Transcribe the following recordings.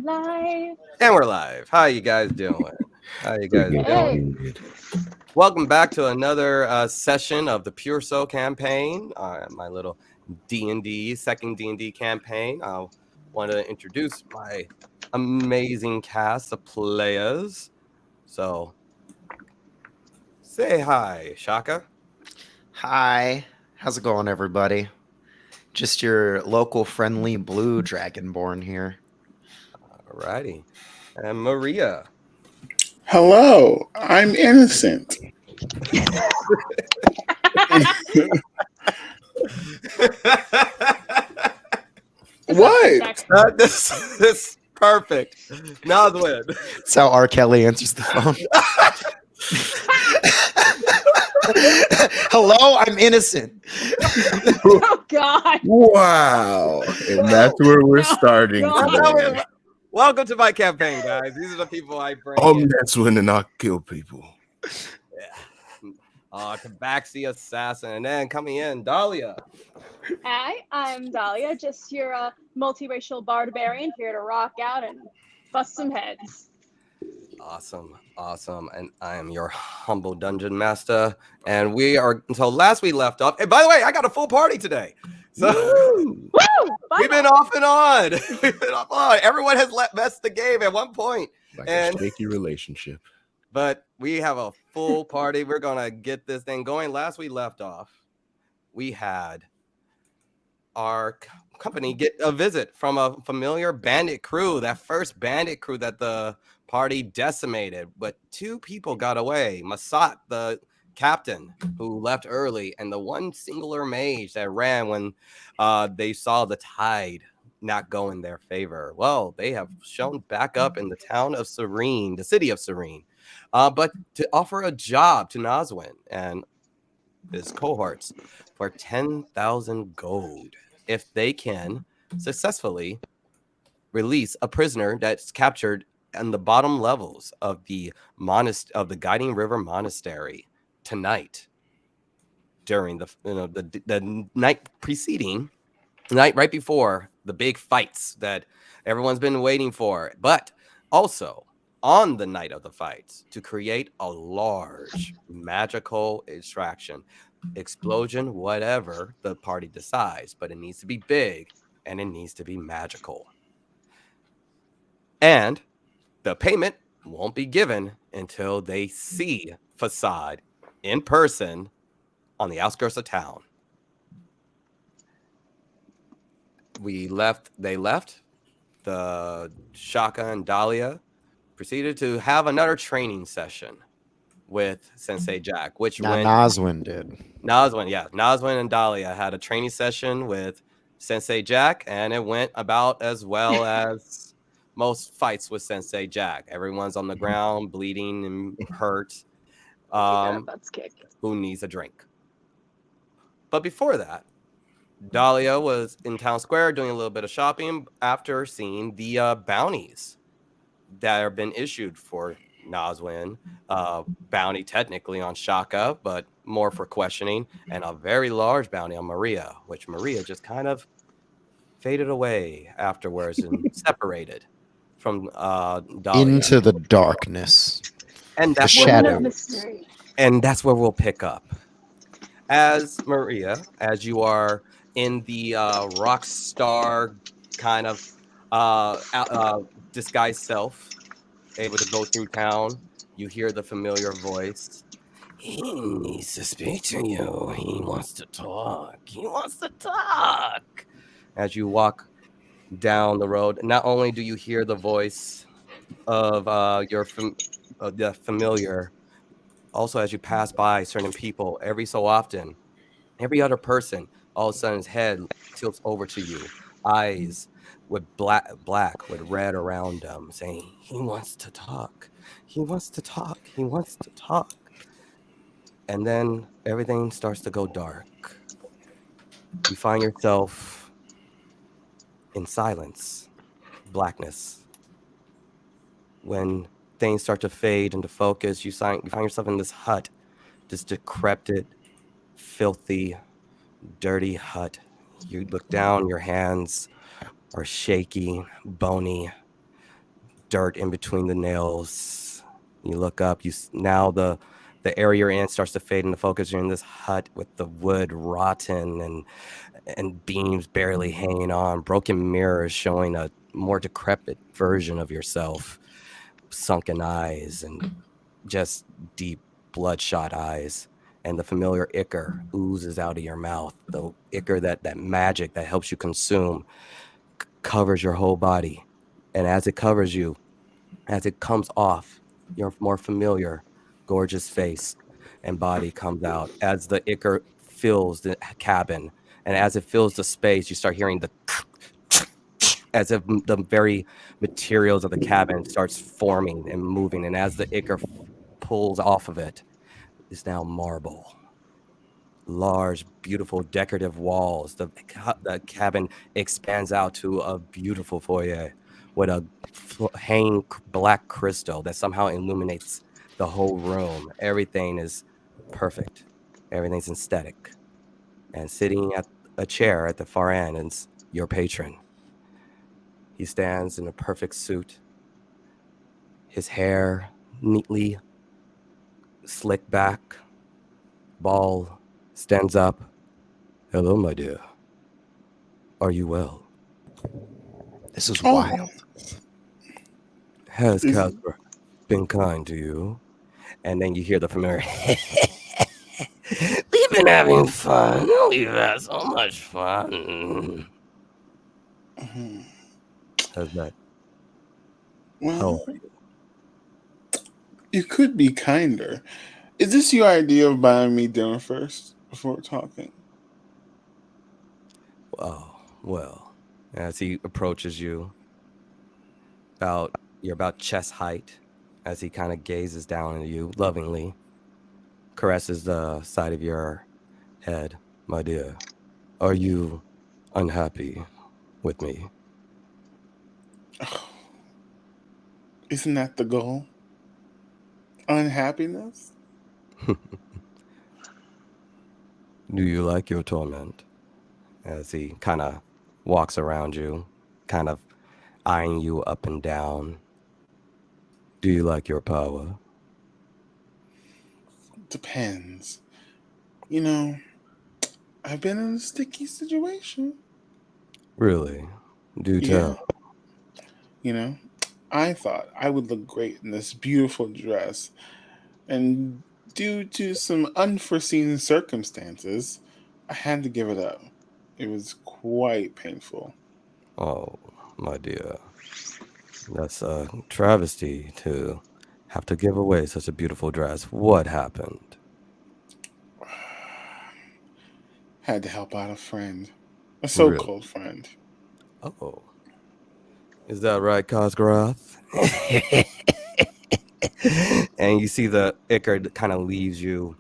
live. And we're live. How you guys doing? How you guys Good, doing? good. Welcome back to another session of the Pure Soul campaign. My little DnD, second DnD campaign. I want to introduce my amazing cast of players. So, say hi, Shaka. Hi, how's it going, everybody? Just your local friendly blue dragonborn here. Alrighty. And Maria. Hello, I'm innocent. What? This is perfect. Nazwin. That's how R. Kelly answers the phone. Hello, I'm innocent. Oh God. Wow. And that's where we're starting God. today. Welcome to my campaign, guys. These are the people I bring in. That's when and not kill people. Tabaxi Assassin. And then coming in, Dahlia. Hi, I'm Dahlia, just your multiracial barbarian here to rock out and bust some heads. Awesome. And I am your humble dungeon master. And we are, until last we left off. And by the way, I got a full party today. So Woo! we've been off and on. Everyone has messed the game at one point. Like And- a shaky relationship. But we have a full party. We're going to get this thing going. Last we left off, we had our company get a visit from a familiar bandit crew, that first bandit crew that the party decimated. But two people got away. Masat, the captain, who left early, and the one singular mage that ran when they saw the tide not go in their favor. Well, they have shown back up in the town of Serene, the city of Serene, but to offer a job to Nazwin and his cohorts for 10,000 gold if they can successfully release a prisoner that's captured in the bottom levels of the Guiding River Monastery tonight during the night preceding, the night right before the big fights that everyone's been waiting for, but also on the night of the fights to create a large magical extraction, explosion, whatever the party decides, but it needs to be big and it needs to be magical. And the payment won't be given until they see Facade in person on the outskirts of town. They left. The Shaka and Dahlia proceeded to have another training session with Sensei Jack, which Nazwin did. Nazwin and Dahlia had a training session with Sensei Jack, and it went about as well as most fights with Sensei Jack. Everyone's on the ground, bleeding and hurt. That's kicked. Who needs a drink? But before that, Dahlia was in Town Square doing a little bit of shopping after seeing the bounties that have been issued for Nazwin. Bounty technically on Shaka, but more for questioning, and a very large bounty on Maria, which Maria just kind of faded away afterwards and separated from Dahlia. Into the darkness. And that's the where shadow. Of mystery. And that's where we'll pick up. As Maria, as you are in the rock star kind of disguised self, able to go through town, you hear the familiar voice. He needs to speak to you. He wants to talk. As you walk down the road, not only do you hear the voice of the familiar, also as you pass by certain people, every so often, every other person, all of a sudden his head tilts over to you, eyes with black with red around them, saying, he wants to talk. And then everything starts to go dark. You find yourself in silence, blackness. When things start to fade into focus, you find yourself in this hut, this decrepit, filthy, dirty hut. You look down, your hands are shaky, bony. dirt in between the nails. You look up. Now the area you're in starts to fade into focus. You're in this hut with the wood rotten and beams barely hanging on. Broken mirrors showing a more decrepit version of yourself. Sunken eyes and just deep bloodshot eyes. And the familiar ichor oozes out of your mouth. The ichor, that magic that helps you consume, covers your whole body. And as it covers you, as it comes off, your more familiar, gorgeous face and body comes out. As the ichor fills the cabin, and as it fills the space, you start hearing the as if the very materials of the cabin starts forming and moving. And as the ichor pulls off of it, is now marble. Large, beautiful, decorative walls. The cabin expands out to a beautiful foyer with a hanging black crystal that somehow illuminates the whole room. Everything is perfect. Everything's aesthetic. And sitting at a chair at the far end is your patron. He stands in a perfect suit, his hair neatly slicked back, bald, stands up. Hello, my dear. Are you well? This is Oh. wild. Has Casper been kind to you? And then you hear the familiar. We've been having fun. We've had so much fun. Mhm. How's that? Well, How you could be kinder. Is this your idea of buying me dinner first before talking? Oh, well. As he approaches you, you're about chest height, as he kind of gazes down at you lovingly, caresses the side of your head. My dear, are you unhappy with me? Isn't that the goal? Unhappiness? Do you like your torment? As he kind of walks around you, kind of eyeing you up and down. Do you like your power? Depends. You know, I've been in a sticky situation. Really? Do Yeah. tell. You know, I thought I would look great in this beautiful dress, and due to some unforeseen circumstances, I had to give it up. It was quite painful. Oh, my dear. That's a travesty to have to give away such a beautiful dress. What happened? Had to help out a friend, a Really? so-called friend. Oh. Is that right, Cosgrath? And you see the ichor kind of leaves you,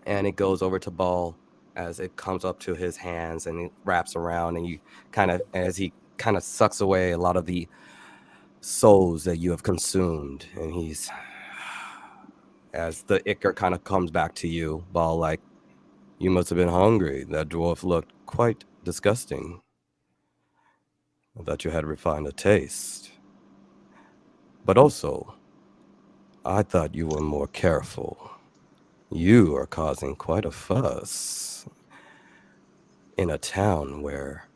and it goes over to Ball as it comes up to his hands, and it wraps around, and you as he kind of sucks away a lot of the souls that you have consumed, and he's, as the ichor kind of comes back to you, Ball, like, you must have been hungry. That dwarf looked quite disgusting. I thought you had refined a taste. But also, I thought you were more careful. You are causing quite a fuss in a town where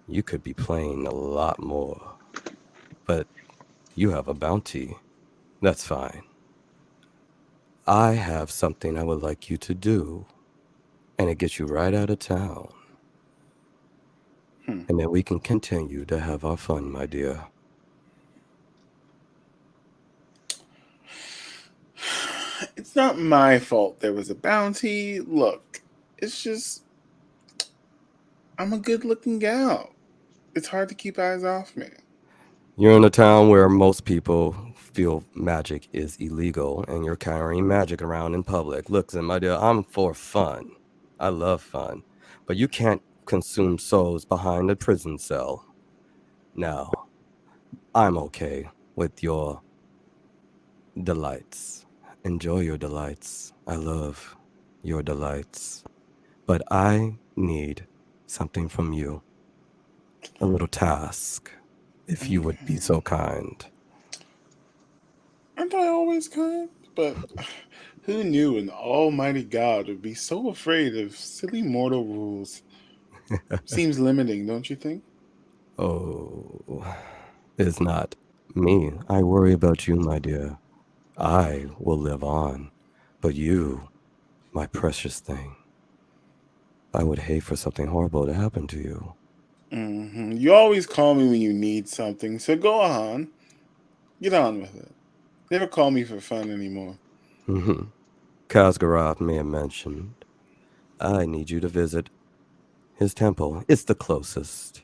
you could be playing a lot more. But you have a bounty. That's fine. I have something I would like you to do, and it gets you right out of town. Hmm. And then we can continue to have our fun, my dear. It's not my fault there was a bounty. Look, it's just I'm a good-looking gal. It's hard to keep eyes off me. You're in a town where most people feel magic is illegal, and you're carrying magic around in public. Look, my dear, I'm for fun. I love fun. But you can't consume souls behind a prison cell. Now, I'm okay with your delights. Enjoy your delights. I love your delights. But I need something from you. A little task, if you would be so kind. Aren't I always kind? But who knew an almighty God would be so afraid of silly mortal rules? Seems limiting, don't you think? Oh, it's not me. I worry about you, my dear. I will live on. But you, my precious thing, I would hate for something horrible to happen to you. You always call me when you need something, so go on. Get on with it. Never call me for fun anymore. Kazgarov may have mentioned, I need you to visit his temple. It's the closest.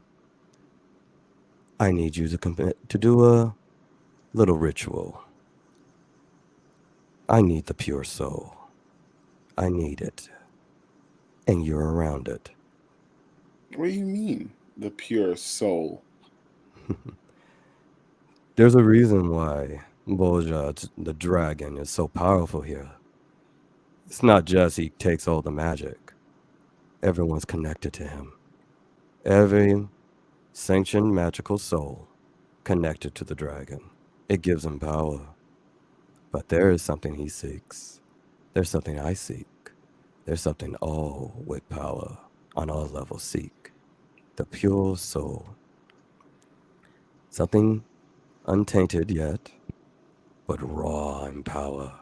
I need you to commit to do a little ritual. I need the pure soul. I need it. And you're around it. What do you mean, the pure soul? There's a reason why Boja, the dragon, is so powerful here. It's not just he takes all the magic. Everyone's connected to him. Every sanctioned magical soul connected to the dragon. It gives him power. But there is something he seeks. There's something I seek. There's something all with power on all levels seek. The pure soul. Something untainted yet, but raw in power.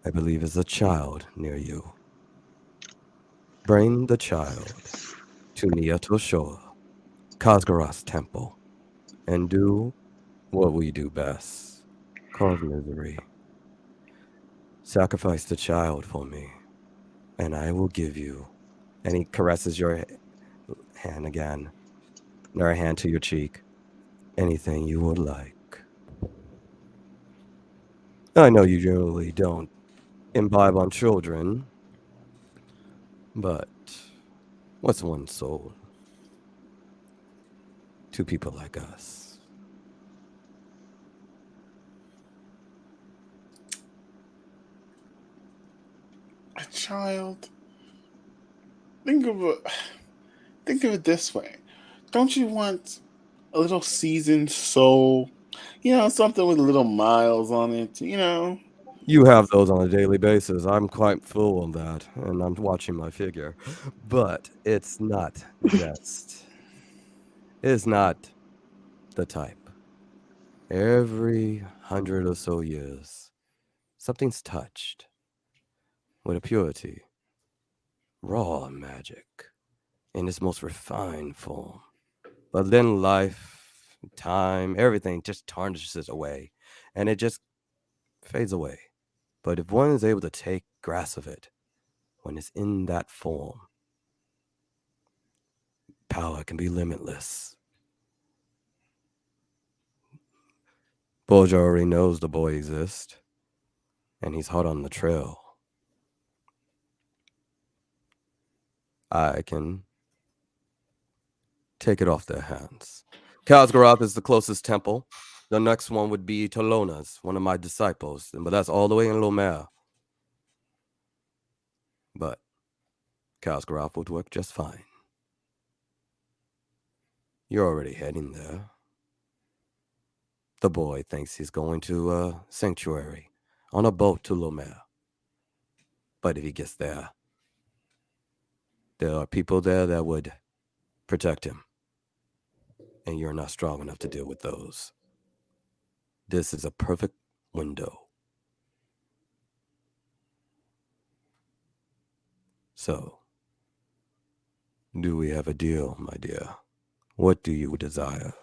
I believe is a child near you. Bring the child to Nieto Shore, Kazgaras temple, and do what we do best. Cause misery. Sacrifice the child for me, and I will give you. And he caresses your hand again, or a hand to your cheek. Anything you would like. I know you generally don't imbibe on children, but what's one soul to people like us? A child? Think of it. Think of it this way. Don't you want a little seasoned soul? Something with little miles on it. You have those on a daily basis. I'm quite full of that, and I'm watching my figure. But it's not the type. Every 100 or so years, something's touched with a purity, raw magic, in its most refined form. But then life, time, everything just tarnishes away, and it just fades away. But if one is able to take grasp of it when it's in that form, power can be limitless. Boja already knows the boy exists, and he's hot on the trail. I can take it off their hands. Kazgarath is the closest temple. The next one would be Tolona's, one of my disciples, but that's all the way in Lomere. But Kazgarath would work just fine. You're already heading there. The boy thinks he's going to a sanctuary on a boat to Lomere. But if he gets there are people there that would protect him. And you're not strong enough to deal with those. This is a perfect window. So, do we have a deal, my dear? What do you desire?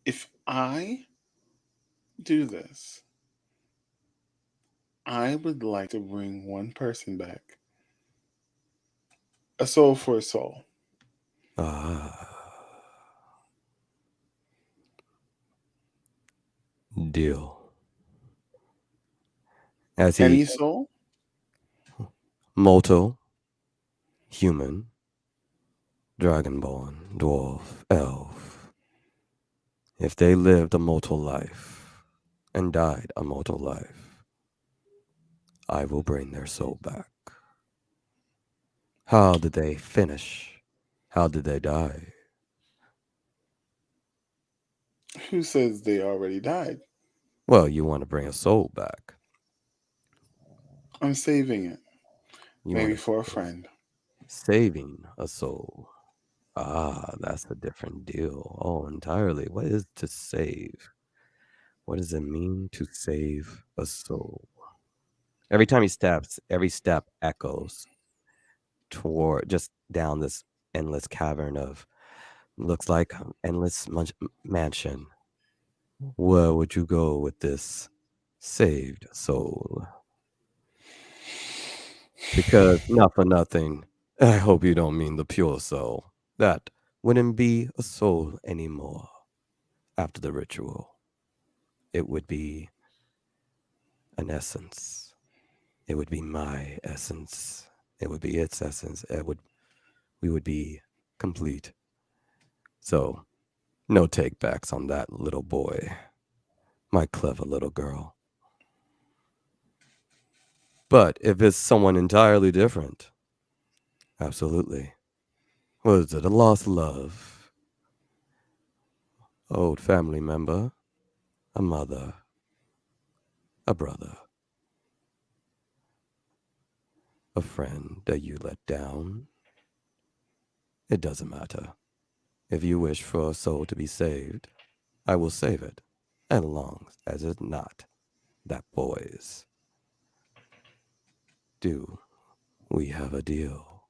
If I do this, I would like to bring one person back. A soul for a soul. Ah, deal. As he, Any soul? mortal, human, dragonborn, dwarf, elf, if they lived a mortal life and died a mortal life, I will bring their soul back. How did they finish? How did they die? Who says they already died? Well, you want to bring a soul back. I'm saving it. You Maybe want for a to friend. saving a soul. Ah, that's a different deal. Oh, entirely. What is to save? What does it mean to save a soul? Every time he steps, every step echoes toward just down this endless cavern of looks like endless mansion. Where would you go with this saved soul? Because not for nothing, I hope you don't mean the pure soul. That wouldn't be a soul anymore after the ritual. It would be an essence. It would be my essence. It would be its essence. We would be complete. So, no take backs on that little boy. My clever little girl. But if it's someone entirely different, absolutely. Was it a lost love? Old family member? A mother? A brother? A friend that you let down? It doesn't matter. If you wish for a soul to be saved, I will save it, as long as it's not that boy's. Do we have a deal?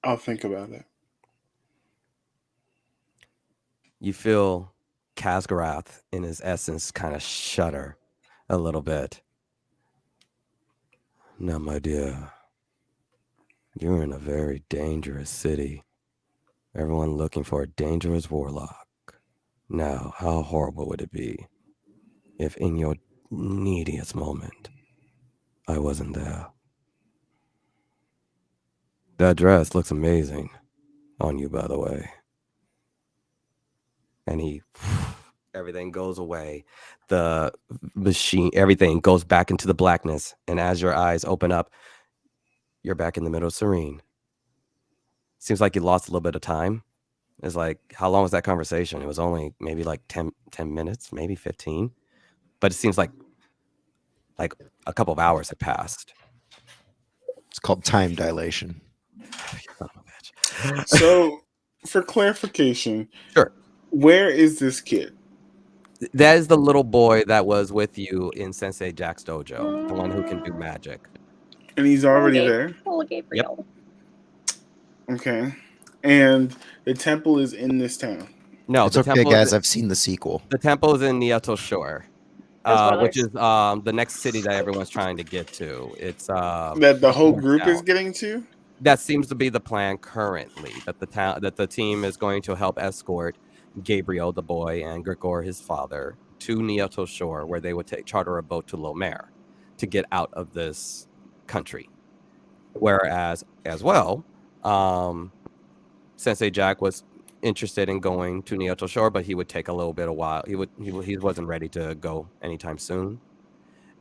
I'll think about it. You feel Kasgarath in his essence kind of shudder a little bit. Now, my dear, you're in a very dangerous city. Everyone looking for a dangerous warlock. Now, how horrible would it be if in your neediest moment, I wasn't there? That dress looks amazing on you, by the way. And everything goes away. The machine, everything goes back into the blackness. And as your eyes open up, you're back in the middle of Serene. Seems like you lost a little bit of time. It's like, how long was that conversation? It was only maybe like 10 minutes, maybe 15. But it seems like a couple of hours had passed. It's called time dilation. Son of a bitch. So, for clarification, Sure. where is this kid? That is the little boy that was with you in Sensei Jack's dojo, the one who can do magic. And he's already there? Little Gabriel. Okay. And the temple is in this town. No, It's the okay, temple guys. is I've seen the sequel. the temple is in Nieto Shore, No which spoilers. is the next city that everyone's trying to get to. It's That the whole group is down. getting to? That seems to be the plan currently. That the team is going to help escort Gabriel, the boy, and Grigor, his father, to Nieto Shore, where they would charter a boat to Lomere to get out of this country. Whereas, as well, Sensei Jack was interested in going to Nieto Shore, but he would take a little bit of while. He wasn't ready to go anytime soon.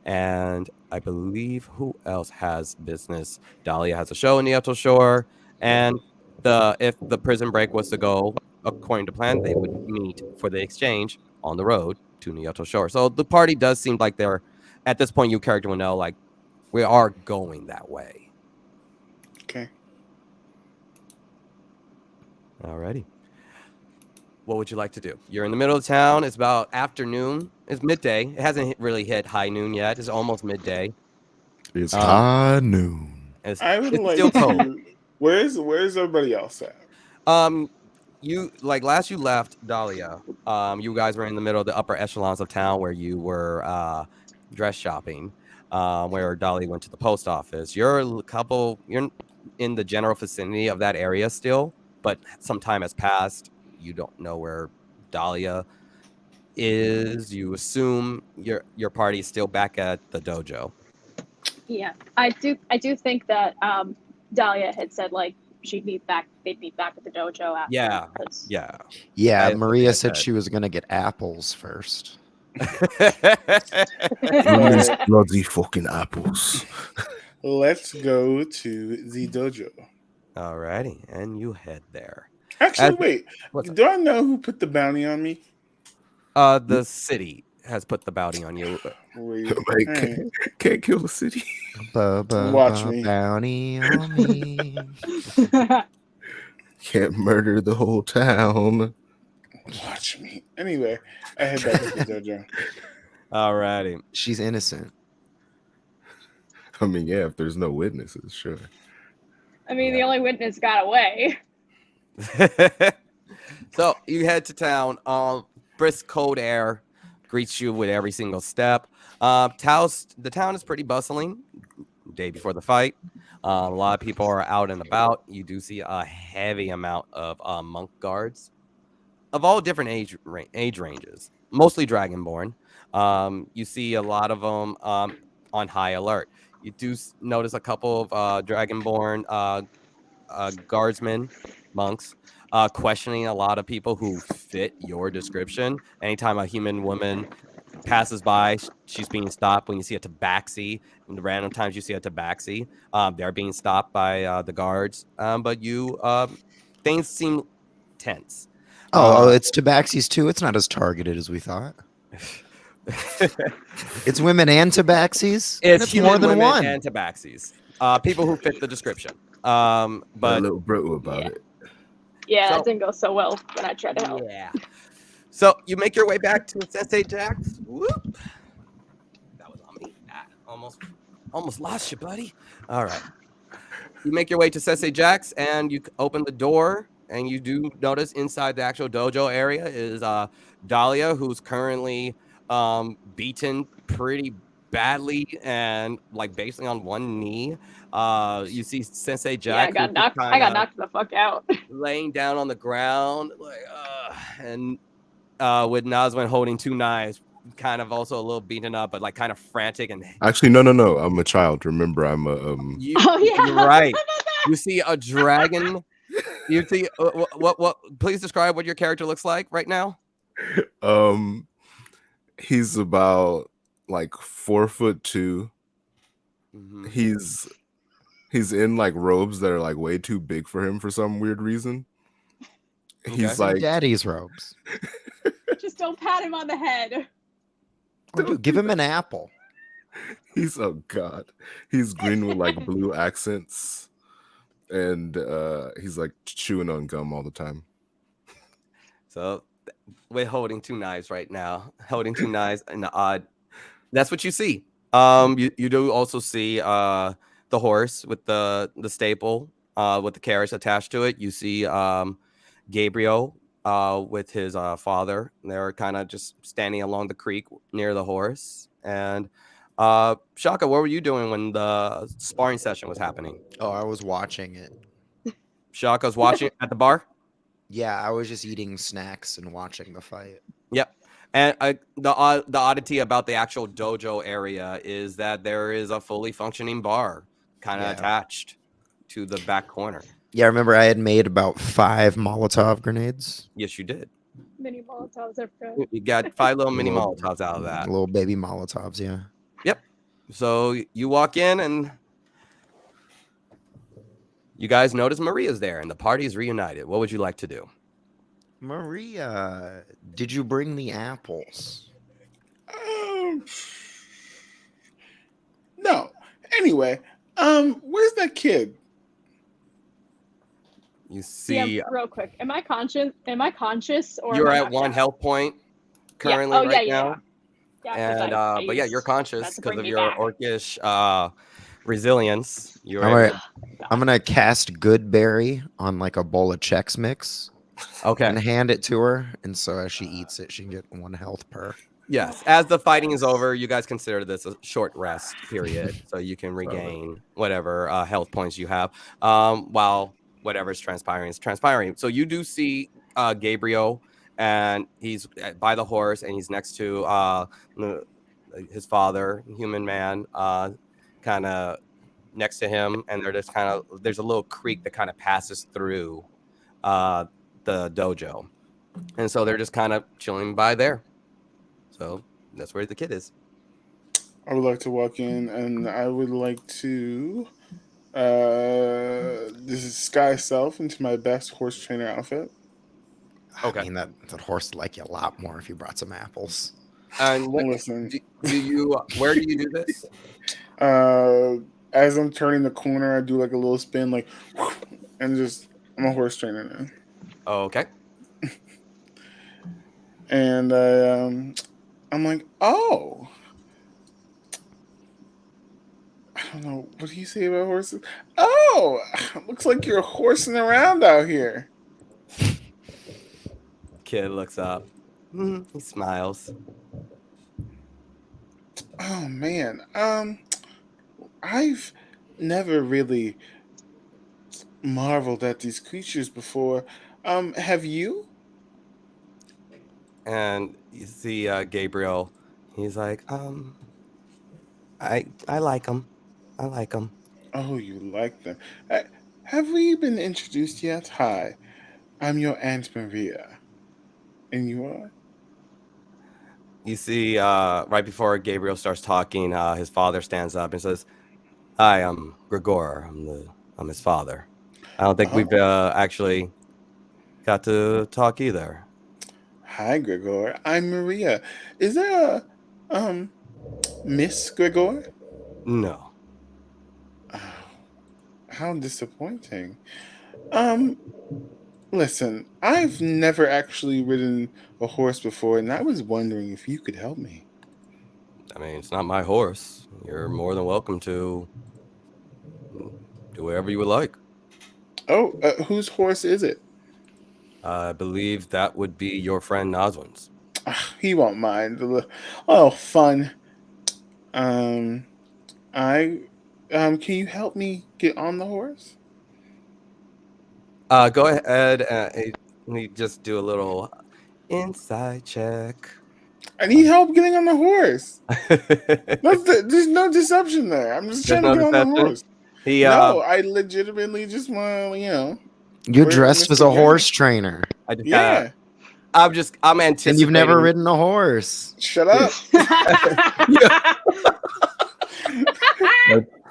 And I believe who else has business? Dahlia has a show in Nieto Shore, and if the prison break was to go according to plan, they would meet for the exchange on the road to Nieto Shore. So the party does seem like they're at this point. You character will know like we are going that way. Okay. Alrighty. What would you like to do? You're in the middle of town. It's about afternoon. It's midday. It hasn't really hit high noon yet. It's almost midday. It's high noon. I would It's like still cold. to. Where's everybody else at? You like last you left Dahlia. You guys were in the middle of the upper echelons of town where you were dress shopping. Where Dahlia went to the post office. You're in the general vicinity of that area still, but some time has passed. You don't know where Dahlia is. You assume your party is still back at the dojo. Yeah, I do think that Dahlia had said like they'd meet back at the dojo after. Yeah. 'cause- Yeah. Yeah, That is what Maria they said said. she was gonna get apples first. These bloody fucking apples. Let's go to the dojo. Alrighty, and you head there. Actually, As, wait. what's up? Do I know who put the bounty on me? The city has put the bounty on you. Rude. Like, All right. can't kill the city. Watch me. Bounty on me. Can't murder the whole town. Watch me. Anyway, I head back to the dojo. Alrighty. She's innocent. I mean, yeah, if there's no witnesses, sure. I mean, the only witness got away. So you head to town. Brisk cold air greets you with every single step. The town is pretty bustling. Day before the fight, a lot of people are out and about. You do see a heavy amount of monk guards of all different age ranges, mostly Dragonborn. You see a lot of them on high alert. You do notice a couple of Dragonborn guardsmen, monks, questioning a lot of people who fit your description. Anytime a human woman passes by, she's being stopped. When you see a tabaxi, and the random times you see a tabaxi, they're being stopped by the guards. But things seem tense. Oh, it's Tabaxis too. It's not as targeted as we thought. It's women and Tabaxis. It's That's human more than women one. and tabaxis. People who fit the description. But a But little brutal about it. Yeah, So- it didn't go so well when I tried to help. yeah. So you make your way back to Sensei Jack's. Whoop. That was on me. Almost lost you, buddy. All right. You make your way to Sensei Jack's and you open the door, and you do notice inside the actual dojo area is Dahlia, who's currently beaten pretty badly and like basically on one knee. You see Sensei Yeah, Jack. I got who's knocked. just I got kinda knocked the fuck out. laying down on the ground, like and with Nazwin holding two knives, kind of also a little beaten up, but like kind of frantic. And Actually, no. I'm a child. Remember, I'm a you, Oh yeah, you're right. You see a dragon. You see what? Please describe what your character looks like right now. he's about like 4'2". Mhm. He's in like robes that are like way too big for him for some weird reason. He's Okay. like Daddy's robes. Just don't pat him on the head. Or dude, give him an apple. he's oh god. He's green with like blue accents. And he's like chewing on gum all the time. So we're holding two knives right now. Holding two knives and the odd. That's what you see. You do also see the horse with the staple with the carriage attached to it. You see Gabriel with his father. They're kind of just standing along the creek near the horse. And Shaka, what were you doing when the sparring session was happening? Oh, I was watching it. Shaka's watching at the bar. Yeah, I was just eating snacks and watching the fight. Yep. And the oddity about the actual dojo area is that there is a fully functioning bar kind of Yeah. attached to the back corner. Yeah, I remember I had made about 5 Molotov grenades. Yes, you did. Mini Molotovs are good. You got 5 little mini Little- Molotovs out of that. Little baby Molotovs, yeah. So you walk in and you guys notice Maria's there and the party is reunited. What would you like to do? Maria, did you bring the apples? No. Anyway, where's that kid? You see Yeah, real quick. Am I conscious? Or you're am I at not 1 shot? health point currently Oh, yeah, right yeah, now. yeah. Yeah, 'cause And I but yeah, used you're that conscious to because bring of me your back. orcish resilience. You're I'm able gonna, I'm gonna cast Good Berry on like a bowl of Chex Mix okay. and hand it to her, and so as she eats it, she can get 1 health per. Yes, as the fighting is over, you guys consider this a short rest period, so you can regain whatever health points you have, while whatever is transpiring is transpiring. So you do see Gabriel, and he's by the horse, and he's next to his father, human man, kind of next to him, and they're just kind of there's a little creek that kind of passes through the dojo, and so they're just kind of chilling by there. So that's where the kid is. I would like to walk in and I would like to This is Sky Self into my best horse trainer outfit. Okay. I mean, that horse would like you a lot more if you brought some apples. And what Listen, do you? Where do you do this? as I'm turning the corner, I do like a little spin, like, and just I'm a horse trainer now. Okay. And I'm like, oh, I don't know. What do you say about horses? Oh, looks like you're horsing around out here. Kid looks up. He smiles. Oh man, I've never really marveled at these creatures before. Have you? And you see Gabriel. He's like, I like him. I like him. Oh, you like them. Uh, have we been introduced yet? Hi, I'm your Aunt Maria. And you are? You see, right before Gabriel starts talking, his father stands up and says, "Hi, I'm Gregor. I'm his father. I don't think we've actually got to talk either." Hi, Gregor. I'm Maria. Is there a, Miss Gregor? No. Oh, how disappointing. Listen, I've never actually ridden a horse before, and I was wondering if you could help me. I mean, it's not my horse. You're more than welcome to do whatever you would like. Oh, whose horse is it? I believe that would be your friend Noswin's. He won't mind. Oh, fun. Um, I, can you help me get on the horse? Go ahead. And just do a little inside check. I need help getting on the horse. There's no deception there. I'm just There's trying to no get on the deception? horse. He No, I legitimately just want to, You Where's dressed as Mr. a Guy? horse trainer, I just Yeah. I'm anticipating. and you've never ridden a horse. Shut up.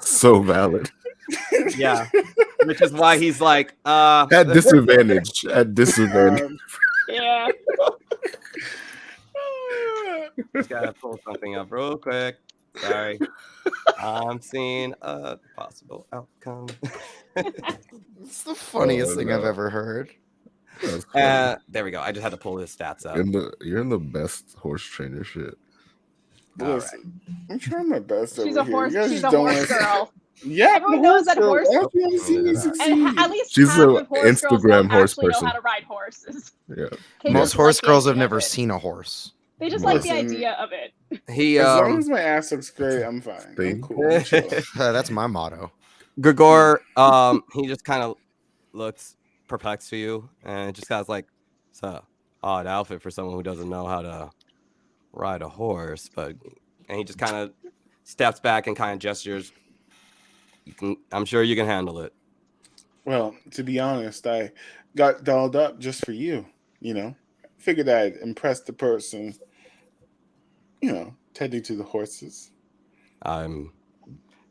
So valid. Yeah. Which is why he's like, At disadvantage. At disadvantage. Yeah. just gotta pull something up real quick. Sorry. I'm seeing a possible outcome. It's the funniest Oh, thing no. I've ever heard. That's funny. There we go. I just had to pull his stats up. You're in the best horse trainer shit. All Listen, I'm trying my best She's over a here. horse. You guys She's just a don't horse wanna- girl. Yeah, Everyone I'm a knows that girl. horse- Why don't you want to see me Look at that. succeed? And at least She's half a of horse girls Instagram don't horse actually know person. how to ride horses. Yeah. They Most just horse like the girls have idea of never it. seen a horse. They just like the Listen. idea of it. He As long as my ass looks great, I'm fine. I'm Thing. cool. I'm chill. That's my motto. Gregor, he just kind of looks perplexed to you and just kind of like, it's a odd outfit for someone who doesn't know how to ride a horse, and he just kind of steps back and kind of gestures. I'm sure you can handle it. Well, to be honest, I got dolled up just for you. Figured I'd impress the person, tending to the horses.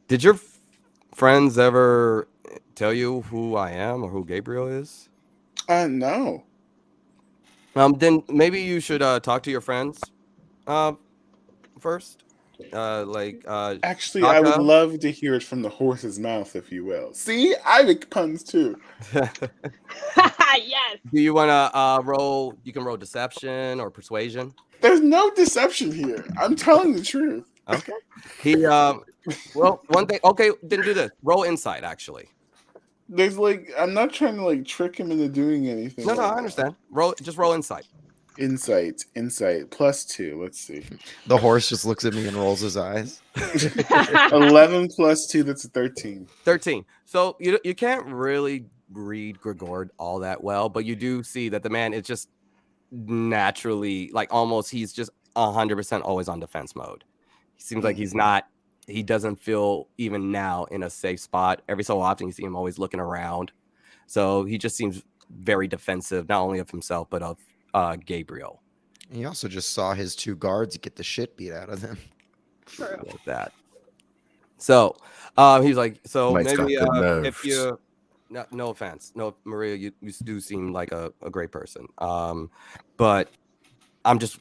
Did your friends ever tell you who I am or who Gabriel is? No. Then maybe you should talk to your friends first. Actually, I would Taka? love to hear it from the horse's mouth, if you will. See, I make puns too. Yes. Do you want to roll? You can roll deception or persuasion. There's no deception here. I'm telling the truth. Okay. He well, one thing. Okay, didn't do this. Roll insight, actually. There's I'm not trying to trick him into doing anything. No, like I that. understand. Just roll insight. Insight, +2. Let's see. The horse just looks at me and rolls his eyes. 11 + 2. That's a 13. 13. So you can't really read Gregor all that well, but you do see that the man is just naturally he's just 100% always on defense mode. He seems like he doesn't feel even now in a safe spot. Every so often you see him always looking around. So he just seems very defensive, not only of himself, but of Gabriel. He also just saw his two guards get the shit beat out of him. True. Like that. So, he's like, so Mike's got maybe good if nerves. you, no offense, no, Maria, you do seem like a great person. But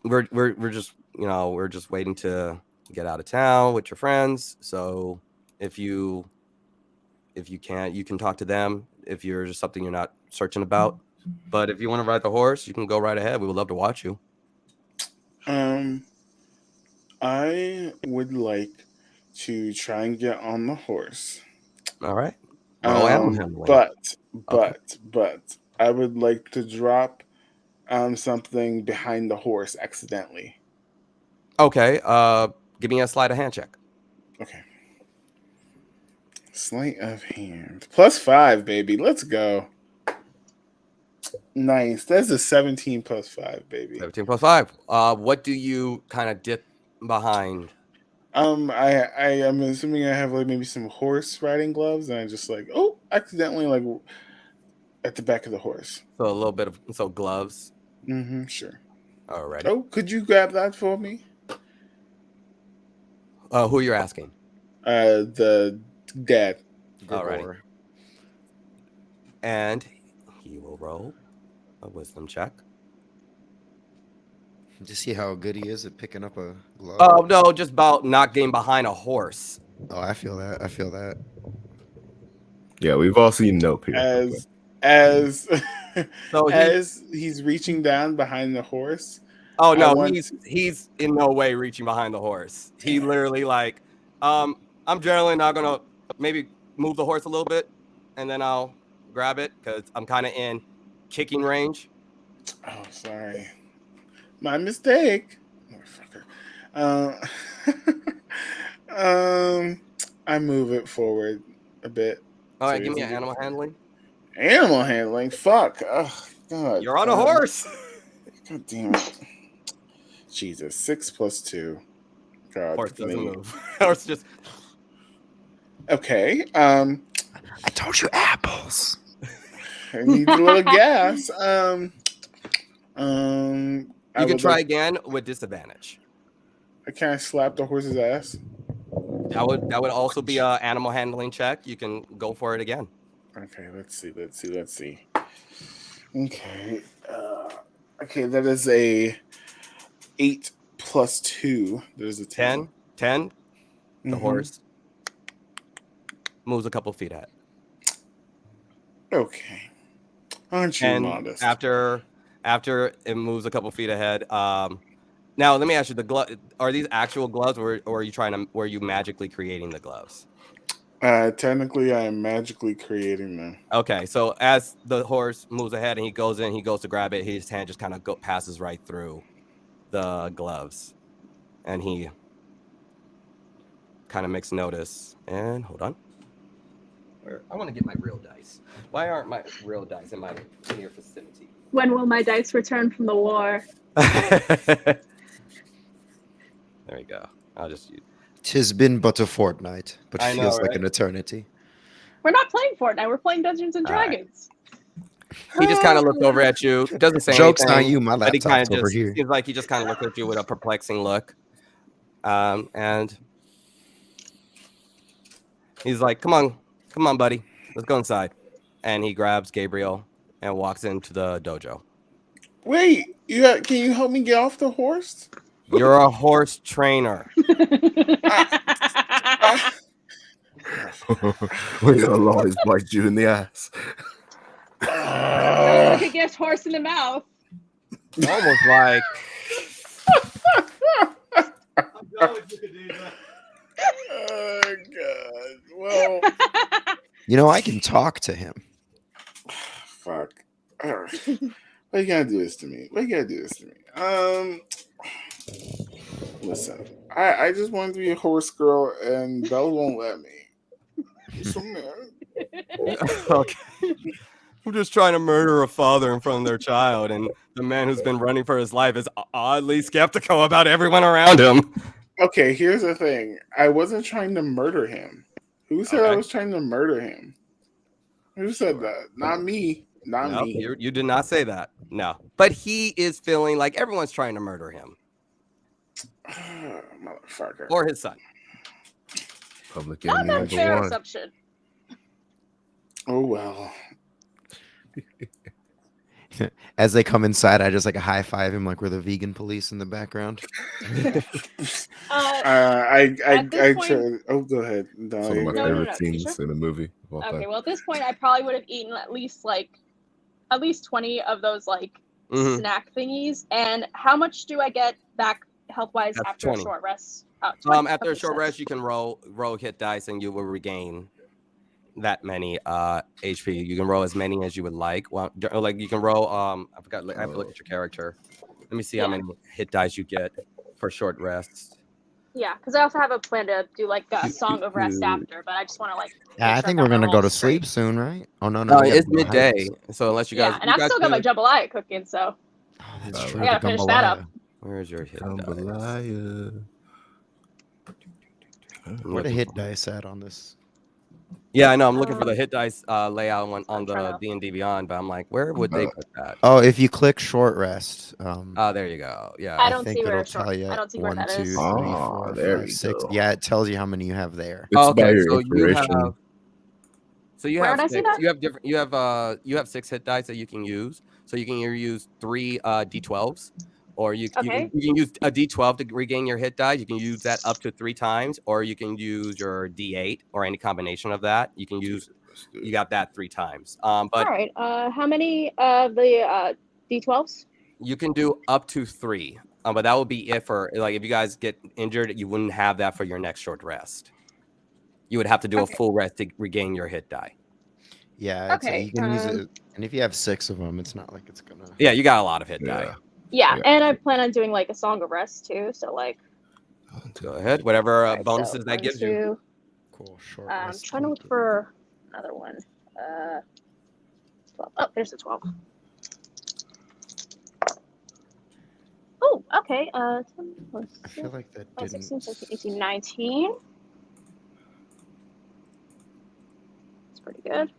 we're just we're just waiting to get out of town with your friends. So if you can't, you can talk to them if you're just something you're not searching about. But if you want to ride the horse, you can go right ahead. We would love to watch you. I would like to try and get on the horse. All right. Roll animal handling. But I would like to drop something behind the horse accidentally. Okay. Give me a sleight of hand check. Okay. Sleight of hand. +5, baby. Let's go. Nice. That's a 17 +5, baby. 17 plus 5. What do you kind of dip behind? I am assuming I have like maybe some horse riding gloves, and I just like accidentally like at the back of the horse. So a little bit of gloves. Sure. Alrighty. Oh, could you grab that for me? Who you're asking? The dad. Alrighty. And he will roll a wisdom check. To see how good he is at picking up a glove. Oh no, just about not getting behind a horse. Oh, I feel that. Yeah, we've all seen Nope here. As So as he's reaching down behind the horse. Oh no, he's in no way reaching behind the horse. He literally like, I'm generally not gonna maybe move the horse a little bit, and then I'll grab it because I'm kind of in kicking range. Oh, sorry, my mistake, motherfucker. I move it forward a bit. All right, give me an animal handling. Animal handling. Fuck. Oh God. You're on a horse. God damn it. Jesus. 6 + 2. God. Horse doesn't move. Horse just. Okay. I told you apples. I need a little gas. You can try again with disadvantage. Can I slap the horse's ass? That would also be an animal handling check. You can go for it again. Okay, let's see. Okay. Okay, that is a 8 + 2. There's a 10. 10. The horse moves a couple feet ahead. Okay. Aren't you modest? After it moves a couple feet ahead, now let me ask you: are these actual gloves, or are you were you magically creating the gloves? Technically, I am magically creating them. Okay, so as the horse moves ahead and he goes to grab it, his hand just kind of passes right through the gloves, and he kind of makes notice. And hold on, I want to get my real dice. Why aren't my real dice in my near vicinity? When will my dice return from the war? There we go. I'll just use. 'Tis been but a fortnight, but I know, feels like right? an eternity. We're not playing Fortnite. We're playing Dungeons and All right. Dragons. He just kind of looked over at you. Doesn't say Joke's anything. on you, my But he kind laptop's of over just here. seems like he just kind of looked at you with a perplexing look. And he's like, come on, buddy. Let's go inside. And he grabs Gabriel and walks into the dojo. Wait, can you help me get off the horse? You're a horse trainer. We're gonna always bite you in the ass. Someone could get horse in the mouth. Almost like. Oh God. Well, I can talk to him. fuck. Why you gotta do this to me? Listen, I just wanted to be a horse girl, and Belle won't let me. I'm so mad. Okay. I'm just trying to murder a father in front of their child, and the man who's been running for his life is oddly skeptical about everyone around him. Okay, here's the thing. I wasn't trying to murder him. Who said I was trying to murder him? Who said that? Not me. Not me. You did not say that. No. But he is feeling like everyone's trying to murder him. Motherfucker. Or his son. Public Not enemy an number unfair one. assumption. Oh well. As they come inside, I just like high five him like we're the vegan police in the background. I At this point- try. Oh, go ahead, It's Dahlia. one of my No, favorite you scenes sure? in a movie of all Okay, time. well, at this point, I probably would have eaten at least 20 of those Mhm. snack thingies. And how much do I get back health wise That's after 20. a short rest? 20. After a Okay, short so- rest, you can roll hit dice, and you will regain that many HP. You can roll as many as you would like. Well, like you can roll. I forgot. I have to look at your character. Let me see how Yeah. many hit dice you get for short rest. Yeah, because I also have a plan to do a song of rest after, but I just want to Yeah, I think we're gonna go to sleep soon, right? Oh no, No, we gotta it's do the midday. hikes. So unless you Yeah, guys, and I've still got my jambalaya cooking, so Oh, that's I true. I gotta the finish that up. jambalaya. Where's your hit dice? Jambalaya. I'm Where the looking hit for- dice at on this? Yeah, I know. I'm looking for the hit dice layout on I'm the trying to- D&D Beyond, but I'm like, where would they put that? Oh, if you click short rest, Oh, there you go. Yeah. I don't think see where it'll it's short. tell you I don't see where 1, that 2, is. 3, Ah, 4, there 5, you 6. go. Yeah, it tells you how many you have there. It's by Okay, your so you inspiration. have. So you Where have would I see six. that? You have different. You have 6 hit dice that you can use. So you can either use 3 D12s, or you Okay. can use a D12 to regain your hit die. You can use that up to 3 times, or you can use your D8 or any combination of that. You can use. You got that 3 times. All But right. How many of the D12s? you can do up to 3. But that would be if you guys get injured, you wouldn't have that for your next short rest. You would have to do a Okay. full rest to regain your hit die. Yeah, it's Okay, you can use it, and if you have 6 of them, it's not like it's gonna. Yeah, you got a lot of hit die. Yeah. Yeah, Yeah. and I plan on doing a song of rest too. So Go ahead. Whatever alright, bonuses so that 1, gives you. 2. Cool. Short I'm rest. trying to look for another one. 12. Oh, there's the 12. Oh, okay. 10, I feel like that 16, didn't. 17, 18, 19. That's pretty good.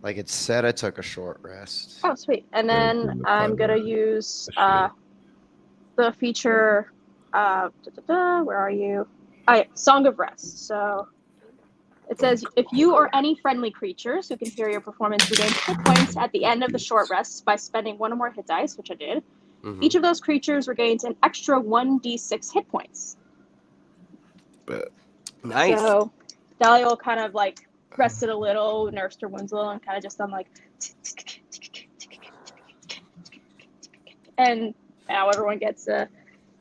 Like it said, I took a short rest. Oh, sweet. And Yeah, then it's I'm in the gonna use That's the feature. Where are you? Song of Rest. So it says if you or any friendly creatures who can hear your performance regain hit points at the end of the short rest by spending 1 or more hit dice, which I did. Mhm. Each of those creatures regains an extra 1d6 hit points. Nice. So Dahlia will kind of rested a little, nursed her wounds a little, and kind of just done and now everyone gets a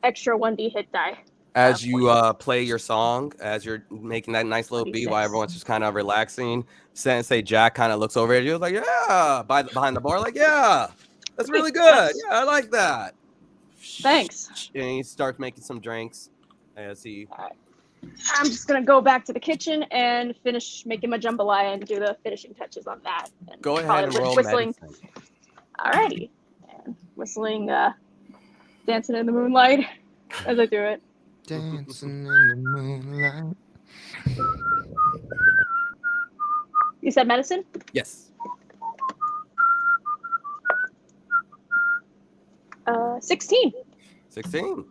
extra 1d hit die. As you play your song, as you're making that nice little beat while 26. everyone's just kind of relaxing, Sensei Jack kind of looks over at you like, yeah, behind the bar, like, yeah, that's really good. Nice. Yeah, I like that. Thanks. And he starts making some drinks as he. I'm just gonna go back to the kitchen and finish making my jambalaya and do the finishing touches on that. And Go ahead probably and roll whistling. medicine. Alrighty. And whistling, dancing in the moonlight as I do it. Dancing in the moonlight. You said medicine? Yes. 16. 16.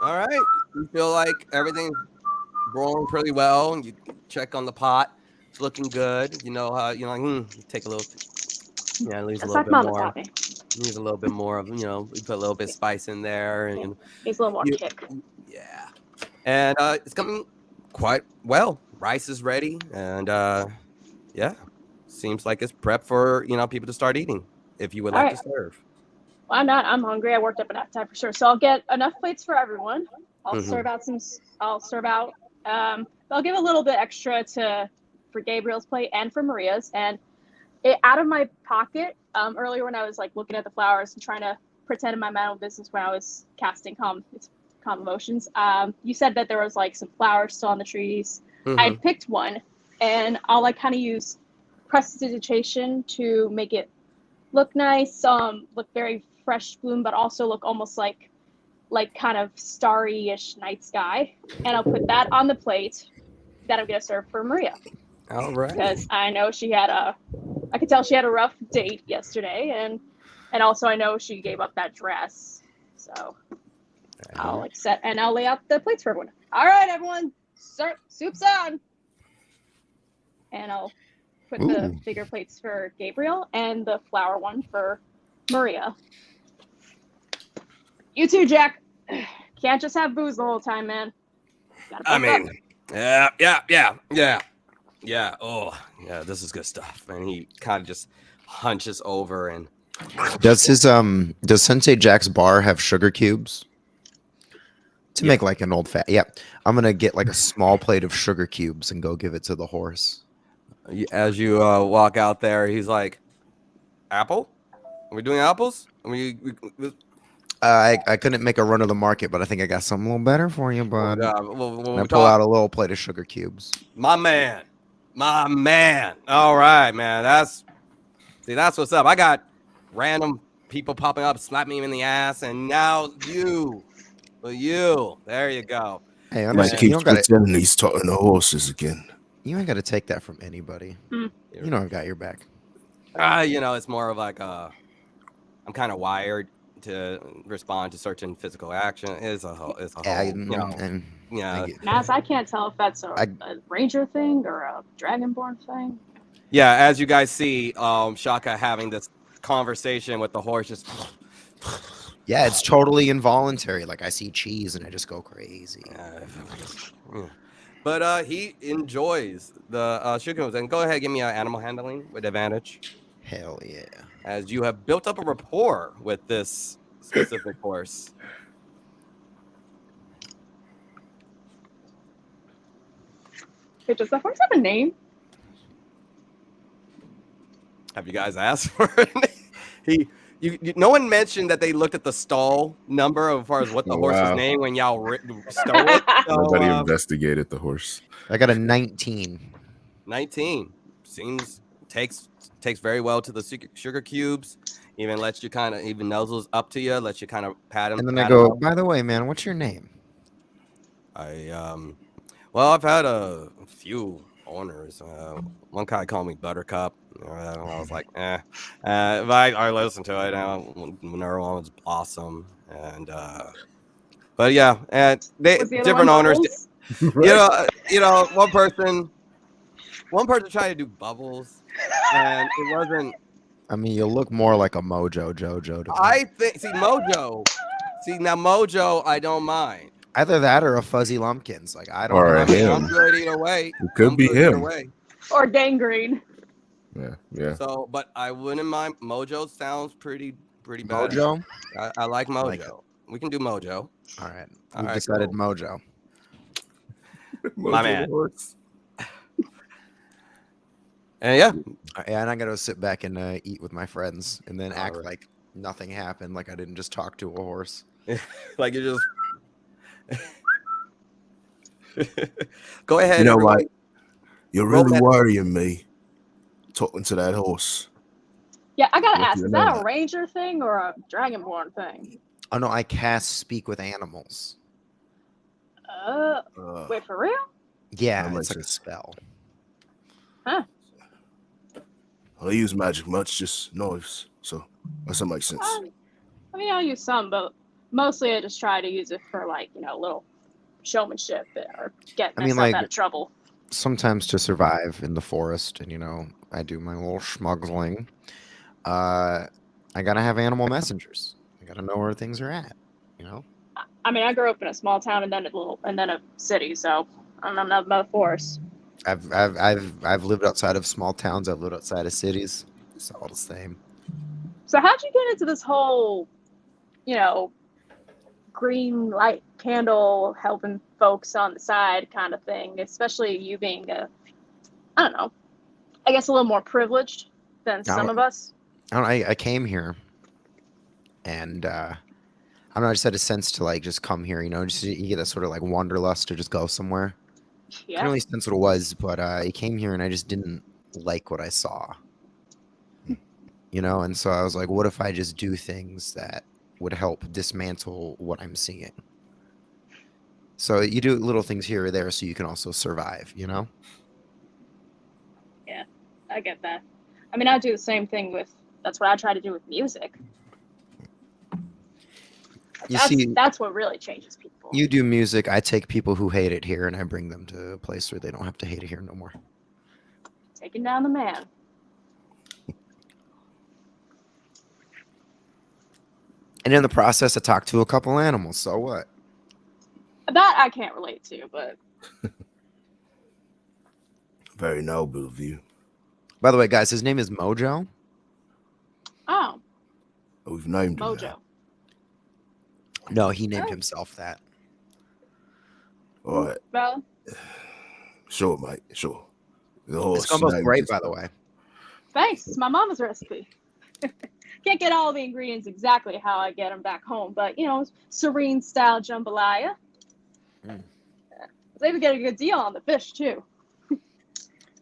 All right. You feel like everything's rolling pretty well. And you check on the pot. It's looking good. You know how, you take a little, it leaves a That's little like bit Mama more. taught me. Needs a little bit more of, we put a little bit of spice in there. And Needs a little more You- kick. yeah. And it's coming quite well. Rice is ready. And yeah, seems like it's prepped for, people to start eating if you would All like right. to serve. Well, I'm not. I'm hungry. I worked up enough time for sure. So I'll get enough plates for everyone. I'll Mhm. serve out some. I'll serve out. I'll give a little bit extra for Gabriel's plate and for Maria's. And out of my pocket earlier when I was looking at the flowers and trying to pretend in my mental business when I was casting calm emotions. You said that there was some flowers still on the trees. Mhm. I picked one, and I'll kind of use prestidigitation to make it look nice, look very fresh bloom, but also look almost like kind of starry-ish night sky. And I'll put that on the plate that I'm gonna serve for Maria, All right. because I know I could tell she had a rough date yesterday, and also I know she gave up that dress. So I'll set and I'll lay out the plates for everyone. All right, everyone, Sir, soup's on. And I'll put the Ooh. bigger plates for Gabriel and the flour one for Maria. You too, Jack. Can't just have booze the whole time, man. Gotta I bulk up. mean, yeah. Oh, yeah. This is good stuff. And he kind of just hunches over and Does Sensei Jack's bar have sugar cubes? To Yeah. make like an old fat. Yeah. I'm gonna get like a small plate of sugar cubes and go give it to the horse. as you walk out there, he's like, "Apple? Are we doing apples? I couldn't make a run of the market, but I think I got something a little better for you, bud. When And I we pull talk, out a little plate of sugar cubes. my man. All right, man. That's what's up. I got random people popping up, slap me in the ass, and now you. There you go. Hey, Mike understand, keeps pretending he's talking to horses again. you ain't got to take that from anybody. Hmm. You know I've got your back. It's more of like I'm kind of wired to respond to certain physical action. It's a whole, And yeah. Naz, I can't tell if that's a I- ranger thing or a dragonborn thing. Yeah, as you guys see, Shaka having this conversation with the horse, just yeah, it's totally involuntary. Like I see cheese and I just go crazy. but he enjoys the sugar. And go ahead, give me an animal handling with advantage, Hell yeah. as you have built up a rapport with this specific horse. Wait, does the horse have a name? Have you guys asked for it? No one mentioned that they looked at the stall number as far as what the Oh, horse's wow. name when y'all stole it. So, Nobody investigated the horse. I got a 19. 19 takes very well to the sugar cubes. Even lets you kind of even nuzzles up to you, lets you kind of pat him. And then I pat him go, up. by the way, man, what's your name? Well, I've had a few owners. One guy called me Buttercup. I was like, eh. But I listened to it. Another one was Blossom, and but yeah, and they Was the other different one owners. Bubbles? You know, one person tried to do Bubbles, and it wasn't. I mean, you look more like a Mojo Jojo to me. I think Mojo. Now Mojo, I don't mind. Either that or a Fuzzy Lumpkins. Like I don't Or know. a him. I'm good either way. It could be him. Or gangrene? Yeah. So, but I wouldn't mind. Mojo sounds pretty bad. Mojo? I like Mojo. like it. We can do Mojo. All right. All We've right, decided cool. Mojo. My man. Horse. And yeah, And I got to sit back and eat with my friends and then act Alright. like nothing happened, like I didn't just talk to a horse. like you're just. Go ahead. You know everybody. what? You're Roll really that- worrying me talking to that horse. Yeah, I gotta What's ask, your is that name? a ranger thing or a dragonborn thing? Oh no, I cast Speak with Animals. Wait, for real? Yeah, That it's makes like a sense. spell. I use magic much, just noise. So that makes sense. I mean, I'll use some, but mostly I just try to use it for like, a little showmanship or get myself like- out of trouble. Sometimes to survive in the forest, and I do my little smuggling. I gotta have animal messengers. I gotta know where things are at. I mean, I grew up in a small town and then a city, so I'm not about the forest. I've lived outside of small towns. I've lived outside of cities. It's all the same. So how'd you get into this whole, green light candle helping folks on the side kind of thing, especially you being I don't know, I guess a little more privileged than some of us? I came here, and I don't know. I just had a sense to like just come here. Just you get that sort of like wanderlust to just go somewhere. I Yeah. didn't really sense what it was, but I came here and I just didn't like what I saw. And so I was like, what if I just do things that would help dismantle what I'm seeing? So you do little things here or there so you can also survive, Yeah, I get that. I mean, I do the same thing that's what I try to do with music. You see, That's what really changes people. you do music. I take people who hate it here and I bring them to a place where they don't have to hate it here no more. Taking down the man. And in the process, I talked to a couple animals. So what? That I can't relate to, but Very noble of you. By the way, guys, his name is Mojo. oh, We've named him Mojo. that. No, he named Oh. himself that. All right. Well, Sure, mate. Sure. The It's horse almost named great, itself. by the way. thanks. It's my mama's recipe. Can't get all the ingredients exactly how I get them back home, but serene style jambalaya. Mm. I was able to get a good deal on the fish too.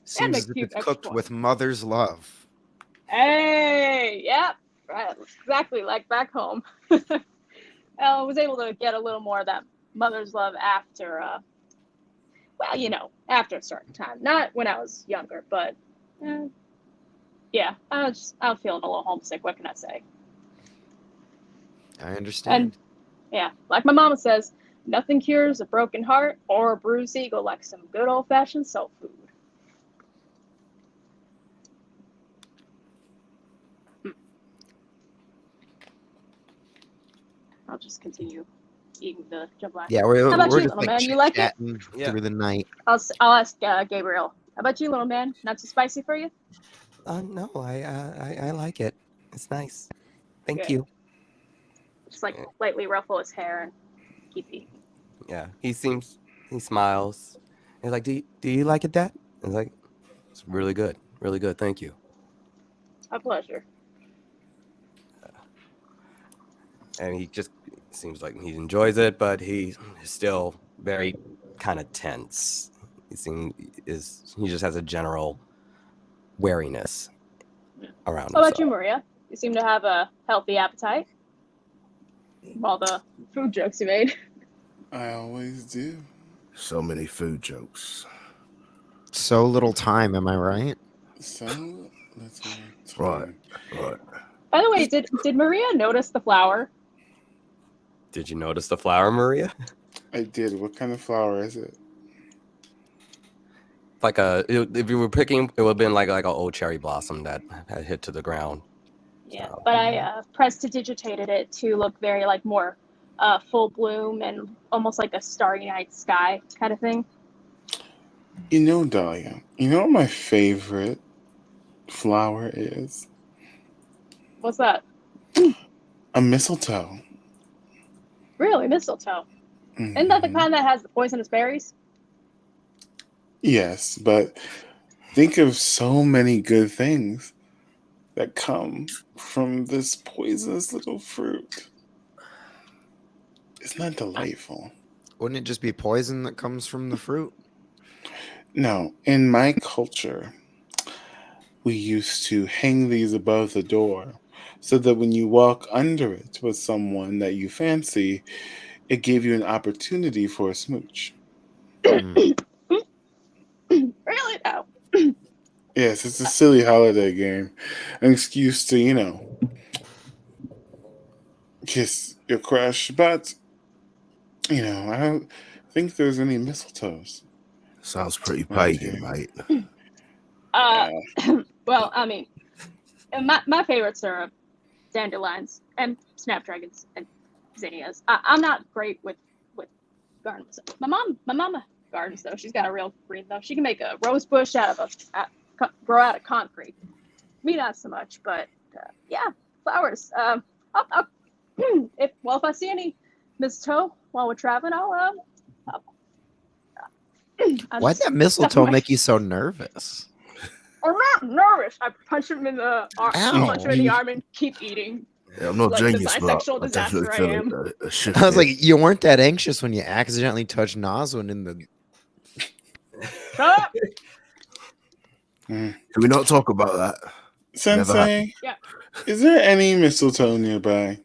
Seems make as if few it's extra cooked with mother's love. Hey, yep, right, exactly like back home. I was able to get a little more of that mother's love after, after a certain time. Not when I was younger, but yeah, I was feeling a little homesick. What can I say? I understand. And yeah, like my mama says, nothing cures a broken heart or a bruised ego like some good old fashioned soul food. I'll just continue eating the jambalaya. Yeah, we're, How about we're you, just little like man? You like it? chit-chatting Yeah. through the night. I'll ask Gabriel. How about you, little man? Not too spicy for you? No, I like it. It's nice. Thank Good. you. Just like lightly ruffle his hair and keep eating. Yeah, he smiles. He's like, do you like it, Dad? I was like, it's really good. Thank you. A pleasure. And he just seems like he enjoys it, but he is still very kind of tense. He just has a general wariness around How about himself. you, Maria? You seem to have a healthy appetite. From all the food jokes you made. I always do. So many food jokes. So little time, am I right? So little Right. time. Right. By the way, did Maria notice the flower? Did you notice the flower, Maria? I did. What kind of flower is it? Like if you were picking, it would have been like an old cherry blossom that had hit to the ground. Yeah, So, but I prestidigitated it to look very like more full bloom and almost like a starry night sky kind of thing. You know, Dahlia, you know what my favorite flower is? What's that? A mistletoe. Really, mistletoe. Isn't that the Mhm. kind that has the poisonous berries? Yes, but think of so many good things that come from this poisonous little fruit. Isn't that delightful? Wouldn't it just be poison that comes from the fruit? No, in my culture, we used to hang these above the door so that when you walk under it with someone that you fancy, it gave you an opportunity for a smooch. Mm. Really? No. Yes, it's a silly holiday game. An excuse to, kiss your crush, but, I don't think there's any mistletoes. Sounds pretty Right pagan, here. mate. Well, I mean, my favorites are dandelions and snapdragons and zinnias. I'm not great with gardens. My mama gardens though. She's got a real green though. She can make a rose bush grow out of concrete. Me not so much, but yeah, flowers. If I see any mistletoe while we're traveling, I'll Why'd that mistletoe make you so nervous? I'm not nervous. I punch him in the arm, Ow. punch him in the arm, and keep eating. Yeah, I'm no Like the genius, but bisexual I definitely disaster I feel am. a shift. I was here. like, you weren't that anxious when you accidentally touched Noswin in the. Shut up! Mm. Can we not talk about that? Sensei, Yeah. is there any mistletoe nearby?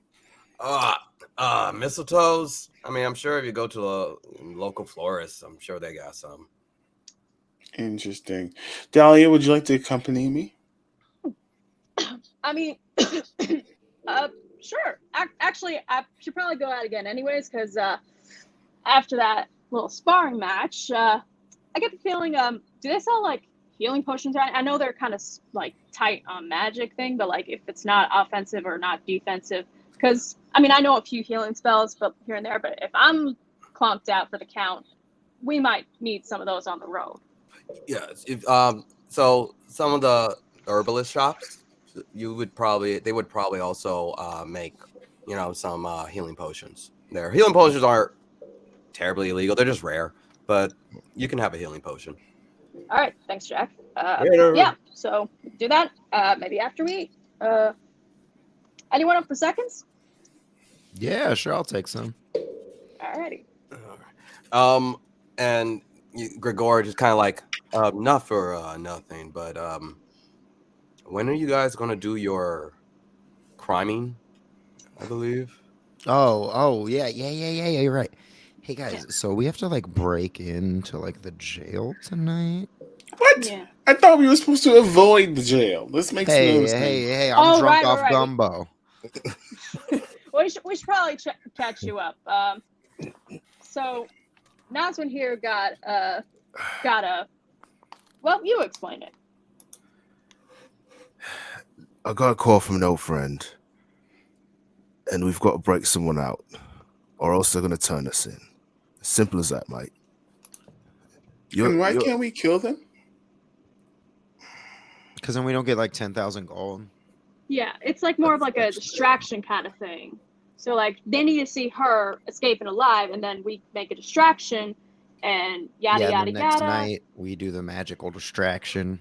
Mistletoes. I mean, I'm sure if you go to a local florist, I'm sure they got some. Interesting. Dahlia, would you like to accompany me? I mean, Sure. Actually, I should probably go out again anyways, because after that little sparring match, I get the feeling, do they sell like healing potions around? I know they're kind of like tight on magic thing, but like if it's not offensive or not defensive, because I mean I know a few healing spells, but here and there. But if I'm clunked out for the count, we might need some of those on the road. Yes. If so some of the herbalist shops, they would probably also make, you know, some healing potions. Their healing potions aren't terribly illegal. They're just rare, but you can have a healing potion. All right, thanks, Jack. no. Yeah, so do that. Maybe after we eat. Anyone up for seconds? Yeah, sure, I'll take some. Alrighty. And Gregor just kind of like, not for nothing, but when are you guys gonna do your criming? I believe. Oh, yeah, you're right. Hey guys, so we have to like break into like the jail tonight. What? Yeah. I thought we were supposed to avoid the jail. This makes no sense. Hey, I'm drunk off right. gumbo. We should probably catch you up. So Nazwin here got a. Well, you explain it. I got a call from an old friend, and we've got to break someone out, or else they're going to turn us in. Simple as that, mate. And why can't we kill them? Because then we don't get like 10,000 gold. Yeah, it's like more of like a distraction kind of thing. So like they need to see her escaping alive, and then we make a distraction, and yada and yada the next yada. night we do the magical distraction.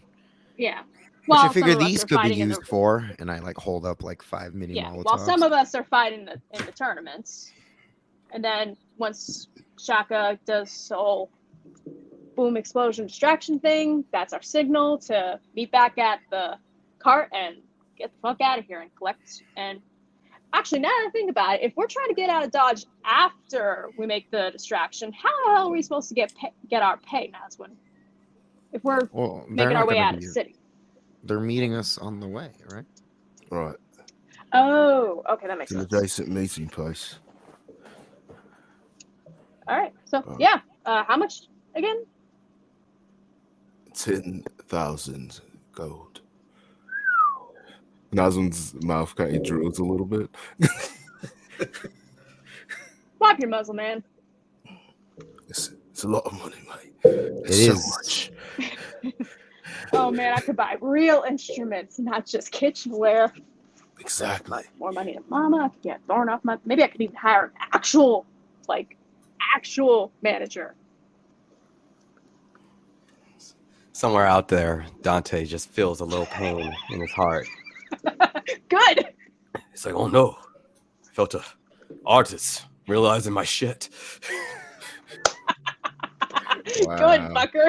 Yeah. Which While I figure some of us these are could be fighting in used for, and I like hold up like 5 mini Molotovs. While some of us are fighting in the tournaments, and then once Shaka does the whole boom explosion distraction thing, that's our signal to meet back at the cart and get the fuck out of here and collect. And actually, now that I think about it, if we're trying to get out of Dodge after we make the distraction, how the hell are we supposed to get our pay, Nazwin? If we're making our way out of the city. They're meeting us on the way, right? Right. Oh, okay, that makes sense. An adjacent meeting place. All right, so yeah, how much again? 10,000 gold. Nazwin's mouth kind of drools a little bit. Wipe your muzzle, man. It's a lot of money, mate. It So is. much. Oh man, I could buy real instruments, not just kitchenware. Exactly. More money to Mama. I could get thrown off my. Maybe I could even hire an actual manager. Somewhere out there, Dante just feels a little pain in his heart. Good. It's like, oh no, I felt a artist realizing my shit. Good fucker.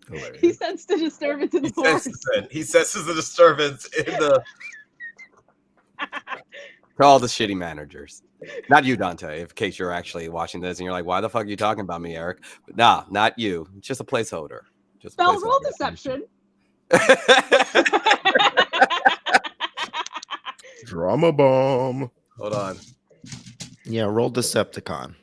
Hilarious. He sensed a disturbance in the force. He senses the disturbance in the. To all the shitty managers, not you, Dante. In case you're actually watching this and you're like, "Why the fuck are you talking about me, Eric?" But nah, not you. It's just a placeholder. Just a Spell roll placeholder. deception. Drama bomb. Hold on. Yeah, roll Decepticon.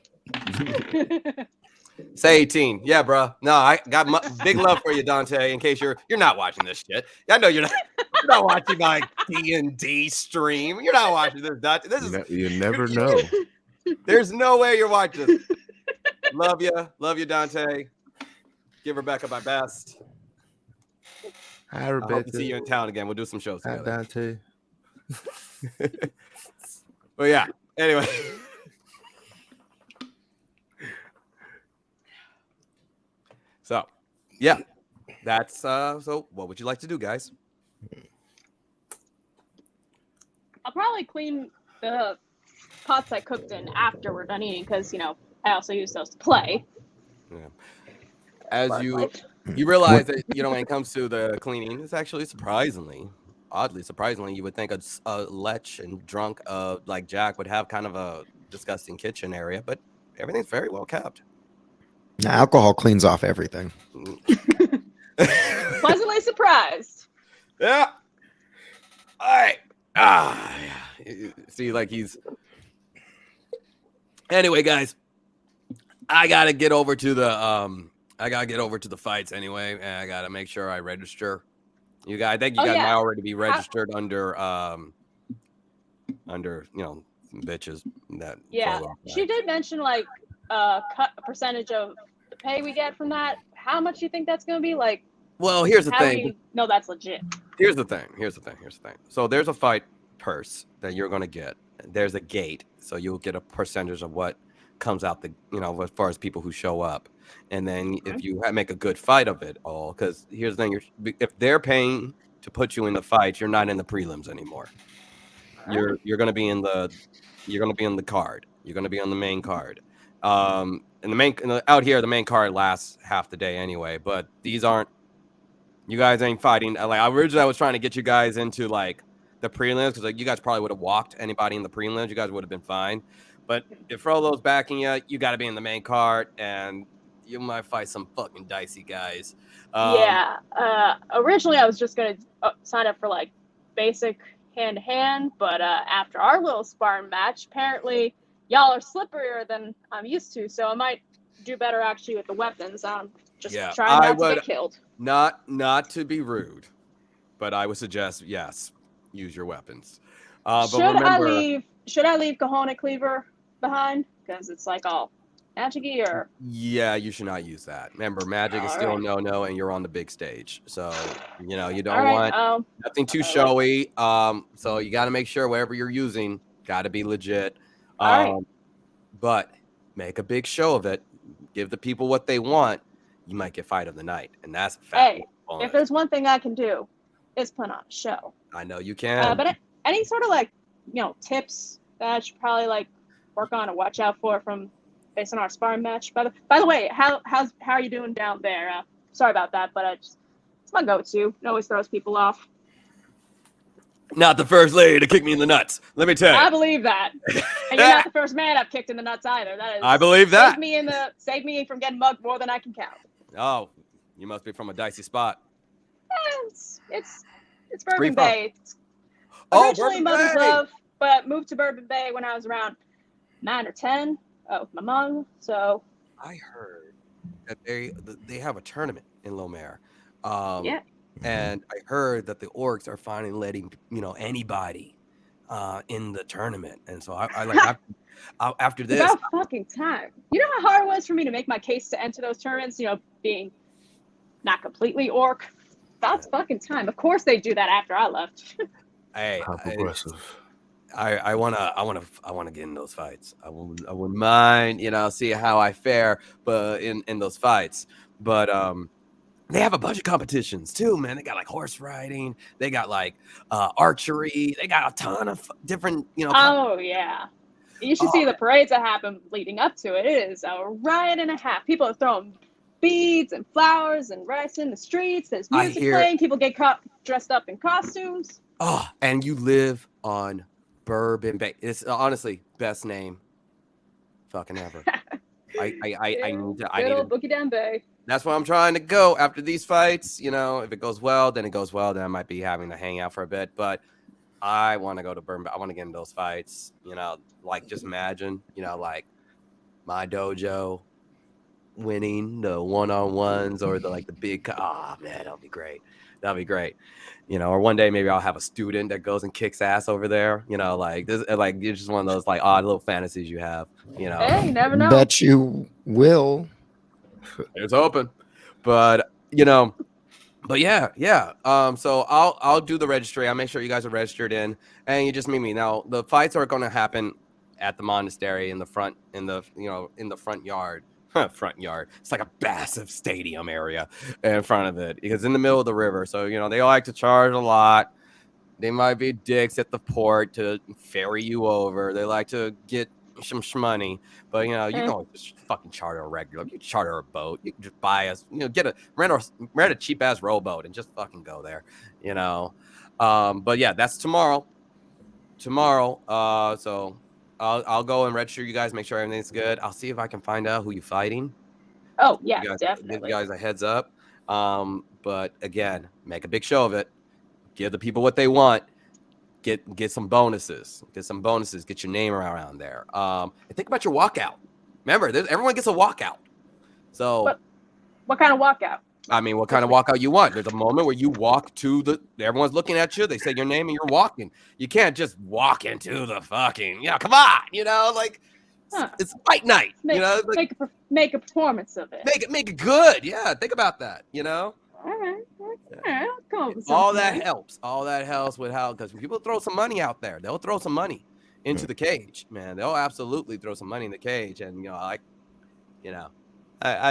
Say 18. Yeah, bro. No, I got big love for you, Dante. In case you're not watching this shit. I know you're not watching my DnD stream. You're not watching this, Dante. You never know. There's no way you're watching this. Love you, Dante. Give Rebecca my best. Hi, I hope to Rebecca. see you in town again. We'll do some shows Hi, together. Dante. But yeah. Anyway. So, yeah, that's so what would you like to do, guys? I'll probably clean the pots I cooked in after we're done eating because, I also use those to play. Yeah. As But, you realize that, when it comes to the cleaning, it's actually oddly surprisingly, you would think a lech and drunk like Jack would have kind of a disgusting kitchen area, but everything's very well kept. Now, alcohol cleans off everything. Pleasantly surprised. Yeah. All right. See, like he's. Anyway, guys, I gotta get over to the fights anyway, and I gotta make sure I register. You guys, I think you guys might already be registered under bitches that. Yeah, she did mention like cut a percentage of the pay we get from that. How much do you think that's gonna be? Like, well, here's the how do thing. you know that's legit? Here's the thing. So there's a fight purse that you're gonna get. There's a gate, so you'll get a percentage of what comes out as far as people who show up. And then if you make a good fight of it all, because here's the thing: if they're paying to put you in the fight, you're not in the prelims anymore. You're gonna be in the card. You're gonna be on the main card. And out here, the main card lasts half the day anyway. But these aren't. You guys ain't fighting. Like originally, I was trying to get you guys into like the prelims because like you guys probably would have walked anybody in the prelims. You guys would have been fine. But if Frollo's backing you, you got to be in the main card, and you might fight some fucking dicey guys. Originally I was just gonna sign up for like basic hand to hand, but after our little sparring match, apparently y'all are slipperier than I'm used to, so I might do better actually with the weapons. Just trying not to get killed. Not to be rude, but I would suggest yes, use your weapons. Should I leave Cojones Cleaver behind because it's like all magic-y or? Yeah, you should not use that. Remember, magic is still no, and you're on the big stage, so you don't want nothing too showy. So you got to make sure whatever you're using got to be legit. But make a big show of it. Give the people what they want. You might get fight of the night, and that's a fact. Hey, if there's one thing I can do, it's put on a show. I know you can. But any sort of like tips that I should probably like work on and watch out for from based on our sparring match. By the way, how are you doing down there? Sorry about that, but it's my go-to. It always throws people off. Not the first lady to kick me in the nuts. Let me tell you. I believe that. And you're not the first man I've kicked in the nuts either. That is. I believe that. Save me from getting mugged more than I can count. Oh, you must be from a dicey spot. It's Bourbon Bay. Originally Mother's Love, but moved to Bourbon Bay when I was around 9 or 10. With my mom. So I heard that they have a tournament in Lomare. And I heard that the orcs are finally letting anybody in the tournament. And so I like after this. It's about fucking time. You know how hard it was for me to make my case to enter those tournaments. Being not completely orc. That's fucking time. Of course they do that after I left. Hey, how progressive. I wanna get in those fights. I wouldn't mind, see how I fare, but in those fights. But they have a bunch of competitions too, man. They got like horse riding, they got like archery, they got a ton of different, Oh yeah. You should see the parades that happen leading up to it. It is a riot and a half. People are throwing beads and flowers and rice in the streets. There's music playing. People get dressed up in costumes. Oh, and you live on Bourbon Bay. It's honestly best name fucking ever. I need to Boogie Down Bay. That's where I'm trying to go after these fights. If it goes well, then it goes well. Then I might be having to hang out for a bit. But I want to go to Bourbon Bay. I want to get in those fights. Like just imagine, like my dojo winning the one-on-ones or the big. Oh man, that'll be great. That'll be great. Or one day maybe I'll have a student that goes and kicks ass over there. Like this, like it's just one of those like odd little fantasies you have. Hey, you never know. Bet you will. It's open, but but yeah. So I'll do the registry. I'll make sure you guys are registered in, and you just meet me. Now the fights are going to happen at the monastery in the front in the front yard. Front yard. It's like a massive stadium area in front of it because in the middle of the river. So they like to charge a lot. They might be dicks at the port to ferry you over. They like to get some shmoney, but you can just fucking charter a regular. You can charter a boat. You can just buy rent a cheap ass rowboat and just fucking go there. But yeah, that's tomorrow. So I'll go and register you guys, make sure everything's good. I'll see if I can find out who you're fighting. Oh, yeah, definitely. Give you guys a heads up. But again, make a big show of it. Give the people what they want. get some bonuses. Get your name around there. And think about your walkout. Remember, everyone gets a walkout. So, what kind of walkout? I mean, what kind of walkout you want? There's a moment where you walk to everyone's looking at you. They say your name and you're walking. You can't just walk into the fucking, come on, like it's fight night, make a performance of it. Make it good. Yeah, think about that, All right. Come up with all that helps with because people throw some money out there. They'll throw some money into the cage, man. They'll absolutely throw some money in the cage, and I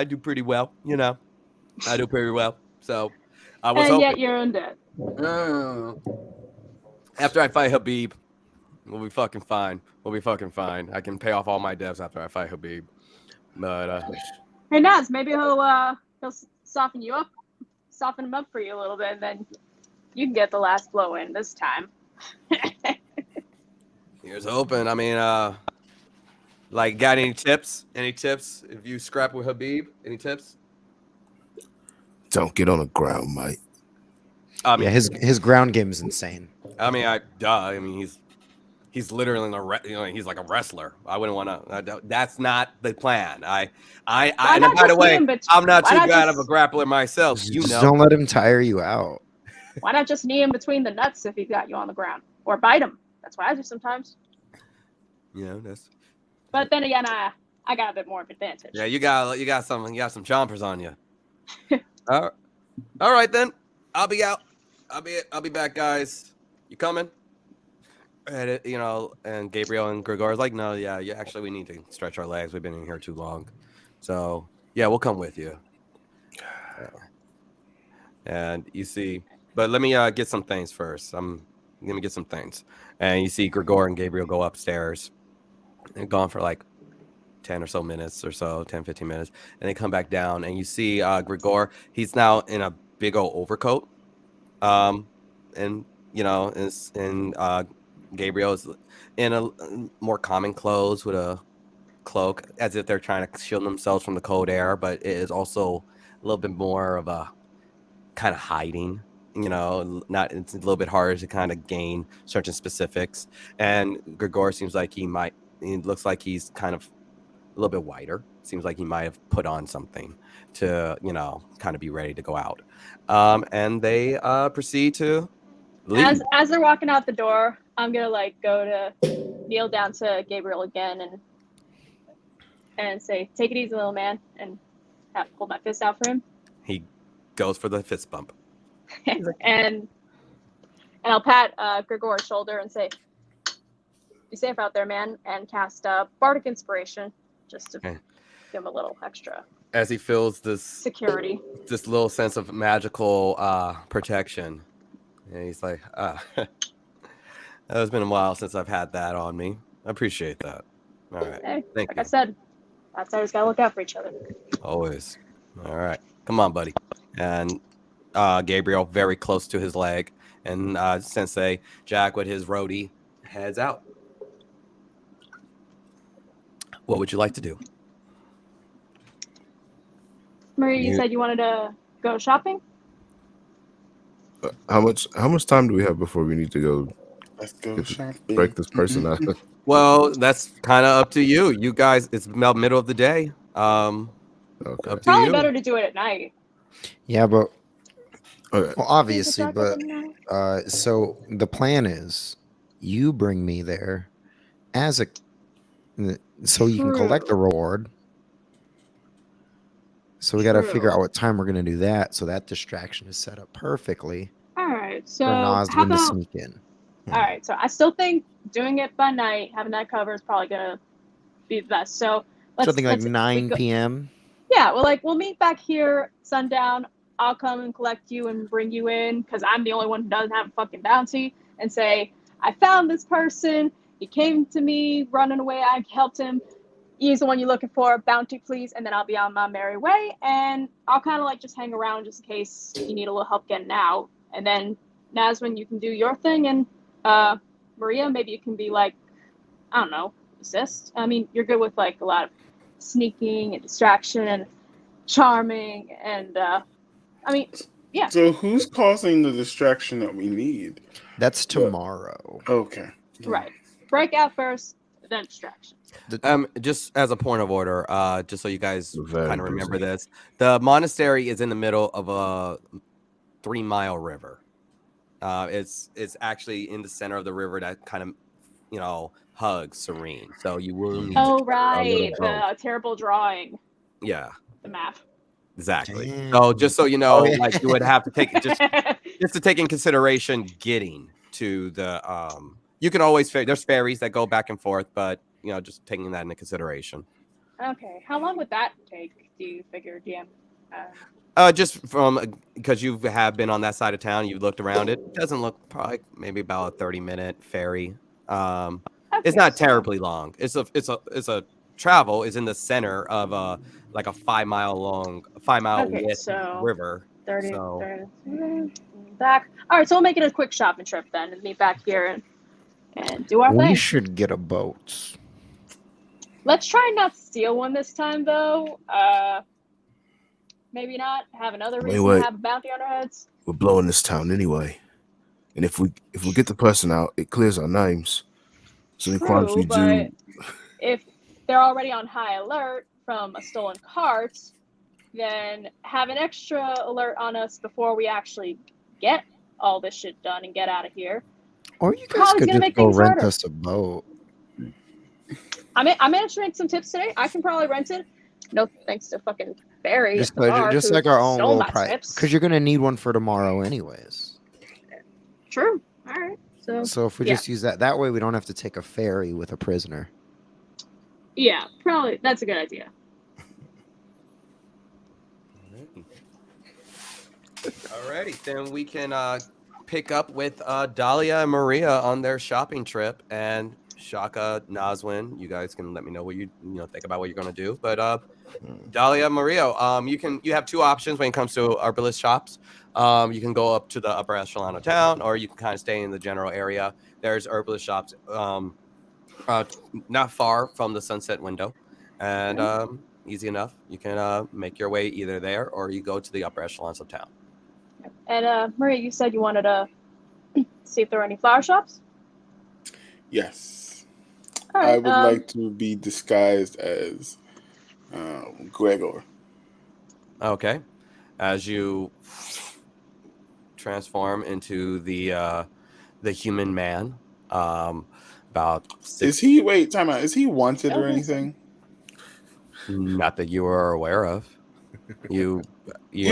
do pretty well, I do pretty well. So I was hoping. Yet you're in debt. After I fight Habib, we'll be fucking fine. I can pay off all my debts after I fight Habib. But hey Naz, maybe he'll soften him up for you a little bit, and then you can get the last blow in this time. Here's hoping. I mean, got any tips? Any tips if you scrap with Habib? Any tips? Don't get on the ground, Mike. I mean, his ground game is insane. I mean, he's literally he's like a wrestler. I wouldn't want to. That's not the plan. And by the way, I'm not too bad of a grappler myself. Just don't let him tire you out. Why not just knee him between the nuts if he got you on the ground, or bite him? That's what I do sometimes. That's. But then again, I got a bit more of an advantage. Yeah, you got some chompers on you. All right then. I'll be out. I'll be back, guys. You coming? And and Gabriel and Gregor is like, no, yeah, actually, we need to stretch our legs. We've been in here too long, so yeah, we'll come with you. And you see, but let me get some things first. Let me get some things. And you see Gregor and Gabriel go upstairs. They're gone for like 10 or so minutes or so, 10, 15 minutes. And they come back down and you see Gregor, he's now in a big old overcoat. And Gabriel is in a more common clothes with a cloak as if they're trying to shield themselves from the cold air, but it is also a little bit more of a kind of hiding. It's a little bit harder to kind of gain certain specifics. And Gregor seems like he looks like he's kind of a little bit whiter. Seems like he might have put on something to, kind of be ready to go out. And they proceed to leave. As they're walking out the door, I'm gonna go to kneel down to Gabriel again and say, "Take it easy, little man," and hold my fist out for him. He goes for the fist bump. and I'll pat Gregor's shoulder and say, "Be safe out there, man," and cast Bardic Inspiration just to give him a little extra. As he feels this security, this little sense of magical protection, and he's like, "It's been a while since I've had that on me. I appreciate that." All right, hey, thank like you. I said, that's always gotta look out for each other. Always. All right, come on, buddy. And Gabriel very close to his leg, and Sensei Jack with his roadie heads out. What would you like to do? Maria, you said you wanted to go shopping? How much time do we have before we need to go? Let's go shopping. Break this person out. Well, that's kind of up to you. You guys, it's about middle of the day. Okay. Up to Probably you. better to do it at night. Yeah, but Okay. well, obviously, but so the plan is you bring me there so you can collect the reward. So we got to figure out what time we're gonna do that. So that distraction is set up perfectly All right, so for how Nosdin to about? sneak in. All right, so I still think doing it by night, having that cover, is probably gonna be the best. So Something like 9 p.m. Yeah, well, we'll meet back here sundown. I'll come and collect you and bring you in because I'm the only one who doesn't have a fucking bounty, and say, "I found this person. He came to me running away. I helped him. He's the one you're looking for. Bounty, please." And then I'll be on my merry way, and I'll kind of just hang around just in case you need a little help getting out. And then Nazwin, you can do your thing, and Maria, maybe you can be I don't know, assist. I mean, you're good with a lot of sneaking and distraction and charming, and I mean, Yeah. So who's causing the distraction that we need? That's tomorrow. Okay. Right. Breakout first, then distraction. Just as a point of order, just so you guys Very kind of remember busy. this, the monastery is in the middle of a 3-mile river. It's actually in the center of the river that kind of hugs Serene. So you will need Oh, to carry a little right. boat. The terrible drawing. Yeah, The map. exactly. Damn. So just so you know, Oh, yeah. like you would have to take just to take in consideration getting to the you can always there's ferries that go back and forth, but just taking that into consideration. Okay. How long would that take, do you figure, DM? Just from because you have been on that side of town, you've looked around. It doesn't look probably maybe about a 30-minute ferry. It's Okay, not so terribly long. It's a travel is in the center of like a 5-mile Okay, width so river. 30, So 30 back. All right, so we'll make it a quick shopping trip then and meet back here and do our We thing. should get a boat. Let's try and not steal one this time, though. Maybe not have another reason Wait. to have a bounty on our heads. We're blowing this town anyway, and if we get the person out, it clears our names. So any crimes True, we but do, if they're already on high alert from a stolen cart, then have an extra alert on us before we actually get all this shit done and get out of here. Or you guys Probably could gonna just make go things rent harder. us a boat. I managed to make some tips today. I can probably rent it. No thanks to fucking Barry Just, at the bar, just who like our own stole little my price. tips. Because you're going to need one for tomorrow anyways. True. All right. So if we just use that way we don't have to take a ferry with a prisoner. Yeah, probably. That's a good idea. alrighty, then we can pick up with Dahlia and Maria on their shopping trip, and Shaka, Nazwin, you guys can let me know what you think about what you're gonna do. But Dahlia, Maria, you have two options when it comes to herbalist shops. You can go up to the upper echelon of town, or you can kind of stay in the general area. There's herbalist shops not far from the sunset window, and easy enough. You can make your way either there, or you go to the upper echelons of town. And Maria, you said you wanted to see if there were any flower shops? Yes. All right. I would like to be disguised as Gregor. Okay, as you transform into the human man, about 6. Is he? Wait, time out. Is he wanted I don't or think so. anything? Not that you are aware of. You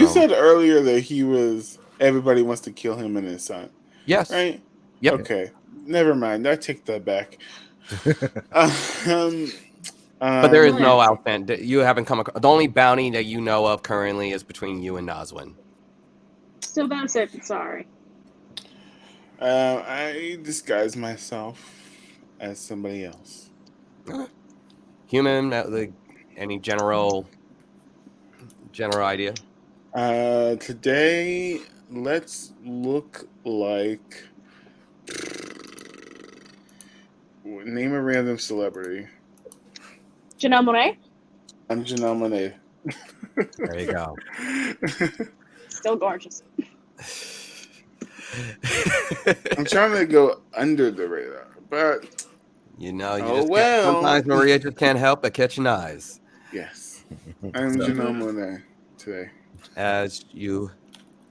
said earlier that he was. Everybody wants to kill him and his son. Yes. Right. Yep. Okay. Never mind. I take that back. But there is no outfit. You haven't come across. The only bounty that you know of currently is between you and Nazwin. Still better safe than sorry. I disguise myself as somebody else. Human. Any general idea? Today, let's look like. Name a random celebrity. Janelle Monáe? I'm Janelle Monáe. There you go. Still gorgeous. I'm trying to go under the radar, but sometimes Maria just can't help but catching eyes. Yes, I'm Janelle Monáe today. As you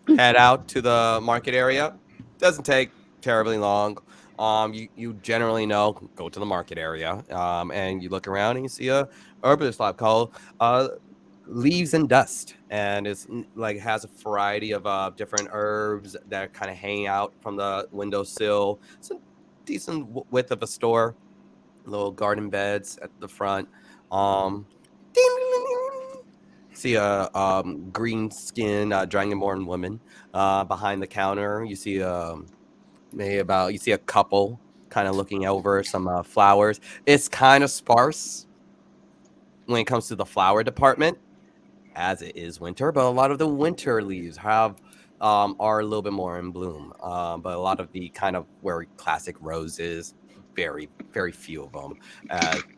head out to the market area, doesn't take terribly long. You generally go to the market area, and you look around and you see a herbalist shop called Leaves and Dust, and it's like has a variety of different herbs that kind of hang out from the windowsill. It's a decent width of a store. Little garden beds at the front. See a green skin dragonborn woman behind the counter. You see you see a couple kind of looking over some flowers. It's kind of sparse when it comes to the flower department, as it is winter, but a lot of the winter leaves are a little bit more in bloom. But a lot of the kind of very classic roses, very, very few of them.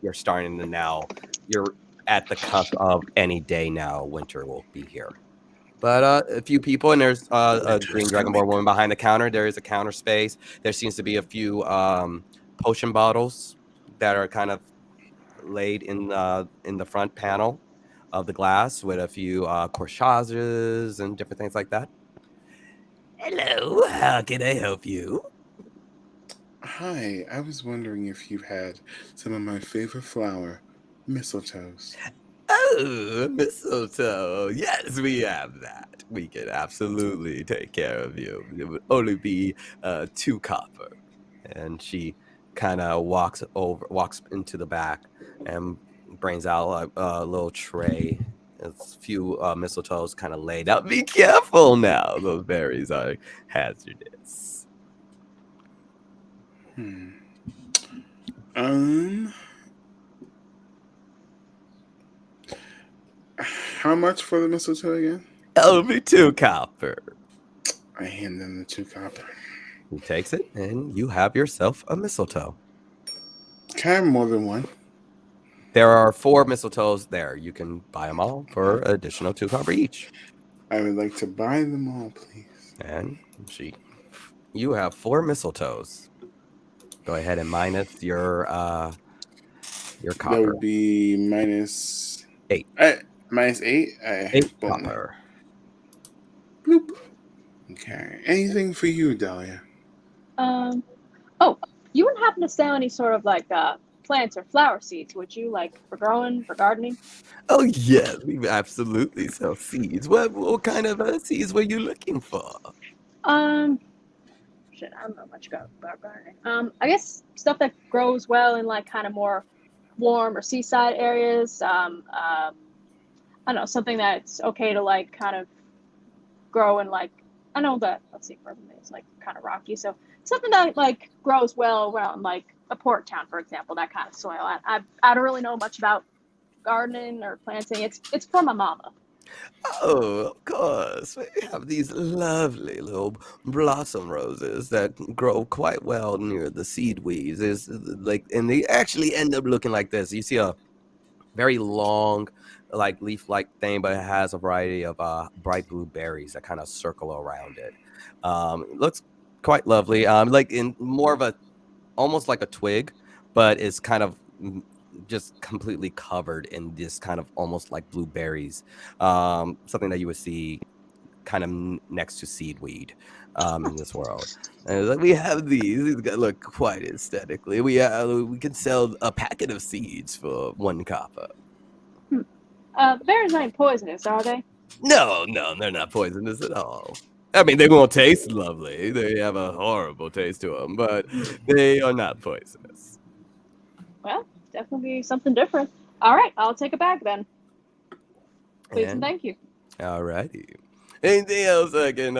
You're starting to you're at the cusp of any day now, winter will be here. But a few people, and there's a green dragonborn woman behind the counter. There is a counter space. There seems to be a few potion bottles that are kind of laid in the front panel of the glass with a few corsages and different things like that. Hello, how can I help you? Hi, I was wondering if you had some of my favorite flower, mistletoes. Oh, mistletoe. Yes, we have that. We can absolutely take care of you. It would only be 2 copper. And she kind of walks into the back and brings out a little tray. There's a few mistletoes kind of laid out. Be careful now. Those berries are hazardous. How much for the mistletoe again? Only 2 copper. I hand them the 2 copper. He takes it, and you have yourself a mistletoe. Can I have more than one? There are 4 mistletoes there. You can buy them all for additional 2 copper each. I would like to buy them all, please. And you have 4 mistletoes. Go ahead and minus your copper. That would be minus 8. Minus 8? 8 copper. Bloop. Okay. Anything for you, Dahlia? Oh, you wouldn't happen to sell any sort of like plants or flower seeds, would you? Like for growing, for gardening? Oh yes, we absolutely sell seeds. What kind of seeds were you looking for? Shit, I don't know much about gardening. I guess stuff that grows well in like kind of more warm or seaside areas. I don't know, something that's okay to like kind of grow in like, I know that, let's see, Bourbon is like kind of rocky, so something that like grows well around like a port town, for example, that kind of soil. I don't really know much about gardening or planting. It's for my mama. Oh, of course. We have these lovely little blossom roses that grow quite well near the seed weeds. Is like, and they actually end up looking like this. You see a very long, like leaf-like thing, but it has a variety of bright blue berries that kind of circle around it. It looks quite lovely. Like in more of a, almost like a twig, but it's kind of just completely covered in this kind of almost like blueberries. Something that you would see kind of next to seedweed in this world. And it's like, we have these guys look quite aesthetically. We can sell a packet of seeds for 1 copper. The berries aren't poisonous, are they? No, they're not poisonous at all. I mean, they won't taste lovely. They have a horrible taste to them, but they are not poisonous. Well, definitely something different. All right, I'll take a bag then. Please and thank you. All righty. Anything else I can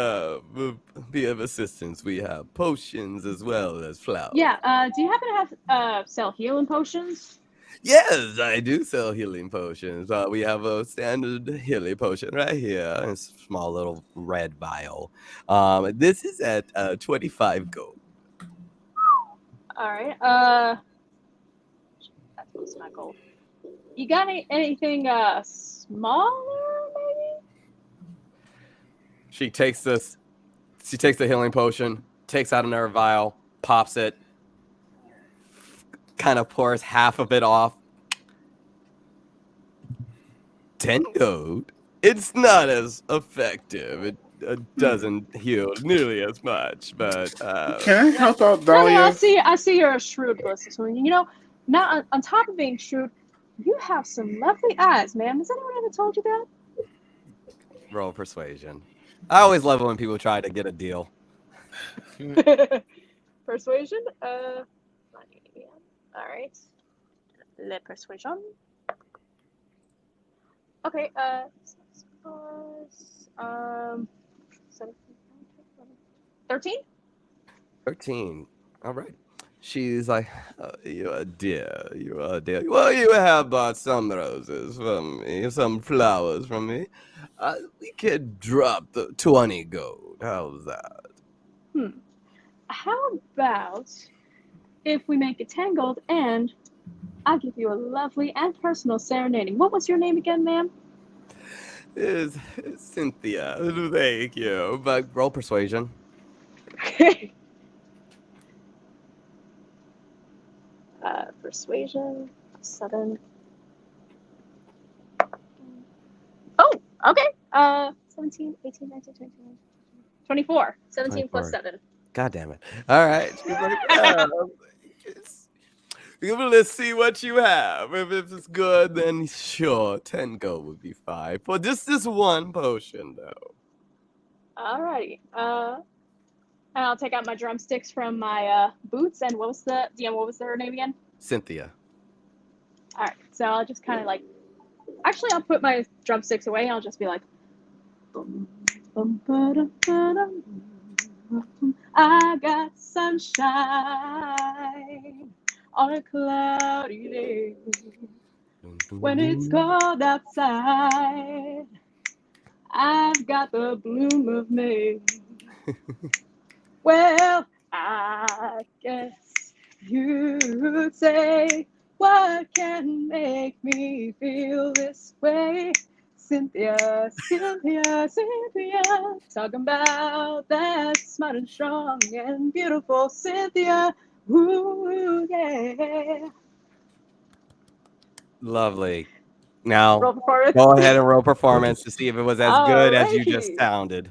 be of assistance? We have potions as well as flowers. Yeah, do you happen to have sell healing potions? Yes, I do sell healing potions. We have a standard healing potion right here, a small little red vial. This is at 25 gold. All right. That's most of my gold. You got anything smaller, maybe? She takes the healing potion, takes out another vial, pops it, kind of pours half of it off. 10 gold. It's not as effective. It doesn't heal nearly as much, but Can I help out Really, Dahlia? I see you're a shrewd businesswoman. You know, now on top of being shrewd, you have some lovely eyes, ma'am. Has anyone ever told you that? roll persuasion. I always love it when people try to get a deal. Persuasion? All right. Le persuasion. Okay, 13? 13. All right. She's like, oh, you're a dear. You're a dear. Well, you have bought some roses from me, some flowers from me. We could drop the 20 gold. How's that? How about if we make it 10 gold and I'll give you a lovely and personal serenading. What was your name again, ma'am? is Cynthia. Thank you. But roll persuasion. Persuasion 7. Oh, okay. 17, 18, 19, 20, 24. 17 plus 24. 7. God damn it. All right. She's like, let's see what you have. If it's good, then sure, 10 gold would be fine. For just this one potion, though. Alrighty. And I'll take out my drumsticks from my boots. And what was their name again? Cynthia. All right. So I'll just kind of like. Actually, I'll put my drumsticks away. And I'll just be like. I got sunshine on a cloudy day. When it's cold outside, I've got the bloom of May. Well, I guess you'd say, what can make me feel this way? Cynthia, Cynthia, Cynthia, talking about that smart and strong and beautiful Cynthia. Ooh, yeah. Lovely. Now, Roll performance. go ahead and roll performance to see if it was as good as you just Alrighty. sounded.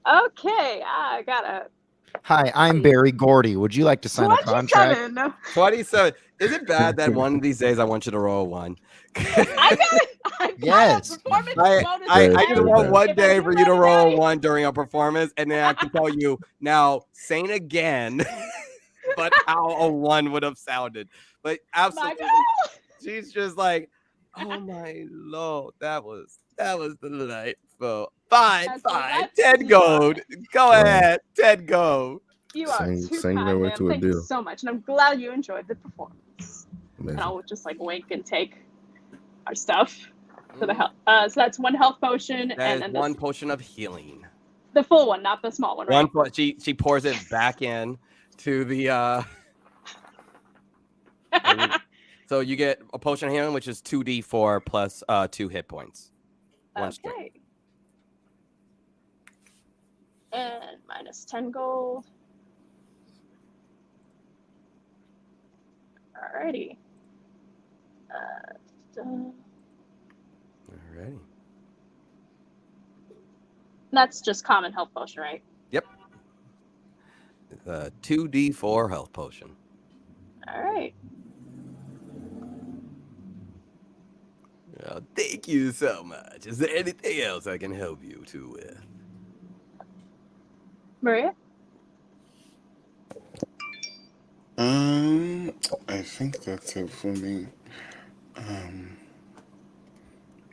Okay, I got a Hi, I'm Barry Gordy. Would you like to sign a contract? 27. 27. Is it bad that one of these days I want you to roll a 1? I got Yes. a performance bonus. I Very just good. want one If I day do for you to that roll right. 1 during a performance, and then I can tell you now, saying again, but how a 1 would have sounded. But absolutely, she's just like, oh my lord, that was delightful. Fine, So 10 gold. Go Wow. ahead, 10 gold. You are Sang too their kind, way ma'am. to a Thank you deal. so much, and I'm glad you enjoyed the performance. Amazing. And I'll just like wink and take our stuff for the health. So that's 1 health potion, That and is then 1 potion of healing. the full one, not the small one, right? She pours it back in to the so you get a potion of healing, which is 2d4 plus 2 hit points. 1 straight. Okay. And minus 10 gold. Alrighty. Alrighty. That's just common health potion, right? Yep. 2d4 health potion. Alright. Thank you so much. Is there anything else I can help you two with? Maria? I think that's it for me.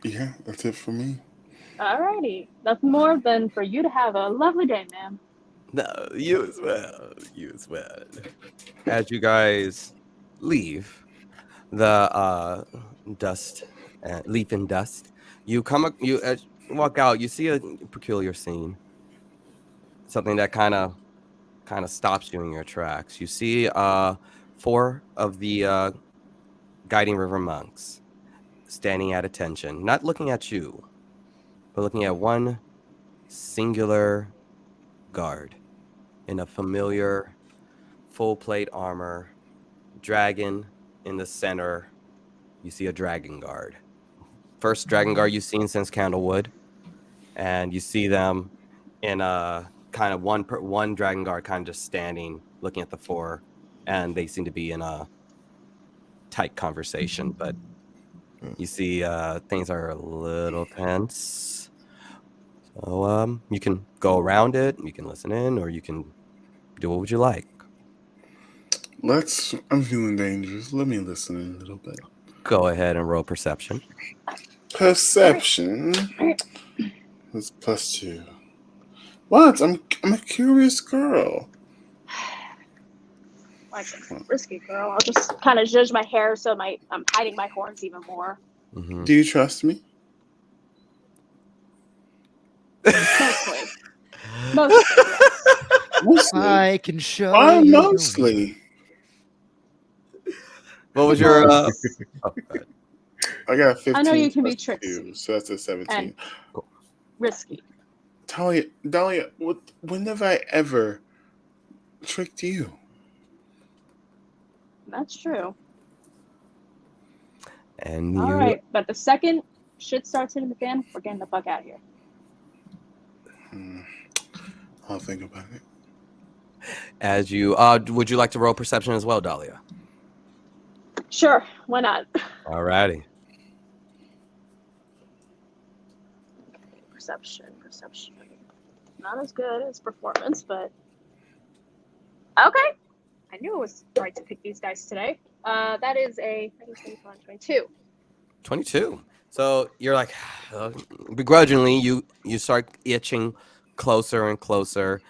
Yeah, that's it for me. Alrighty. Nothing more than for you to have a lovely day, ma'am. No, you as well. You as well. As you guys leave the dust, leaf and dust, you walk out. You see a peculiar scene. Something that kind of stops you in your tracks. You see 4 of the guiding river monks standing at attention, not looking at you, but looking at one singular guard in a familiar full plate armor, dragon in the center. You see a dragon guard. First dragon guard you've seen since Candlewood, and you see them in a kind of one dragon guard kind of just standing looking at the 4, and they seem to be in a tight conversation, but you see things are a little tense. So you can go around it, you can listen in, or you can do what would you like. I'm feeling dangerous. Let me listen in a little bit. Go ahead and roll perception. Perception. That's +2. What? I'm a curious girl. Like a risky girl. I'll just kind of zhuzh my hair so I'm hiding my horns even more. Mm-hmm. Do you trust me? Mostly. Mostly, yes. Mostly. I can show Why you. mostly? What was your I got a 15. I know you can be plus tricksy 2, so that's a 17. and risky. Dahlia, when have I ever tricked you? That's true. And All you, right, but the second shit starts hitting the fan, we're getting the fuck out of here. I'll think about it. as you, would you like to roll perception as well, Dahlia? Sure, why not? Alrighty. Perception. Not as good as performance, but okay. I knew it was right to pick these guys today. That is a 22. 22. So you're like, begrudgingly, you start itching closer and closer,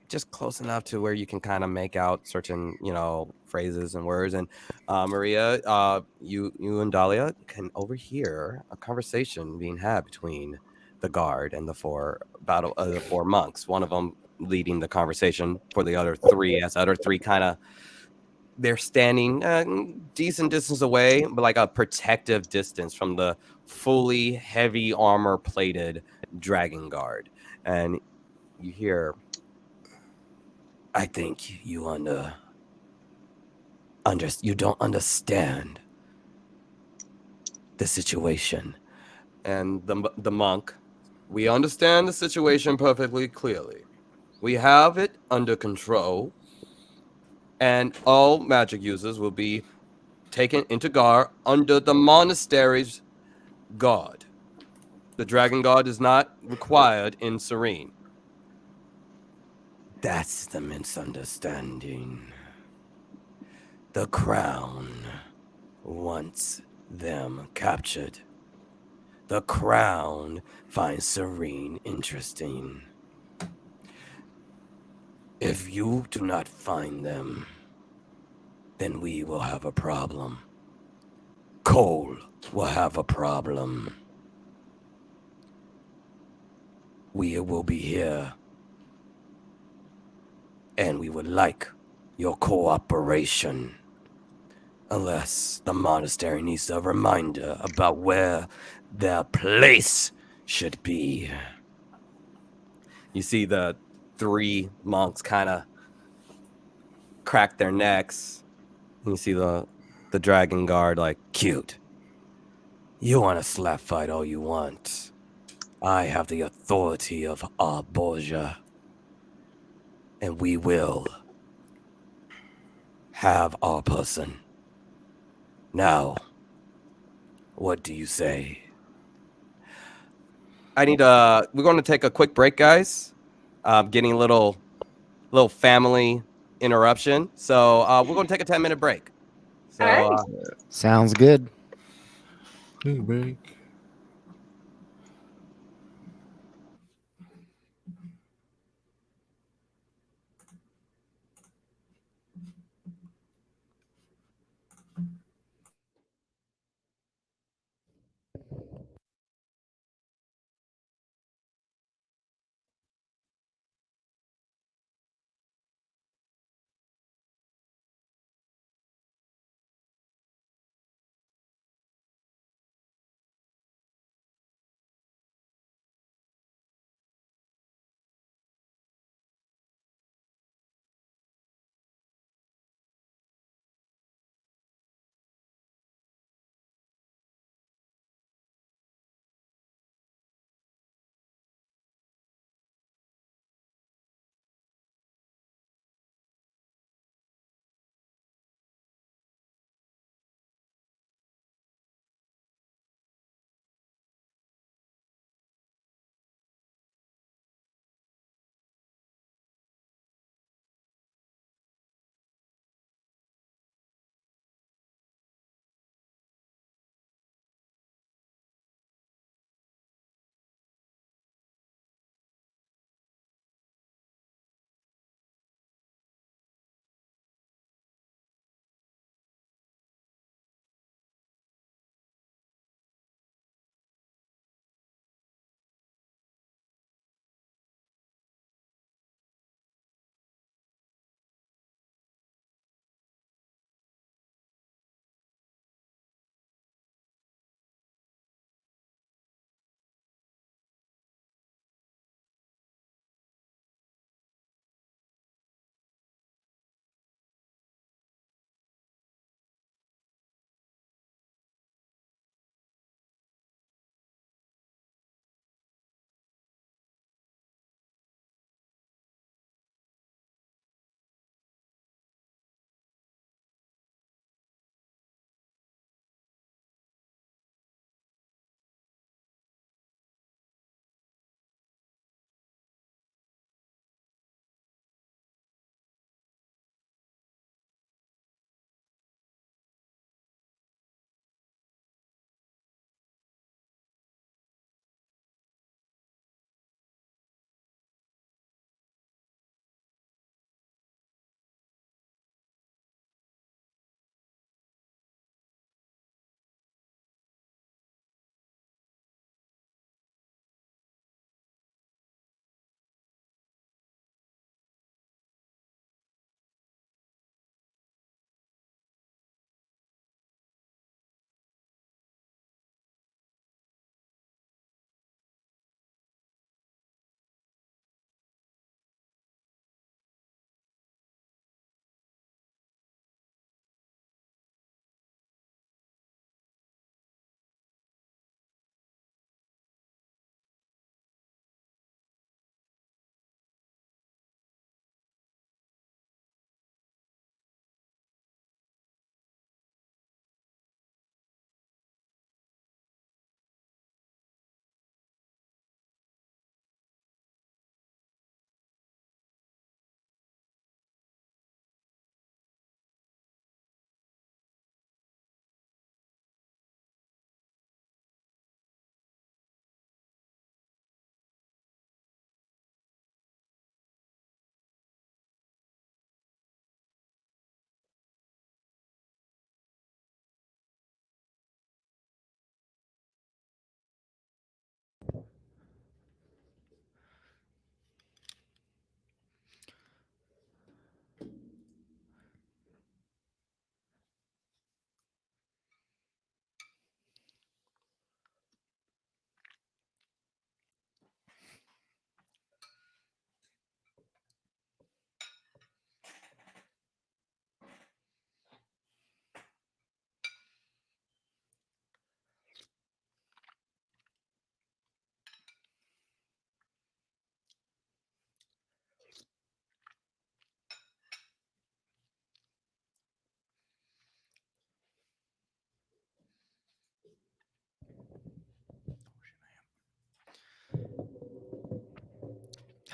just close enough to where you can kind of make out certain, phrases and words. And Maria, you and Dahlia can overhear a conversation being had between the guard and the four monks. One of them leading the conversation for the other three, as the other three kind of they're standing decent distance away, but like a protective distance from the fully heavy armor plated dragon guard. And you hear, I think you you don't understand the situation. And the monk, we understand the situation perfectly clearly. We have it under control, and all magic users will be taken into guard under the monastery's guard. The dragon guard is not required in Serene. That's the misunderstanding. The crown wants them captured. The crown finds Serene interesting. If you do not find them, then we will have a problem. Cole will have a problem. We will be here, and we would like your cooperation. Unless the monastery needs a reminder about where their place should be. You see the three monks kind of crack their necks. You see the dragon guard like, cute. You want to slap fight all you want. I have the authority of our Borgia. And we will have our person. Now, what do you say? We're going to take a quick break, guys. Getting a little family interruption. So we're going to take a 10-minute break. So All right. Sounds good. Break.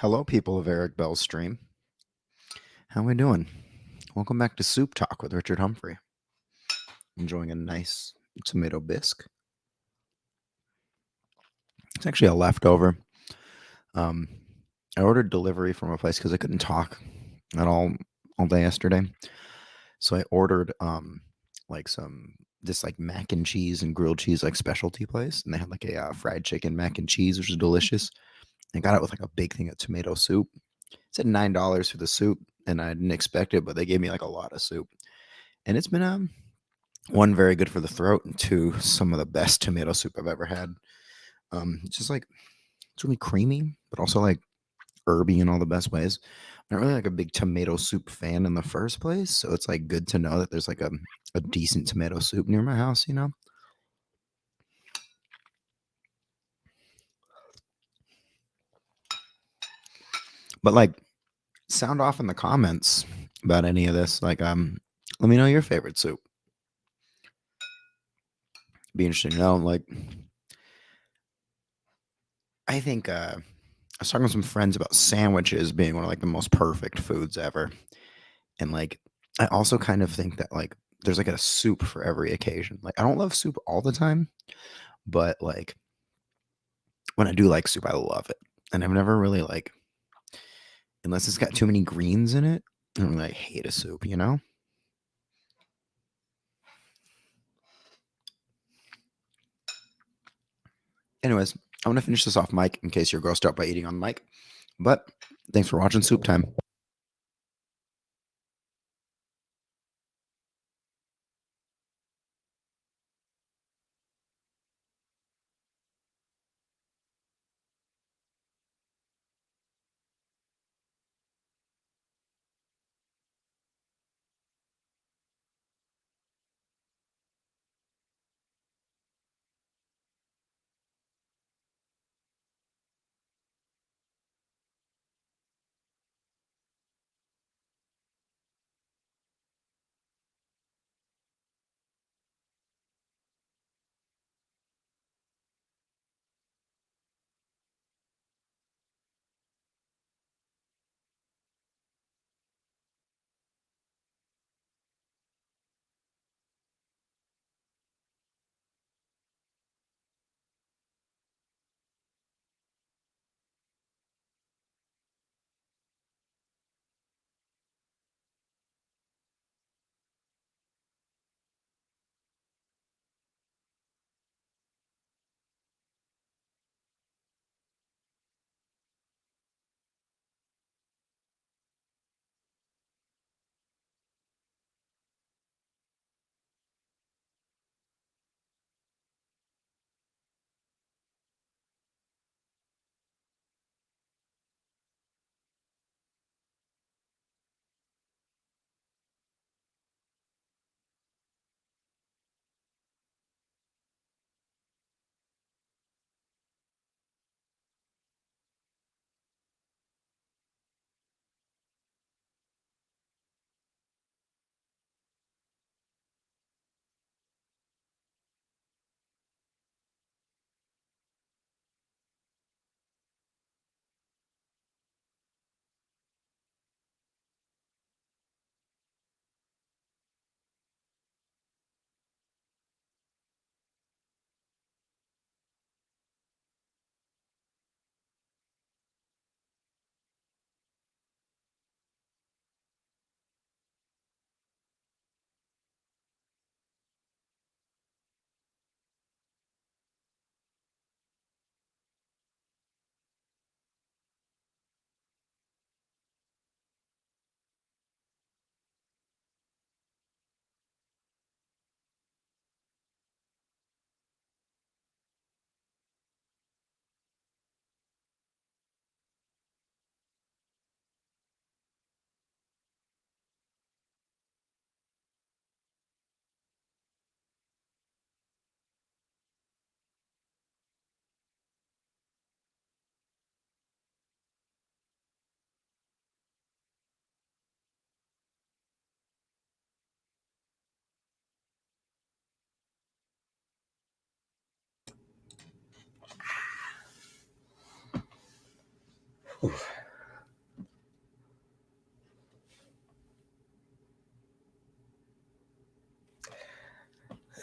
Hello, people of Eric Bell's stream. How we doing? Welcome back to Soup Talk with Richard Humphrey. Enjoying a nice tomato bisque. It's actually a leftover. I ordered delivery from a place because I couldn't talk at all day yesterday. So I ordered like this like mac and cheese and grilled cheese like specialty place, and they had like a fried chicken mac and cheese, which is delicious. I got it with like a big thing of tomato soup. It said $9 for the soup, and I didn't expect it, but they gave me like a lot of soup, and it's been one, very good for the throat, and two, some of the best tomato soup I've ever had. It's just like it's really creamy, but also like herby in all the best ways. I'm not really like a big tomato soup fan in the first place, so it's like good to know that there's like a decent tomato soup near my house, you know. But like, sound off in the comments about any of this. Like, let me know your favorite soup. Be interesting to know. Like, I think I was talking with some friends about sandwiches being one of like the most perfect foods ever, and like, I also kind of think that like there's like a soup for every occasion. Like, I don't love soup all the time, but like when I do like soup, I love it, and I've never really like, unless it's got too many greens in it, I don't really hate a soup, you know. Anyways, I'm gonna finish this off mic in case you're grossed out by eating on mic. But thanks for watching Soup Time.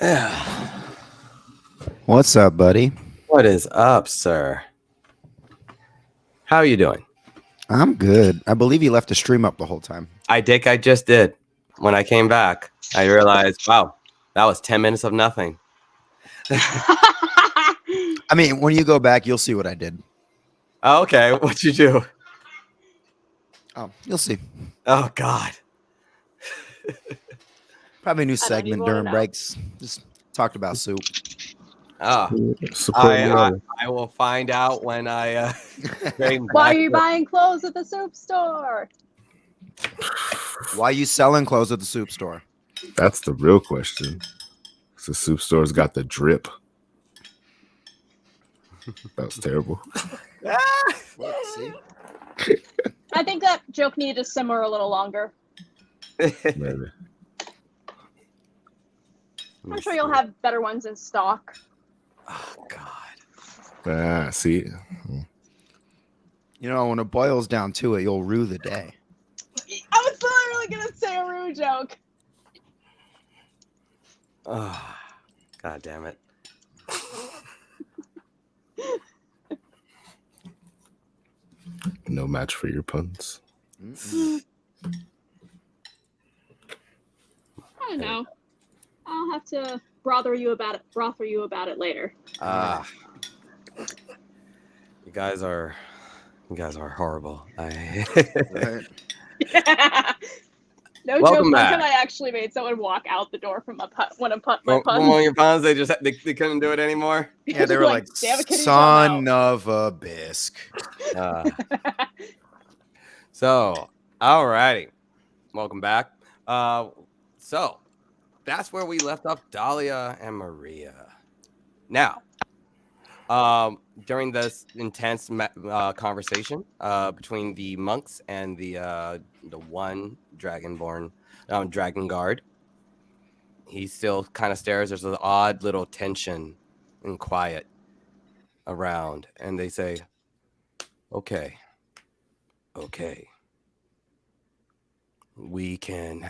Yeah. What's up, buddy? What is up, sir? How are you doing? I'm good. I believe you left the stream up the whole time. I just did. When I came back, I realized, wow, that was 10 minutes of nothing. I mean, when you go back, you'll see what I did. Oh, okay, what'd you do? Oh, you'll see. Oh, God. Probably a new I don't segment even wanna during know. breaks. Just talked about soup. Support I love. will find out when I bring Why are back you the- buying clothes at the soup store? Why you selling clothes at the soup store? That's the real question. The soup store's got the drip. That was terrible. Look, see? I think that joke needed to simmer a little longer. Maybe. I'm sure you'll have better ones in stock. Oh, God. See, You know, when it boils down to it, you'll rue the day. I was literally gonna say a rude joke. Oh, God damn it. no match for your puns. Mm-mm. I don't know. I'll have to brother you about it later. You guys are horrible. Right. No Welcome joke. One back. time I actually made someone walk out the door from my From pun. one of your puns, they couldn't do it anymore. Yeah, they were like, "Damn it, can you come son of a bisque. Uh, so, alrighty, welcome back. So that's where we left off Dahlia and Maria. Now, during this intense conversation between the monks and the one dragonborn dragon guard, he still kind of stares. There's an odd little tension and quiet around, and they say, okay, we can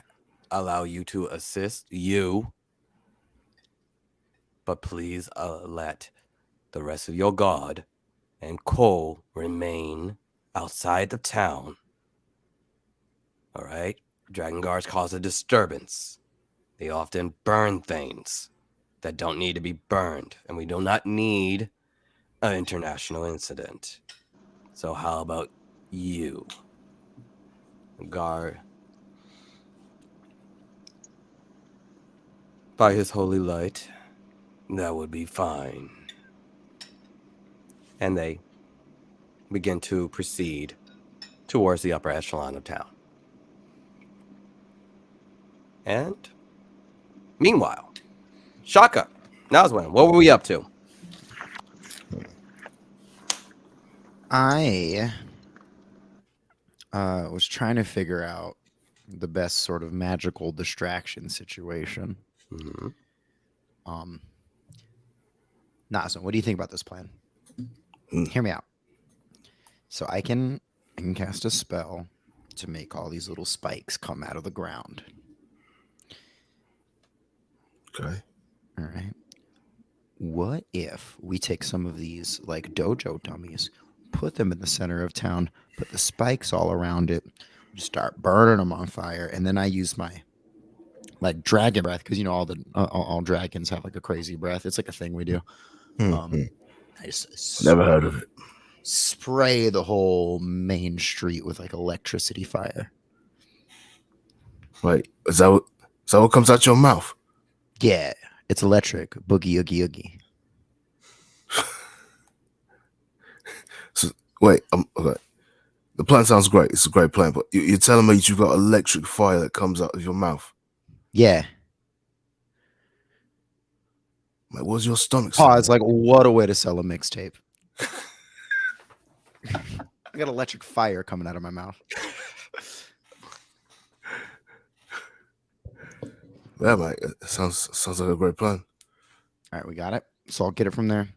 allow you to assist you, but please let the rest of your guard and Cole remain outside the town. All right? Dragon guards cause a disturbance. They often burn things that don't need to be burned, and we do not need an international incident. So how about you, guard? By his holy light, that would be fine. And they begin to proceed towards the upper echelon of town. And meanwhile, Shaka, Nazwan, what were we up to? I was trying to figure out the best sort of magical distraction situation. Mm-hmm. Nazan, what do you think about this plan? Mm. Hear me out. So I can cast a spell to make all these little spikes come out of the ground. Okay. All right. What if we take some of these like dojo dummies, put them in the center of town, put the spikes all around it, just start burning them on fire, and then I use my like dragon breath because you know all dragons have like a crazy breath. It's like a thing we do. I just Never heard of it. spray the whole main street with like electricity fire. Wait, is that what comes out your mouth? Yeah, it's electric. Boogie oogie oogie. So, wait, okay. The plan sounds great. It's a great plan, but you're telling me you've got electric fire that comes out of your mouth. Yeah. Like, what's your stomach? Pause. Like, what a way to sell a mixtape. I got electric fire coming out of my mouth. Yeah, mate. It sounds like a great plan. All right, we got it. So I'll get it from there,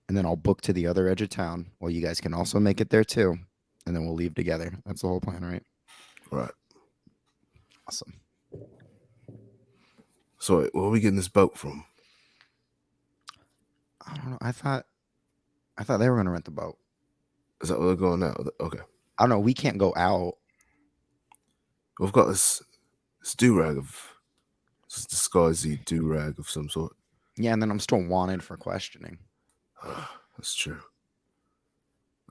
and then I'll book to the other edge of town. Well, you guys can also make it there too, and then we'll leave together. That's the whole plan, right? Right. Awesome. So where are we getting this boat from? I don't know. I thought they were gonna rent the boat. Is that where they're going now? Okay. I don't know. We can't go out. We've got this do-rag of this disguisey do-rag of some sort. Yeah, and then I'm still wanted for questioning. That's true.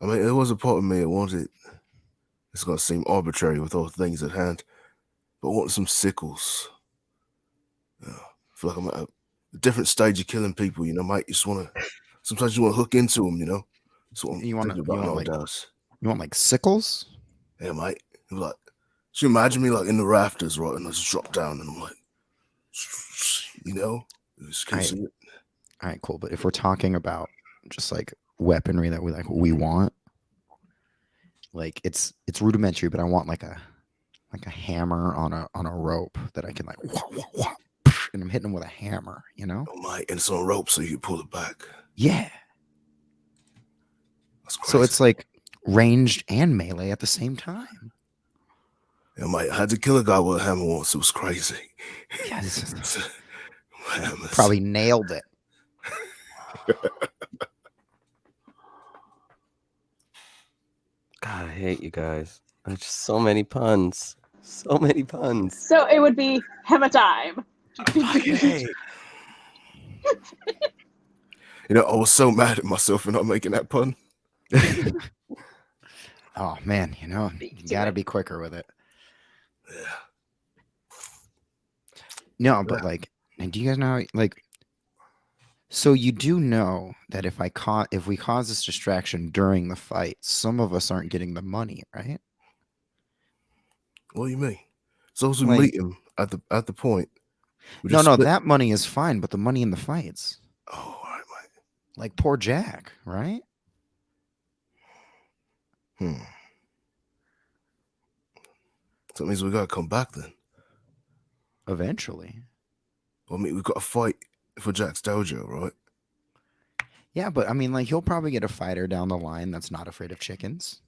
I mean, there was a part of me that wanted. It's gonna seem arbitrary with all the things at hand, but I wanted some sickles. I feel like I'm at a different stage of killing people. You know, mate. You just wanna. Sometimes you want to hook into them. You know. That's what I'm thinking about nowadays. You want like sickles? Yeah, mate. Like, so you imagine me like in the rafters, right, and I just drop down, and I'm like, you know, just can see it. All right, cool. But if we're talking about just like weaponry that we want, like it's rudimentary, but I want like a hammer on a rope that I can like and I'm hitting them with a hammer, you know? Oh my, and it's on a rope so you can pull it back. Yeah. That's crazy. So it's like ranged and melee at the same time. Yeah, mate, I had to kill a guy with a hammer once. It was crazy. Yeah, probably nailed it. God, I hate you guys. There's just so many puns. So many puns. So it would be hammer time. Hey. You know, I was so mad at myself for not making that pun. Oh man, you know, you gotta be quicker with it. Yeah. No, but like, and do you guys know, like, so you do know that if we cause this distraction during the fight, some of us aren't getting the money, right? What do you mean? So as we Like- meet him at the point. No, that money is fine, but the money in the fights, Oh, all right, mate. like poor Jack, right? So that means we gotta come back then. Eventually. Well, I mean, we've got to fight for Jack's dojo, right? Yeah, but I mean, like, he'll probably get a fighter down the line that's not afraid of chickens.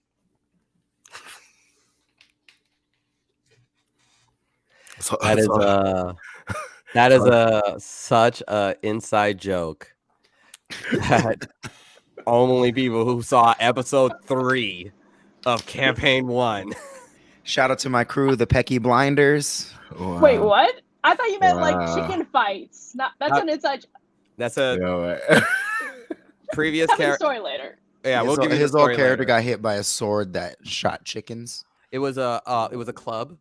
That is such a inside joke that only people who saw episode 3 of campaign 1. Shout out to my crew, the Pecky Blinders. Wow. Wait, what? I thought you meant like Wow. chicken fights. That's an inside. That's a Yeah, previous Tell me the character. story later. Yeah, we'll give you the His old story character later. got hit by a sword that shot chickens. It was a club.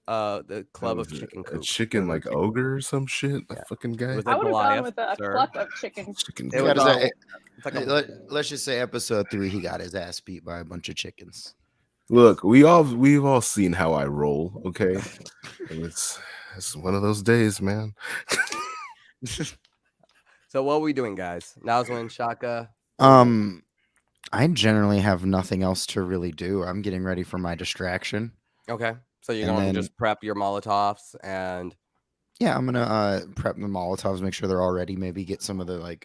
The club of chicken a coop. chicken like ogre or some shit. That fucking guy. With I would have gone Goliath, with a sir. cluck of chickens. Chicken. It was Gotta say, it's like a- let's just say episode 3, he got his ass beat by a bunch of chickens. Look, we've all seen how I roll. Okay, and it's one of those days, man. So what are we doing, guys? Now's when Shaka. I generally have nothing else to really do. I'm getting ready for my distraction. Okay, so you're And going to then- just prep your Molotovs and Yeah, I'm gonna prep the Molotovs, make sure they're all ready. Maybe get some of the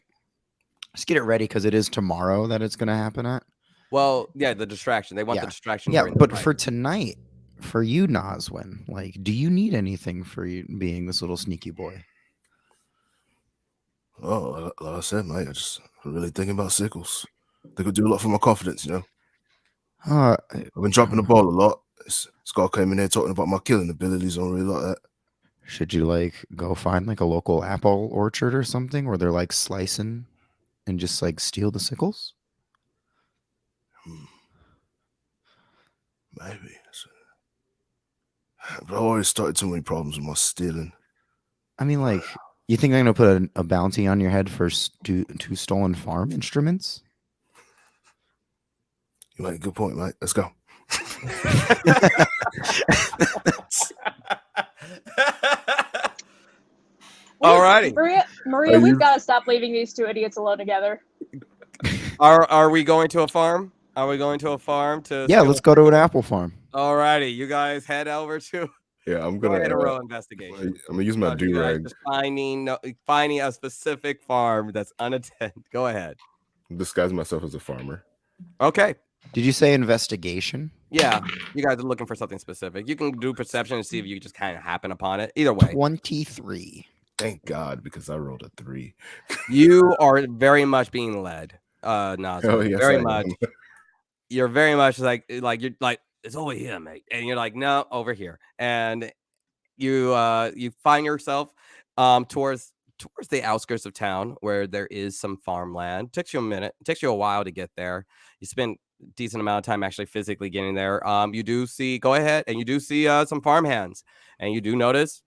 just get it ready because it is tomorrow that it's gonna happen at. the distraction. They want the distraction. Yeah, during the but fight. for tonight, for you, Noswin, like, do you need anything for you being this little sneaky boy? Oh, like I said, mate, I'm really thinking about sickles. They could do a lot for my confidence, you know. I've been dropping the ball a lot. Scott came in here talking about my killing abilities. I don't really like that. Should you go find a local apple orchard or something where they're slicing and just steal the sickles? Maybe. But I already started too many problems with my stealing. I mean, you think I'm gonna put a bounty on your head for two stolen farm instruments? You make a good point, mate. Let's go. Alrighty. Maria, we've got to stop leaving these two idiots alone together. Are we going to a farm? Are we going to a farm to? Yeah, let's go to an apple farm. Alrighty, you guys head over to. Yeah, I'm Go gonna ahead and roll investigation. I'm gonna use my You guys do-rag. just finding a specific farm that's unattended. Go ahead. Disguise myself as a farmer. Okay. Did you say investigation? Yeah, you guys are looking for something specific. You can do perception and see if you just kind of happen upon it. Either way. 23. Thank God, because I rolled a 3. You are very much being led, Nazwin. Oh, yes, very I much. am. You're very much like you're like, it's over here, mate, and you're like, no, over here, and you find yourself towards the outskirts of town where there is some farmland. Takes you a minute. It takes you a while to get there. You spend a decent amount of time actually physically getting there. You do see, go ahead, and you do see some farmhands, and you do notice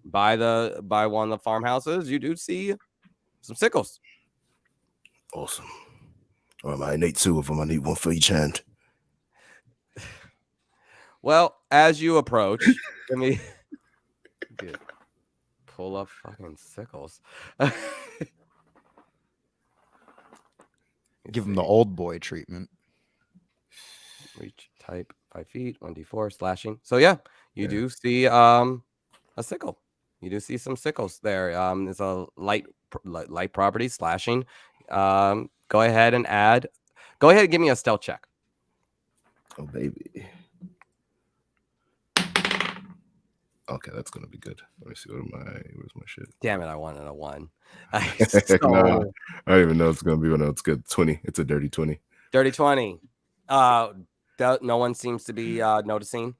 by one of the farmhouses, you do see some sickles. Awesome. I need 2 of them. I need 1 for each hand. Well, as you approach, let me pull up fucking sickles. Give him the old boy treatment. Reach, type 5 feet, 1d4 slashing. So yeah, you do see a sickle. You do see some sickles there. It's a light property slashing. Go ahead and add. Go ahead and give me a stealth check. Oh baby. Okay, that's gonna be good. Let me see. Where's my shit? Damn it! I wanted a 1. Nah, I don't even know it's gonna be. No, it's good. 20. It's a dirty 20. Dirty 20. No one seems to be noticing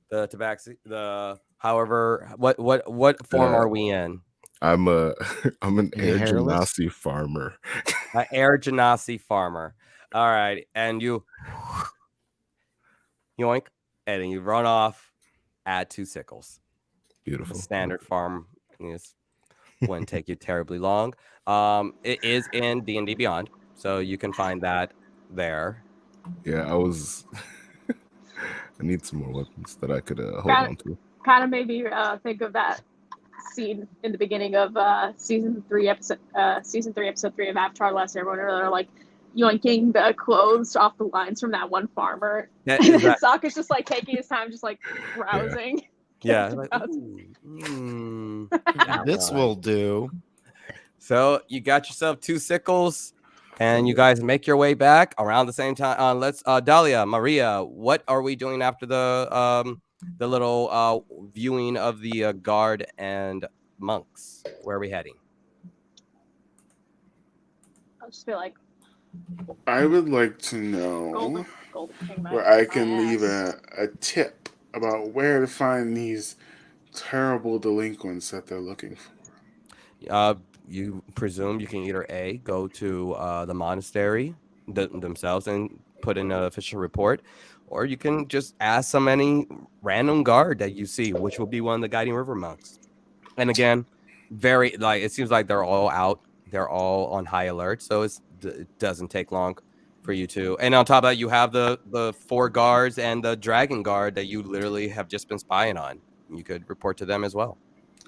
the tabaxi. However, what form are we in? I'm an Is he Air hairless? Genasi farmer. An Air Genasi farmer. All right, and you yoink, and then you run off. Add 2 sickles. Beautiful. The standard farm wouldn't take you terribly long. It is in DnD Beyond, so you can find that there. Yeah, I need some more weapons that I could hold on to. Kind of made me think of that scene in the beginning of season 3, episode 3 of Avatar: Last Airbender. They're like yoinking the clothes off the lines from that one farmer, and then Sokka's just like taking his time, just like browsing. Yeah. Like, This will do. So you got yourself 2 sickles, and you guys make your way back around the same time. Let's Dahlia, Maria, what are we doing after the little viewing of the guard and monks? Where are we heading? I'll just be like, I would like to know golden king where I can leave a tip about where to find these terrible delinquents that they're looking for. You presume you can either A, go to the monastery themselves and put in an official report, or you can just ask any random guard that you see, which will be one of the Guiding River monks. And again, it seems like they're all out. They're all on high alert, so it doesn't take long for you to. And on top of that, you have the 4 guards and the dragon guard that you literally have just been spying on. You could report to them as well.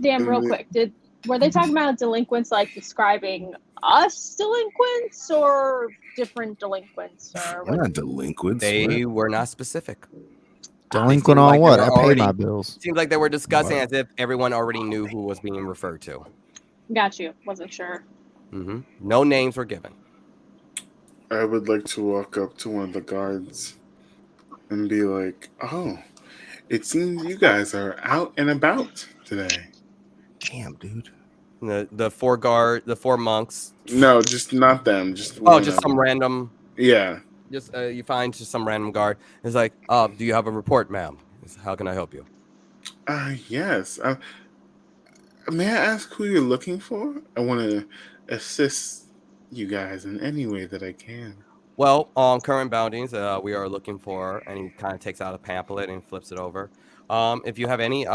Damn, real quick, were they talking about delinquents like describing us delinquents or different delinquents? Or We're not delinquents. They were not specific. Delinquent on what? I pay my bills. Seems like they were discussing as if everyone already knew who was being referred to. Got you. Wasn't sure. Mm-hmm. No names were given. I would like to walk up to one of the guards and be like, "Oh, it seems you guys are out and about today." Damn, dude. The 4 monks. No, just not them. Just some random. Yeah. Just you find just some random guard. It's like, do you have a report, ma'am? How can I help you? Yes. May I ask who you're looking for? I want to assist you guys in any way that I can. Well, on current bounties, we are looking for, and he kind of takes out a pamphlet and flips it over. If you have any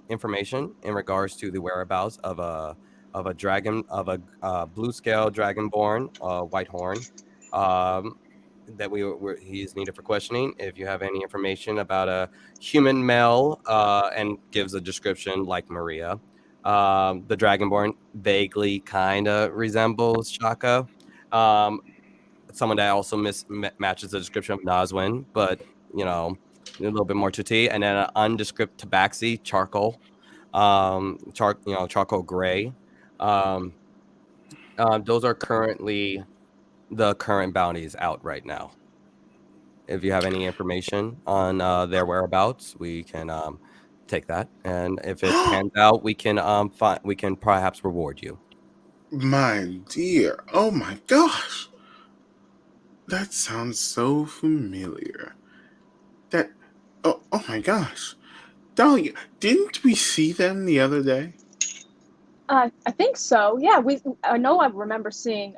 information in regards to the whereabouts of a dragon, of a blue scale dragonborn, white horn, that he's needed for questioning. If you have any information about a human male, and gives a description like Maria, the dragonborn vaguely kind of resembles Shaka. Someone that also matches the description of Nazwin, but a little bit more to T, and then an undescript tabaxi charcoal, charcoal gray. Those are currently the current bounties out right now. If you have any information on their whereabouts, we can take that, and if it pans out, we can we can perhaps reward you. My dear, oh my gosh, that sounds so familiar. That, oh my gosh, Dahlia, didn't we see them the other day? I think so. Yeah, I know I remember seeing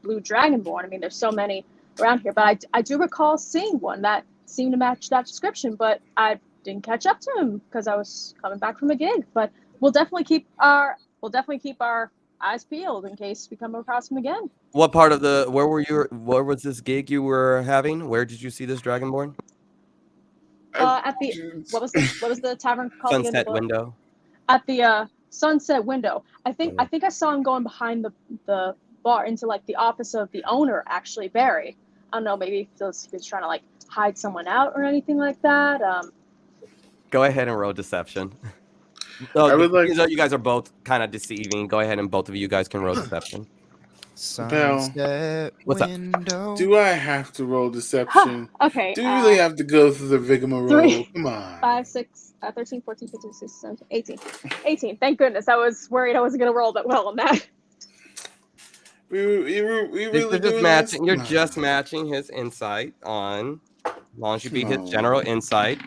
Blue Dragonborn. I mean, there's so many around here, but I do recall seeing one that seemed to match that description, but I didn't catch up to him because I was coming back from a gig. But we'll definitely keep our eyes peeled in case we come across him again. What part of where was this gig you were having? Where did you see this Dragonborn? At the what was the tavern called again? Sunset Window. At the Sunset Window. I think I saw him going behind the bar into like the office of the owner, actually, Barry. I don't know, maybe he was trying to like hide someone out or anything like that. Go ahead and roll deception. I would like. You guys are both kind of deceiving. Go ahead and both of you guys can roll deception. Sunset What's up? window. Do I have to roll deception? Okay. Do you really have to go through the rigmarole? 3, Come on. 5, 6, 13, 14, 15, 16, 17, 18. 18. Thank goodness. I was worried I wasn't going to roll that well on that. We really You're just doing matching. this? You're No. just matching his insight on. As long as you beat his general insight.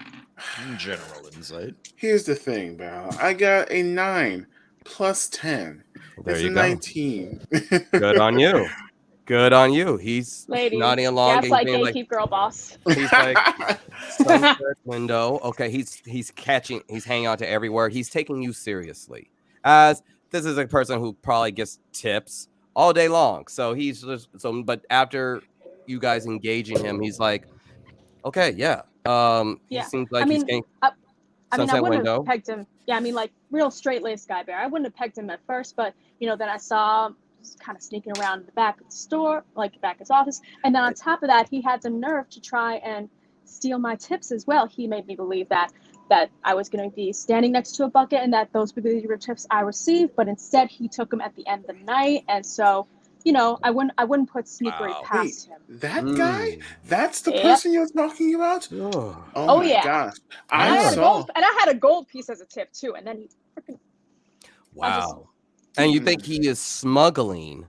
General insight. Here's the thing, Val. I got a 9 plus 10. There It's you a go. 19. Good on you. Good on you. He's Ladies, nodding along. that's like being gatekeep girl boss. He's like Sunset Window. Okay, he's hanging on to every word. He's taking you seriously. As this is a person who probably gets tips all day long. So he's just but after you guys engaging him, he's like, okay, yeah. He seems like he's getting I Sunset wouldn't Window. have pegged him. Yeah, I mean, like real straight-laced guy bear. I wouldn't have pegged him at first, but then I saw him kind of sneaking around the back of the store, like back of his office, and then on top of that, he had the nerve to try and steal my tips as well. He made me believe that I was going to be standing next to a bucket and that those would be the tips I received, but instead he took them at the end of the night, and so I wouldn't put sneakery past him. That guy? That's the Yep. person you're talking about? Oh, Oh my yeah. gosh. And I saw. had a gold piece as a tip too, and then he freaking wow. And you think he is smuggling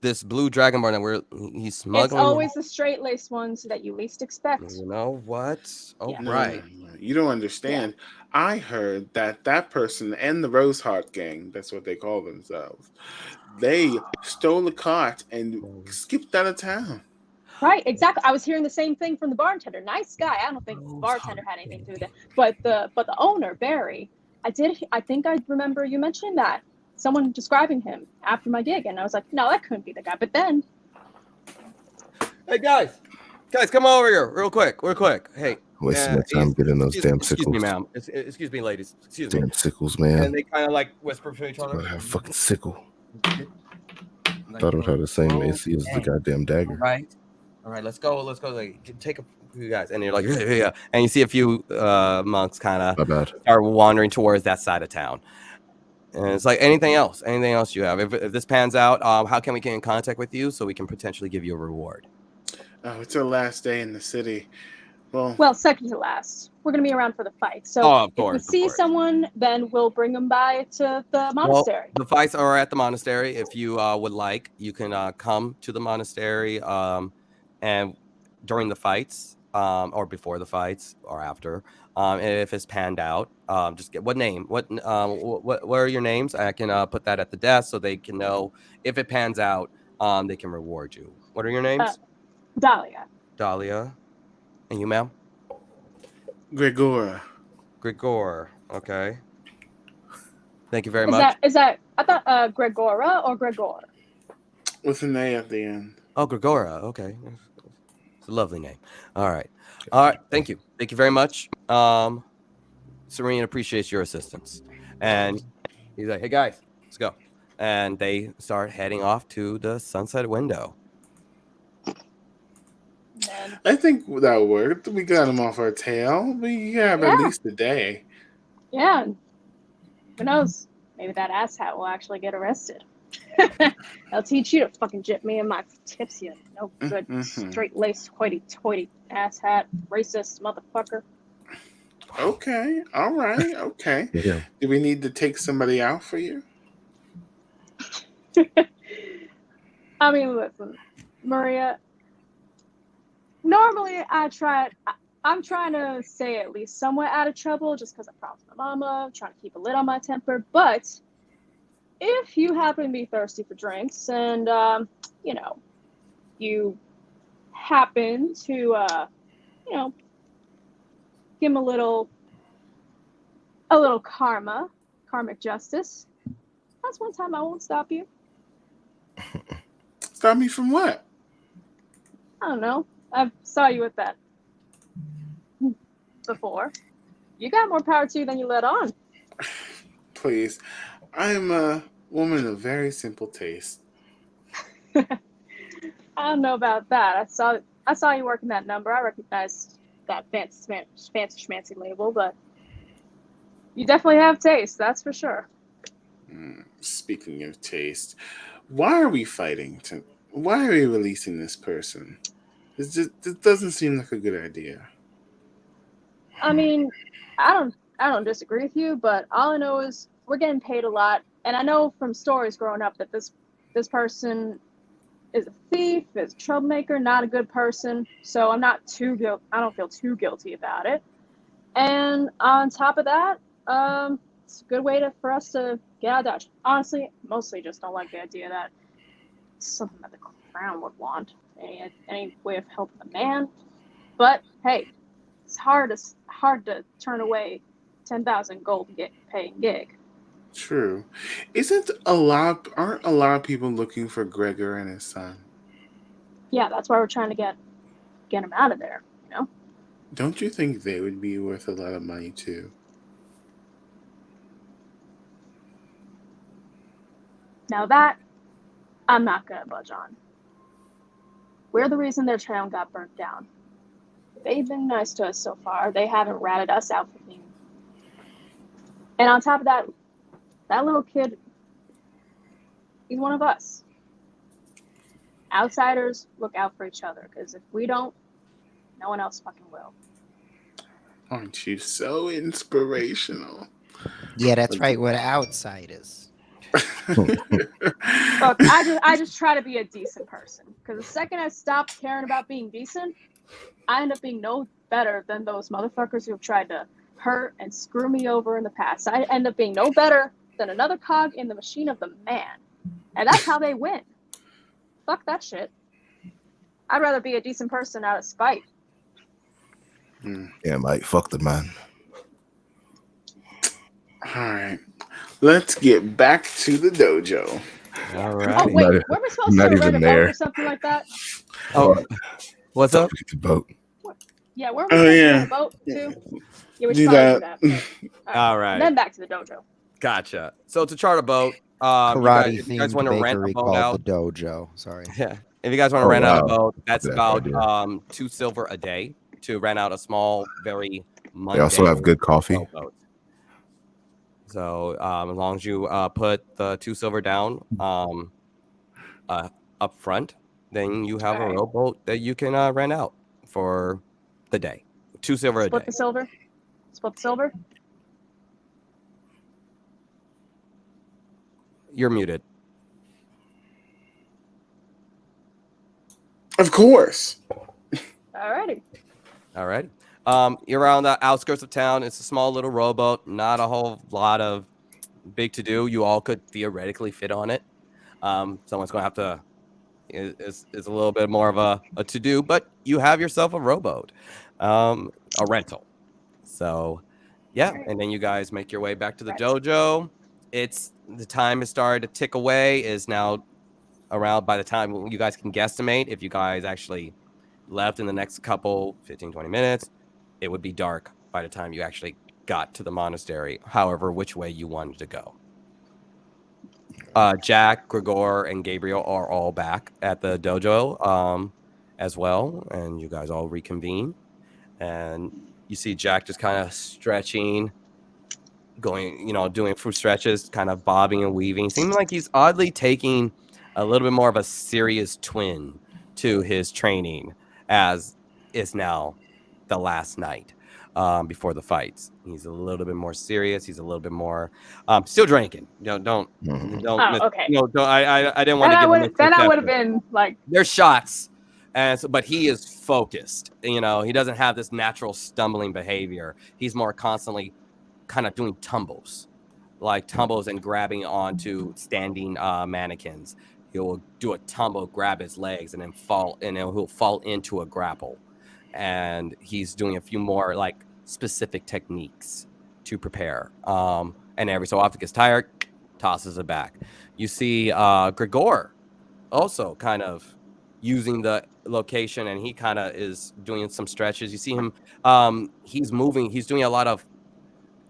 this blue dragonborn that he's smuggling? It's always the straight-laced ones that you least expect. You know what? Oh, Yeah. right. No. You don't understand. Yeah. I heard that person and the Roseheart gang, that's what they call themselves, they stole a cart and skipped out of town. Right, exactly. I was hearing the same thing from the bartender. Nice guy. I don't think the bartender had anything to do with it. But the owner, Barry, I think I remember you mentioning that. Someone describing him after my gig, and I was like, no, that couldn't be the guy. But then, hey guys, come over here, real quick. Hey, wasting my time getting those damn sickles. Excuse me, ma'am. Excuse me, ladies. Excuse me. Damn sickles, man. And they kind of like whisper to each other. I have a fucking sickle. Thought it would have the same AC as the goddamn dagger. All right, let's go. Like, take a few guys, and you're like, yeah. And you see a few monks kind of are wandering towards that side of town. And it's like, anything else you have? If this pans out, how can we get in contact with you so we can potentially give you a reward? Oh, it's our last day in the city. Well, second to last. We're going to be around for the fight. So if we see someone, then we'll bring them by to the monastery. Well, the fights are at the monastery. If you would like, you can come to the monastery and during the fights or before the fights or after. If it's panned out, just get what are your names? I can put that at the desk so they can know if it pans out, they can reward you. What are your names? Dahlia. And you, ma'am? Gregor. Okay. Thank you very much. Is that I thought Gregora or Gregor? With an A at the end. Oh, Gregora. Okay. It's a lovely name. All right. Thank you. Thank you very much. Serene appreciates your assistance. And he's like, hey, guys, let's go. And they start heading off to the Sunset Window. I think that worked. We got him off our tail. We have at least a day. Yeah. Who knows? Maybe that asshat will actually get arrested. I'll teach you to fucking jip me in my tips, you no good straight-laced, hoity-toity asshat, racist motherfucker. Okay. All right. Okay. Yeah. Do we need to take somebody out for you? I mean, listen, Maria. Normally, I'm trying to stay at least somewhat out of trouble, just because I promised my mama. I'm trying to keep a lid on my temper. But if you happen to be thirsty for drinks, and you know, you happen to you know, give him a little karmic justice. That's one time I won't stop you. Stop me from what? I don't know. I saw you with that before. You got more power to you than you let on. Please. I am a woman of very simple taste. I don't know about that. I saw you working that number. I recognized that fancy schmancy label, but you definitely have taste. That's for sure. Speaking of taste, why are we fighting? Why are we releasing this person? This doesn't seem like a good idea. I mean, I don't disagree with you, but all I know is we're getting paid a lot, and I know from stories growing up that this person is a thief, is a troublemaker, not a good person. So I don't feel too guilty about it. And on top of that, it's a good way for us to get out of Dodge. Honestly, mostly just don't like the idea that it's something that the crown would want. Any way of helping the man. But hey, it's hard to turn away 10,000 gold to get paying gig. True. Aren't a lot of people looking for Gregor and his son? Yeah, that's why we're trying to get him out of there. You know. Don't you think they would be worth a lot of money too? Now that I'm not gonna budge on. We're the reason their town got burnt down. They've been nice to us so far. They haven't ratted us out for being. And on top of that, that little kid, he's one of us. Outsiders look out for each other, because if we don't, no one else fucking will. Aren't you so inspirational? Yeah, that's right. We're the outsiders. Look, I just try to be a decent person, because the second I stop caring about being decent, I end up being no better than those motherfuckers who have tried to hurt and screw me over in the past. I end up being no better than another cog in the machine of the man. And that's how they win. Fuck that shit. I'd rather be a decent person out of spite. Yeah, Mike. Fuck the man. All right. Let's get back to the dojo. All Oh right. wait, Not- were we supposed not to rent even a boat there. or something like that? Oh, what's up? Forget the boat. Yeah, weren't we Oh, supposed to yeah. rent a boat too? Yeah, we should Do probably that. do that. All right. And then back to the dojo. Gotcha. So to chart a boat, Karate if you guys themed want to rent a bakery boat called out, the Dojo. Sorry. yeah. If you guys want to Oh, rent out a wow. boat, that's Good about idea. 2 silver a day to rent out a small, very They also have mundane good coffee. boat. So as long as you put the 2 silver down up front, then you have a Alright. rowboat that you can rent out for the day. 2 silver a Split day. the silver. Split the silver. You're muted. Of course. Alrighty. All right. You're around the outskirts of town. It's a small little rowboat. Not a whole lot of big to do. You all could theoretically fit on it. Someone's going to have to. Is a little bit more of a to do, but you have yourself a rowboat, a rental. So, yeah, and then you guys make your way back to the dojo. It's the time has started to tick away. Is now around by the time you guys can guesstimate if you guys actually left in the next couple 15 20 minutes, it would be dark by the time you actually got to the monastery, however which way you wanted to go. Jack, Gregor, and Gabriel are all back at the dojo as well, and you guys all reconvene, and you see Jack just kind of stretching, going, doing fruit stretches, kind of bobbing and weaving, seeming like he's oddly taking a little bit more of a serious twin to his training, as is now the last night. before the fights. He's a little bit more serious. He's a little bit more still drinking. Don't Oh, okay. I didn't want to give him Then I would have been like, there's shots, and so, but he is focused. He doesn't have this natural stumbling behavior. He's more constantly kind of doing tumbles and grabbing onto standing mannequins. He'll do a tumble, grab his legs, and then fall, and then he'll fall into a grapple. And he's doing a few more like specific techniques to prepare. And every so often gets tired, tosses it back. You see Gregor also kind of using the location, and he kind of is doing some stretches. You see him, he's moving, he's doing a lot of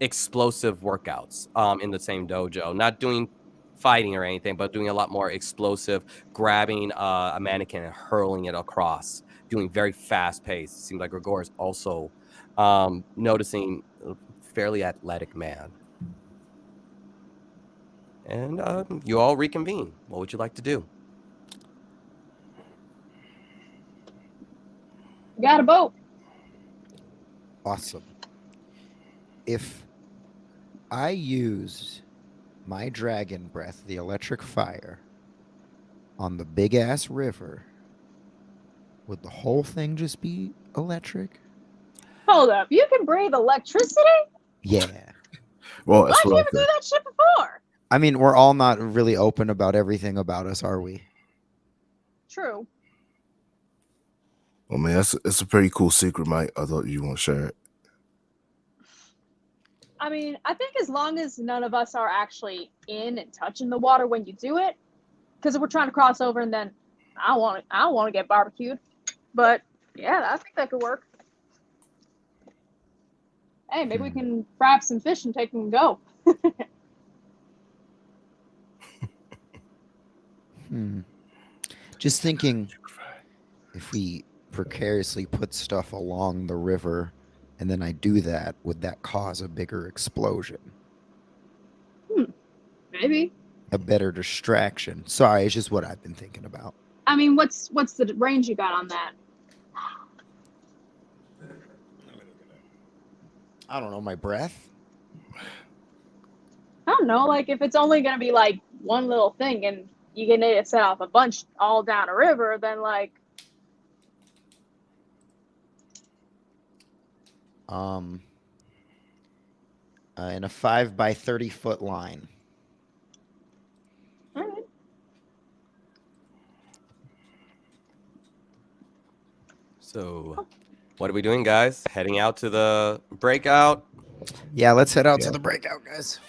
explosive workouts in the same dojo, not doing fighting or anything, but doing a lot more explosive, grabbing a mannequin and hurling it across, doing very fast pace. It seems like Gregor is also noticing a fairly athletic man. And you all reconvene. What would you like to do? got a boat. Awesome. If I used my dragon breath, the electric fire, on the big ass river, would the whole thing just be electric? Hold up. You can breathe electricity? Yeah. Well, Why that's can't what we do that shit before? I mean, we're all not really open about everything about us, are we? True. I mean, it's a pretty cool secret, Mike. I thought you want to share it. I mean, I think as long as none of us are actually in and touching the water when you do it, because if we're trying to cross over and then I don't want to get barbecued. But yeah, I think that could work. Hey, maybe we can grab some fish and take them and go. Just thinking, if we precariously put stuff along the river and then I do that, would that cause a bigger explosion? Maybe. A better distraction. Sorry, it's just what I've been thinking about. I mean, what's the range you got on that? I don't know, my breath? I don't know. Like, if it's only going to be like one little thing and you can need to set off a bunch all down a river, then like. In a 5 by 30 foot line. All right. So, what are we doing, guys? Heading out to the breakout? Yeah, let's head out to the breakout, guys.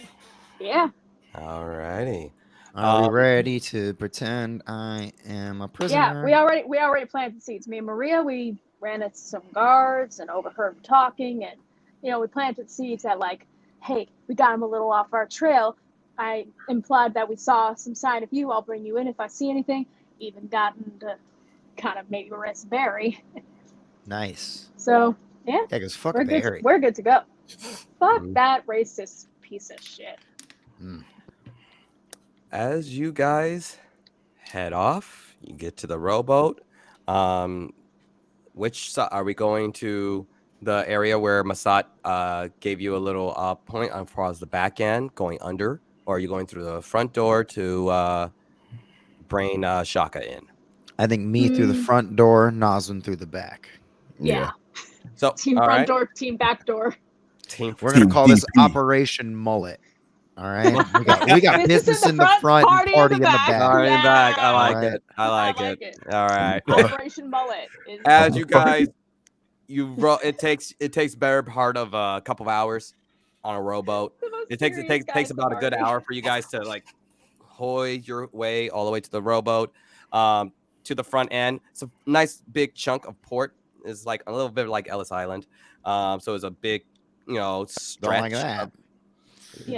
Yeah. All righty. Are we ready to pretend I am a prisoner? Yeah, we already planted seeds. Me and Maria, we ran into some guards and overheard them talking, and we planted seeds that like, hey, we got them a little off our trail. I implied that we saw some sign of you. I'll bring you in if I see anything. Even gotten to kind of maybe arrest Barry. Nice. So yeah, because fuck we're Barry. We're good to go. Fuck that racist piece of shit. As you guys head off, you get to the rowboat. Which side are we going to? The area where Masat gave you a little point as far as the back end going under, or are you going through the front door to bring Shaka in? I think me through the front door, Nazim through the back. Yeah. So team front door, team back door. We're gonna call this Operation Mullet. All right, we got business in the front, and party in the back. Party in the back. I like Right. it. I like it. All right. Operation Mullet. As you guys, it takes better part of a couple of hours on a rowboat. It takes about a good hour for you guys to like hoy your way all the way to the rowboat, to the front end. It's a nice big chunk of port. It's like a little bit like Ellis Island. So it's a big, stretch. Don't like that.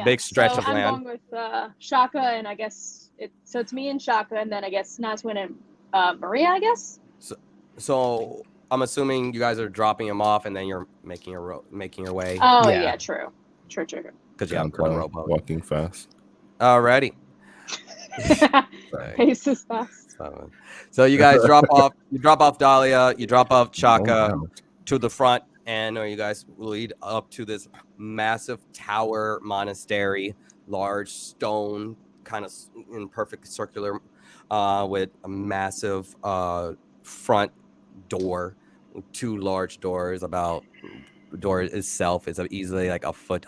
Big stretch of land. I'm going with Shaka, and I guess it's me and Shaka, and then I guess Nazwin and Maria, I guess. So I'm assuming you guys are dropping him off, and then you're making your way. Oh yeah, true. Because you have one rowboat. Walking fast. Alrighty. Pace is fast. So you guys drop off. You drop off Dahlia. You drop off Chaka to the front and you guys lead up to this massive tower monastery, large stone, kind of in perfect circular, with a massive front door, two large doors. The door itself is easily like a foot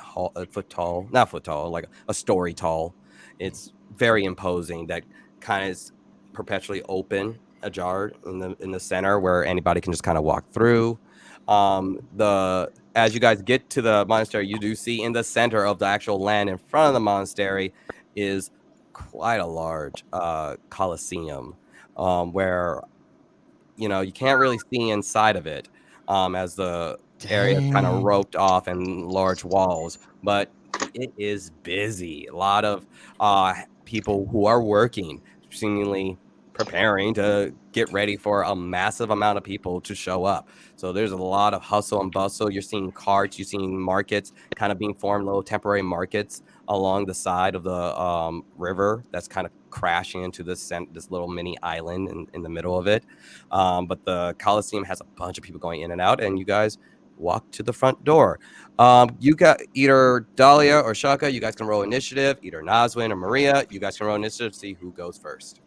tall, not foot tall, like a story tall. It's very imposing. That kind of is perpetually open, ajar in the center where anybody can just kind of walk through. As you guys get to the monastery, you do see in the center of the actual land in front of the monastery is quite a large coliseum, where you can't really see inside of it, as the area is kind of Dang. roped off and large walls, but it is busy. A lot of people who are working, seemingly preparing to get ready for a massive amount of people to show up. So there's a lot of hustle and bustle. You're seeing carts, you're seeing markets kind of being formed, little temporary markets along the side of the river that's kind of crashing into this little mini island in the middle of it. But the Coliseum has a bunch of people going in and out, and you guys walk to the front door. You got either Dahlia or Shaka. You guys can roll initiative. Either Nazwin or Maria. You guys can roll initiative. See who goes first.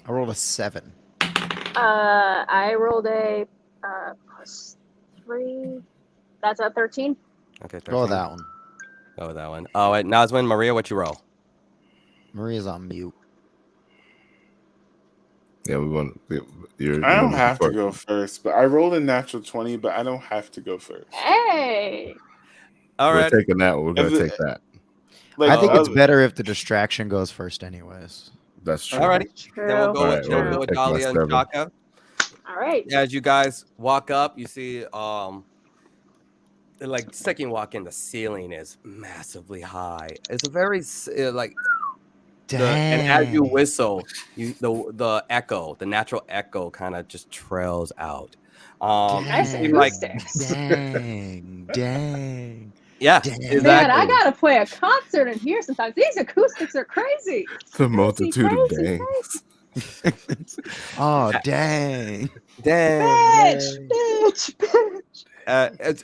I rolled a 7. I rolled a +3. That's a 13. Okay, 13. Go with that one. Go with that one. Oh, wait, Nazwin, Maria, what you roll? Maria's on mute. Yeah, we want. I don't have to go first, but I rolled a natural 20, but I don't have to go first. Hey. All We're right. taking that. We're gonna take that. I think it's better if the distraction goes first, anyways. That's true. All right. True. Then we'll go All with, right, then we'll well, go with take my Dahlia and 7. Shaka. All right. As you guys walk up, you see like second walk in, the ceiling is massively high. It's a very and as you whistle, the echo, the natural echo, kind of just trails out. Nice Dang. acoustics. Dang. Yeah, Damn. exactly. Man, I gotta play a concert in here sometimes. These acoustics are crazy. The multitude of crazy. dangs. Oh, dang. Bitch.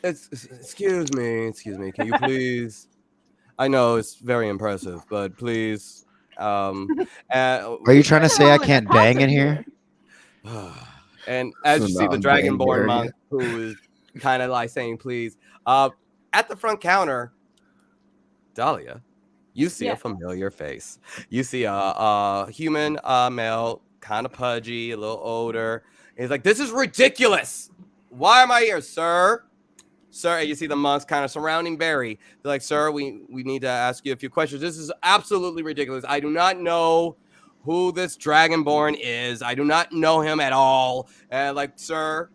Excuse me. Can you please? I know it's very impressive, but please. Are you trying to say I can't bang in here? And as you see the Dragonborn monk, who is kind of like saying, please, at the front counter, Dahlia, you see a familiar face. You see a human male, kind of pudgy, a little older. And he's like, this is ridiculous. Why am I here, sir? Sir, and you see the monks kind of surrounding Barry. They're like, sir, we need to ask you a few questions. This is absolutely ridiculous. I do not know who this Dragonborn is. I do not know him at all. And like, sir,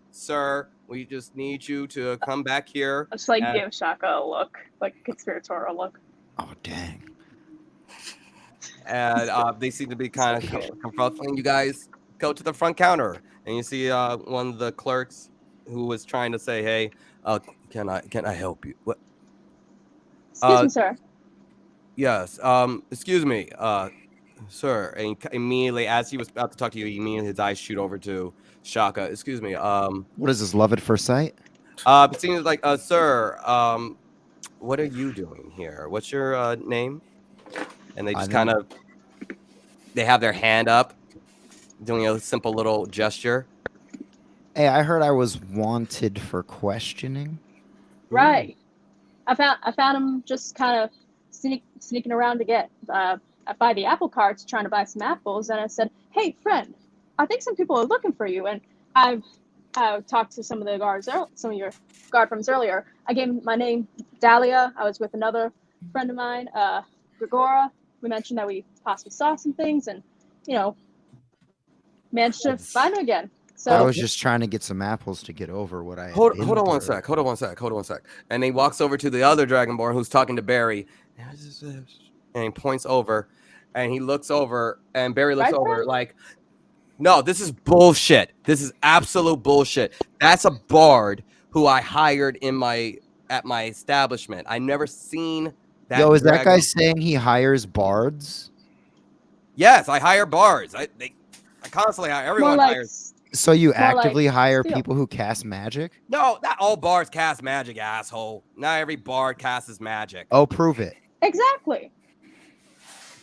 we just need you to come back here. I'll just give Shaka a look, like a conspiratorial look. Oh, dang. And they seem to be kind of confronting. You guys go to the front counter, and you see one of the clerks who was trying to say, hey, can I help you? What? Excuse me, sir. Yes. Excuse me, sir. And immediately, as he was about to talk to you, immediately his eyes shoot over to Shaka. Excuse me. What is this, love at first sight? It seems like, sir. What are you doing here? What's your name? And they just kind of, they have their hand up, doing a simple little gesture. Hey, I heard I was wanted for questioning. Right. I found him just kind of sneaking around to get by the apple carts, trying to buy some apples, and I said, "Hey, friend, I think some people are looking for you." And I've talked to some of the guards, some of your guard friends earlier. I gave him my name, Dahlia. I was with another friend of mine, Gregora. We mentioned that we possibly saw some things, and managed to find him again. So I was just trying to get some apples to get over what I had Hold been on one through. sec. And he walks over to the other Dragonborn who's talking to Barry. And he points over, and he looks over, and Barry looks over like, no, this is bullshit. This is absolute bullshit. That's a bard who I hired at my establishment. I never seen that. Yo, is that guy saying he hires bards? Yes, I hire bards. I constantly hire. More Everyone like hires. So you More like actively hire steal. people who cast magic? No, not all bards cast magic, asshole. Not every bard casts magic. Oh, prove it. exactly.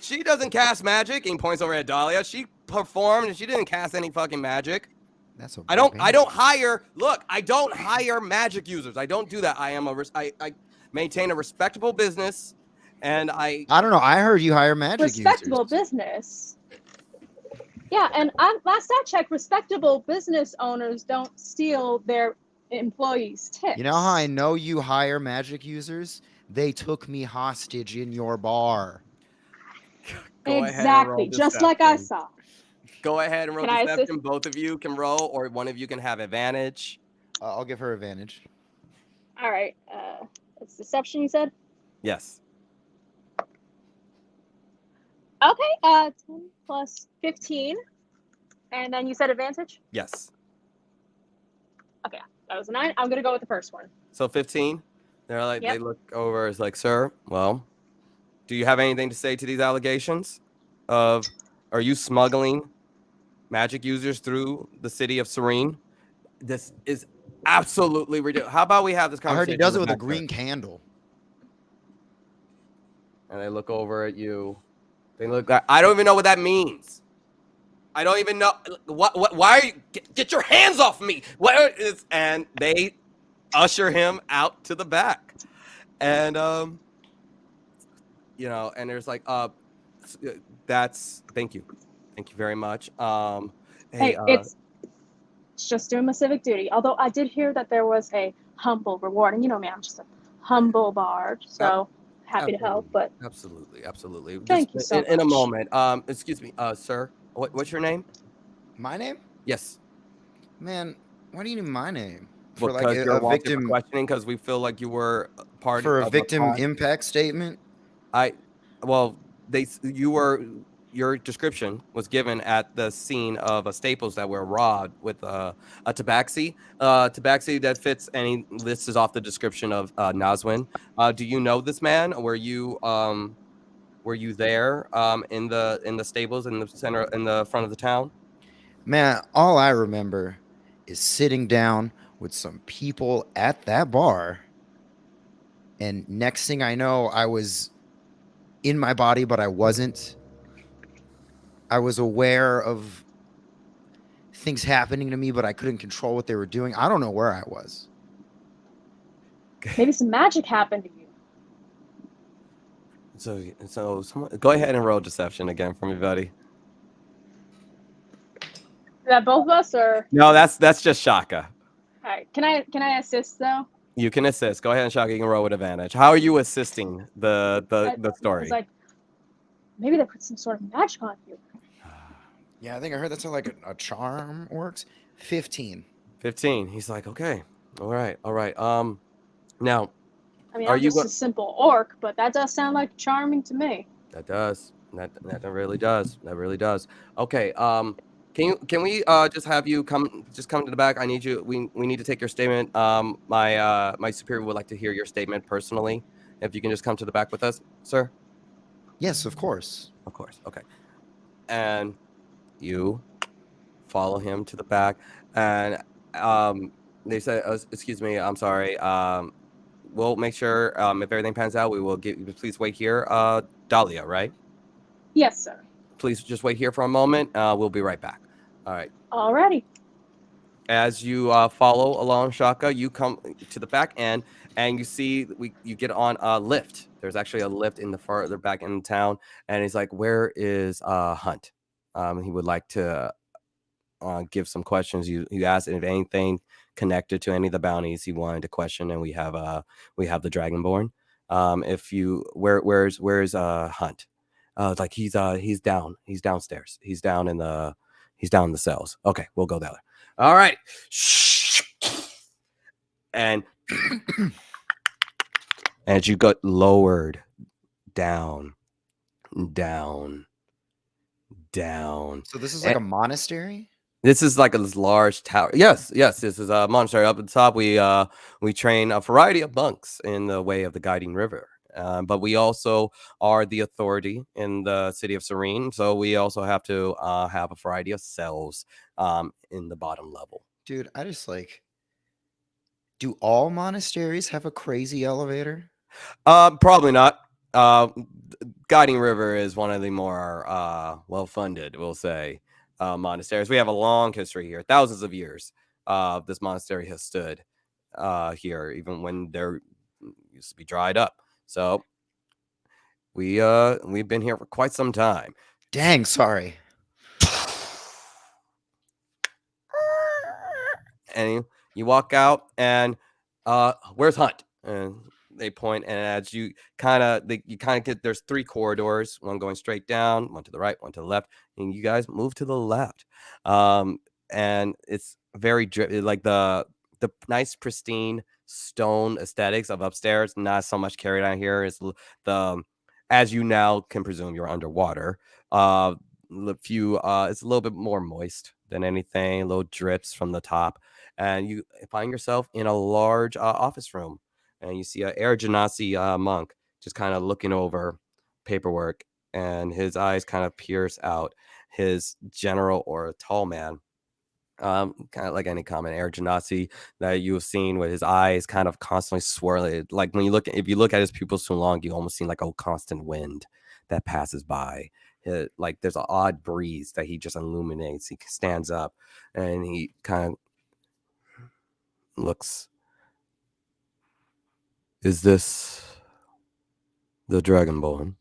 She doesn't cast magic. He points over at Dahlia. She performed and she didn't cast any fucking magic. That's a I don't barbarian. hire. Look, I don't hire magic users. I don't do that. I maintain a respectable business, and I don't know. I heard you hire magic Respectable users. business. Yeah, and last I checked, respectable business owners don't steal their employees' tips. You know how I know you hire magic users? They took me hostage in your bar. go ahead and roll Exactly, just like I deception. saw. Go ahead and roll Can I assist? deception. Both of you can roll, or one of you can have advantage. I'll give her advantage. All right, it's deception. You said. Yes. Okay, 10 plus 15, and then you said advantage. Yes. That was a 9. I'm gonna go with the first one. So 15. They're like, Yep. they look over. It's like, sir, well, do you have anything to say to these allegations? Are you smuggling magic users through the city of Serene? This is absolutely ridiculous. How about we have this I heard conversation? he does it with a Rebecca? green candle. And they look over at you. They look. I don't even know what that means. I don't even know what. Why are you? Get your hands off me! What is? And they usher him out to the back, and you know, and there's like, that's thank you very much. Hey, it's just doing my civic duty. Although I did hear that there was a humble reward, and you know me, I'm just a humble bard, so happy to help. But absolutely. Thank Just you so in a much. moment. Excuse me, sir. What's your name? My name? Yes. Man, why do you need my name? For For like like you're a wanted for victim questioning because we feel like you were part for of a victim crime. impact statement? Your description was given at the scene of a Staples that were robbed with a tabaxi. Tabaxi that fits, and this is off the description of Nazwin. Do you know this man? Were you there in the stables in the center in the front of the town? Man, all I remember is sitting down with some people at that bar, and next thing I know, I was in my body, but I wasn't. I was aware of things happening to me, but I couldn't control what they were doing. I don't know where I was. Maybe some magic happened to you. So someone, go ahead and roll deception again for me, buddy. Is that both of us, or No, that's just Shaka. all right? Can I assist though? You can assist. Go ahead and Shaka. You can roll with advantage. How are you assisting the I story? was like, maybe they put some sort of magic on you. Yeah, I think I heard that's how like a charm works. 15. 15. He's like, okay, all right. Now I mean, Are I'm you just a simple orc, but that does sound like charming to me. that does that really does. That really does. Okay. Can we just have you come to the back? I need you. We need to take your statement. My superior would like to hear your statement personally. If you can just come to the back with us, sir. Yes, of course. Of course. Okay. And you follow him to the back, and they say, "Excuse me, I'm sorry. We'll make sure if everything pans out, we will give you. Please wait here, Dahlia. Right? Yes, sir. Please just wait here for a moment. We'll be right back. All right." Alrighty. As you follow along Shaka, you come to the back end, and you see you get on a lift. There's actually a lift in the farther back in town, and he's like, "Where is Hunt?" He would like to give some questions. You asked if anything connected to any of the bounties he wanted to question, and we have the Dragonborn. If you where's Hunt? Like he's downstairs. He's down in the cells. Okay, we'll go there. All right. And as you got lowered down. So this is like a monastery? This is like a large tower. Yes, this is a monastery. Up at the top, we train a variety of monks in the way of the guiding river. But we also are the authority in the city of Serene, so we also have to have a variety of cells in the bottom level. Dude, I just like. Do all monasteries have a crazy elevator? Probably not. Guiding River is one of the more well-funded, we'll say, monasteries. We have a long history here, thousands of years. This monastery has stood here, even when there used to be dried up. So we've been here for quite some time. Dang, sorry. And you walk out, and where's Hunt? And they point, and as you kind of get, there's 3 corridors, one going straight down, one to the right, one to the left, and you guys move to the left. And it's very like the nice pristine stone aesthetics of upstairs, not so much carried on here. It's the, as you now can presume, you're underwater. It's a little bit more moist than anything, little drips from the top, and you find yourself in a large office room, and you see a Air Genasi monk just kind of looking over paperwork, and his eyes kind of pierce out his general or a tall man. Kind of like any common Air Genasi that you have seen, with his eyes kind of constantly swirling. Like if you look at his pupils too long, you almost see like a constant wind that passes by. Like there's an odd breeze that he just illuminates. He stands up and he kind of looks. Is this the Dragonborn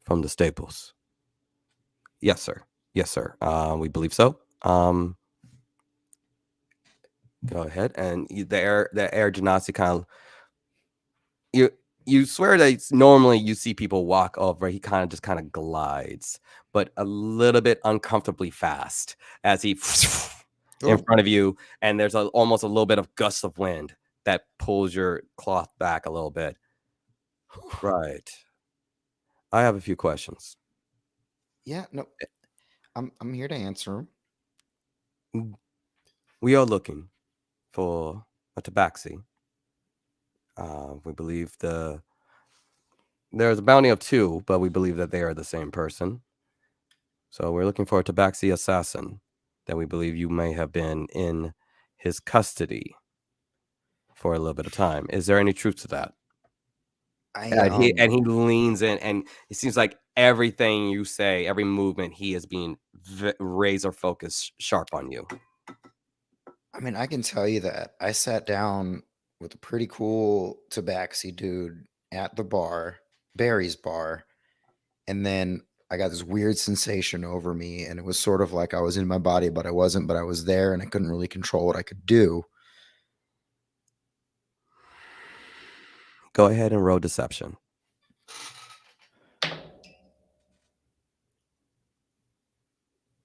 from the stables? Yes, sir. Yes, sir. We believe so. Go ahead, and the Air Genasi kind of, you swear that normally you see people walk over. He kind of glides, but a little bit uncomfortably fast as he in front of you, and there's almost a little bit of gust of wind that pulls your cloth back a little bit. Right. I have a few questions. Yeah, no. I'm here to answer them. We are looking for a tabaxi. We believe there's a bounty of 2, but we believe that they are the same person. So we're looking for a tabaxi assassin that we believe you may have been in his custody for a little bit of time. Is there any truth to that? And he leans in, and it seems like everything you say, every movement, he is being razor focused, sharp on you. I mean, I can tell you that I sat down with a pretty cool tabaxi dude at the bar, Barry's bar, and then I got this weird sensation over me, and it was sort of like I was in my body, but I wasn't, but I was there, and I couldn't really control what I could do. Go ahead and roll deception.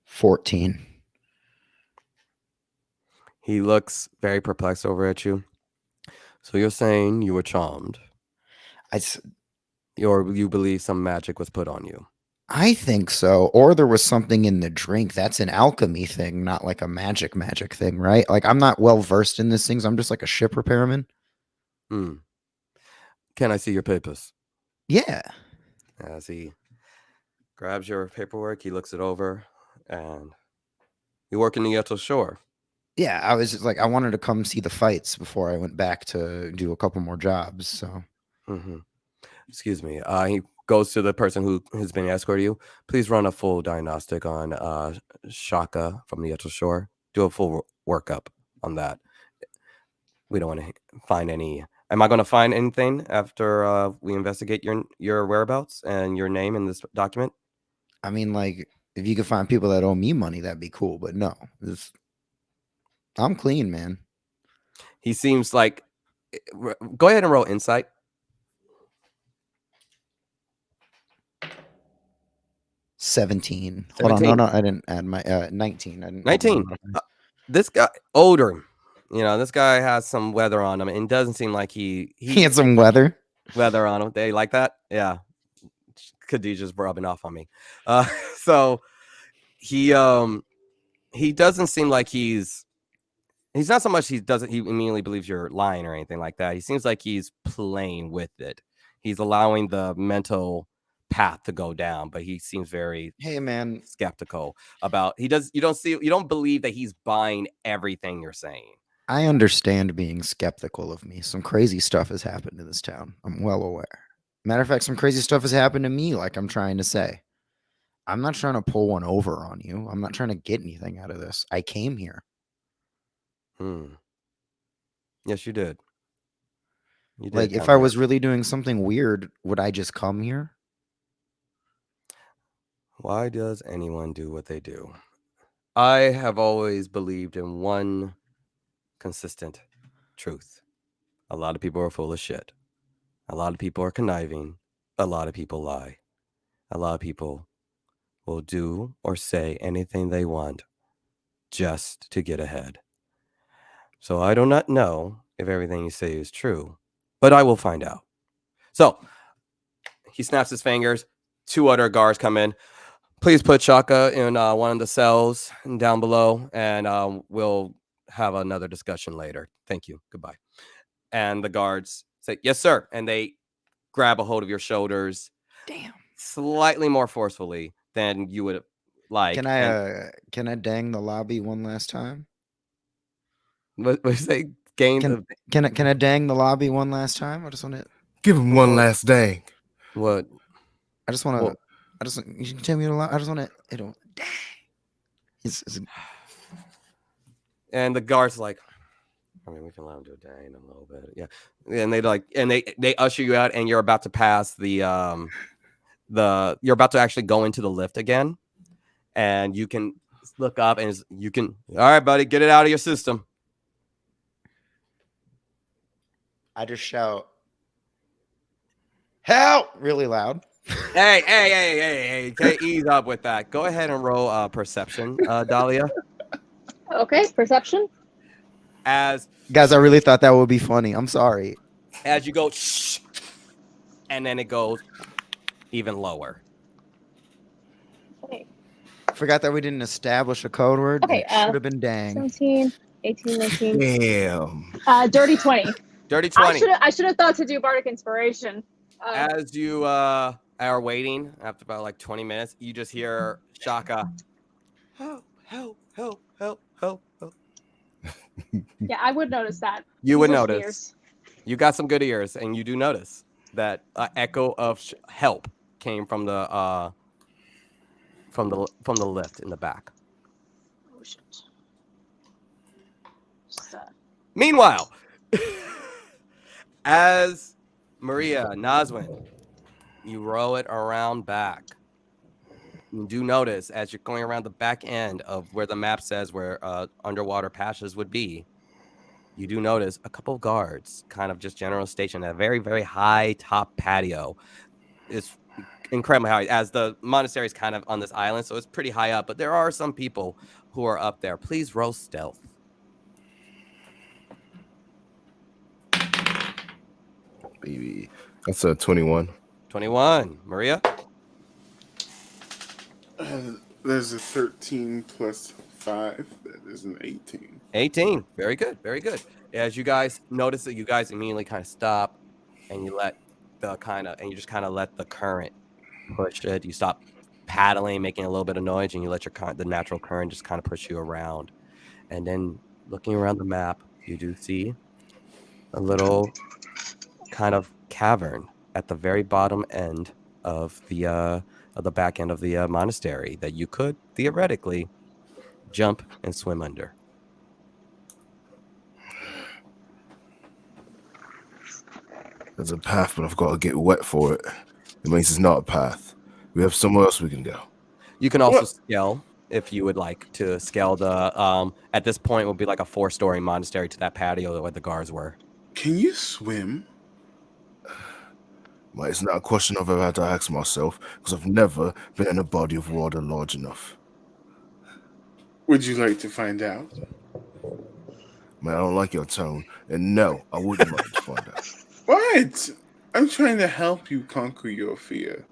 $14. He looks very perplexed over at you. So you're saying you were charmed, or you believe some magic was put on you? I think so. Or there was something in the drink. That's an alchemy thing, not like a magic thing, right? Like, I'm not well versed in these things. I'm just like a ship repairman. Can I see your papers? Yeah. As he grabs your paperwork, he looks it over, and you work in the Yetel Shore. Yeah, I was just like, I wanted to come see the fights before I went back to do a couple more jobs. So, Excuse me. He goes to the person who has been escorting you. Please run a full diagnostic on Shaka from the Yetel Shore. Do a full workup on that. We don't want to find any. Am I going to find anything after we investigate your whereabouts and your name in this document? I mean, like, if you could find people that owe me money, that'd be cool. But no, I'm clean, man. He seems like. Go ahead and roll insight. 17. Hold on, no, I didn't add my 19. I didn't 19. This guy older. This guy has some weather on him, and it doesn't seem like he had some weather on him. They like that, yeah. Khadijah's rubbing off on me. So he doesn't seem like he's not so much he immediately believes you're lying or anything like that. He seems like he's playing with it. He's allowing the mental path to go down, but he seems very Hey, man, skeptical about. You don't believe that he's buying everything you're saying. I understand being skeptical of me. Some crazy stuff has happened in this town. I'm well aware. Matter of fact, some crazy stuff has happened to me, like I'm trying to say. I'm not trying to pull one over on you. I'm not trying to get anything out of this. I came here. Yes, you did. You did. Like, if come I here. was really doing something weird, would I just come here? Why does anyone do what they do? I have always believed in one consistent truth. A lot of people are full of shit. A lot of people are conniving. A lot of people lie. A lot of people will do or say anything they want just to get ahead. So I do not know if everything you say is true, but I will find out. So he snaps his fingers. 2 other guards come in. Please put Shaka in one of the cells down below, and we'll have another discussion later. Thank you. Goodbye. And the guards say, yes, sir. And they grab a hold of your shoulders. Damn. Slightly more forcefully than you would like. Can I dang the lobby one last time? What you say? Gain Can I dang the lobby one last time? I just want to. Give him one last dang. what? I just want to. Well- You can tell me a lot. I just want to. Dang. It's And the guards like, I mean, we can let him do a day in a little bit. Yeah. And they usher you out, and you're about to pass you're about to actually go into the lift again. And you can look up and all right, buddy, get it out of your system. I just shout, help, really loud. Hey, okay, ease up with that. Go ahead and roll perception, Dahlia. Okay, perception. As Guys, I really thought that would be funny. I'm sorry. as you go, shh, and then it goes even lower. Okay, Forgot that we didn't establish a code word. Okay, It should have been dang. 17, 18, 19. Damn. Dirty 20. Dirty 20. I should have thought to do bardic inspiration. As you are waiting after about like 20 minutes, you just hear Shaka, help, help, help, help, help, help. Yeah, I would notice that. You would These are notice. ears. You got some good ears, and you do notice that echo of help came from the lift in the back. Oh shit. Just, Meanwhile, as Maria Nazwin, you row it around back. You do notice as you're going around the back end of where the map says where underwater passages would be, you do notice a couple of guards kind of just general station at a very, very high top patio. It's incredibly high as the monastery is kind of on this island, so it's pretty high up, but there are some people who are up there. Please roll stealth. Baby. That's a 21. 21. Maria? There's a 13 plus 5. That is an 18. 18. Very good. Very good. As you guys notice that you guys immediately kind of stop and you let you just kind of let the current push it. You stop paddling, making a little bit of noise, and you let the natural current just kind of push you around. And then looking around the map, you do see a little kind of cavern at the very bottom end of the back end of the monastery that you could theoretically jump and swim under. There's a path, but I've got to get wet for it. It means it's not a path. We have somewhere else we can go. You can also scale if you would like to scale the at this point it would be like a 4-story monastery to that patio where the guards were. Can you swim? Well, it's not a question I've ever had to ask myself because I've never been in a body of water large enough. Would you like to find out? Man, I don't like your tone, and no, I wouldn't like to find out. What? I'm trying to help you conquer your fear.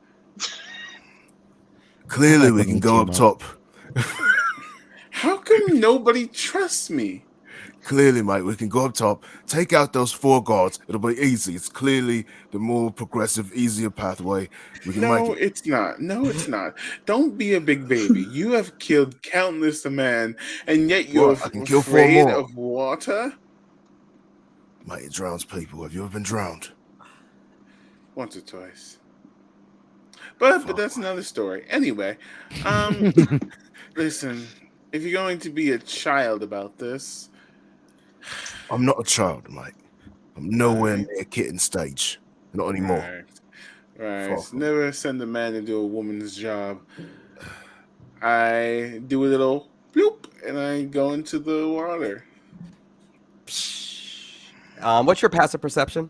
Clearly, we can go up top. How come nobody trusts me? Clearly, Mike, we can go up top, take out those 4 guards. It'll be easy. It's clearly the more progressive, easier pathway. We can make No, it. it's not. No, it's not. Don't be a big baby. You have killed countless men, and yet you're What? I can kill 4 afraid more. of water? Mike, it drowns people. Have you ever been drowned? Once or twice. But Fuck. that's another story. Anyway, listen, if you're going to be a child about this, I'm not a child, Mike. I'm nowhere Right. near kitten stage. Not anymore. right. Fuck. Never send a man to do a woman's job. I do a little bloop, and I go into the water. What's your passive perception?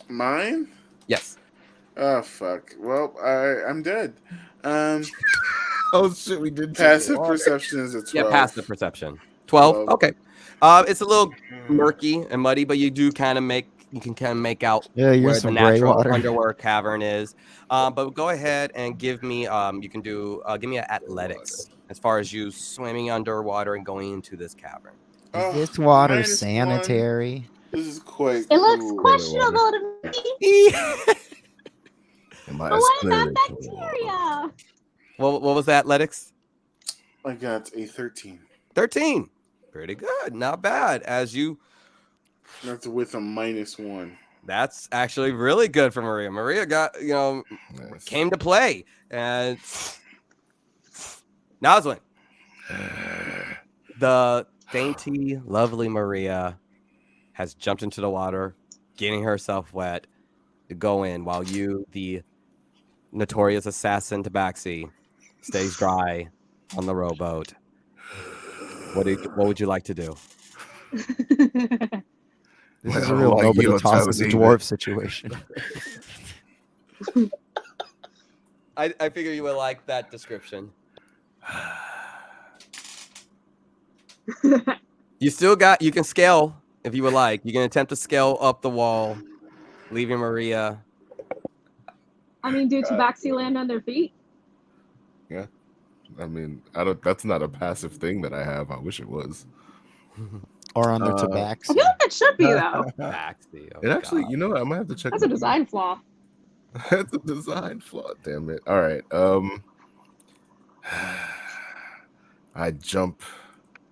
Mine? Yes. Oh fuck. Well, I'm dead. Oh shit, we did Passive perception is a 12. Yeah, passive perception. 12. 12. Okay. It's a little murky and muddy, but you can kind of make out Yeah, where use the some gray natural water. underwater cavern is. But go ahead and give me you can do give me an athletics as far as you swimming underwater and going into this cavern. Is this water -1. sanitary? This is quite It looks cool. questionable to me. Am But I what clearly about clear water? bacteria? What was the athletics? I got a 13. 13. Pretty good. Not bad. As you That's with a -1. That's actually really good for Maria. Maria got, Nice. came to play. And Noslin, the dainty, lovely Maria has jumped into the water, getting herself wet to go in while you, the notorious assassin Tabaxi, stays dry on the rowboat. What would you like to do? This is Well, a real like nobody you tosses a telling me dwarf that- situation. I figure you would like that description. You can scale if you would like. You can attempt to scale up the wall, leaving Maria. I mean, do Tabaxi land on their feet? I mean, that's not a passive thing that I have. I wish it was. Or on their Uh, I tabaxi. feel like it should be, though. Tabaxi. Oh It actually, God. I might have to check. That's a my- design flaw. That's a design flaw. Damn it. All right. I jump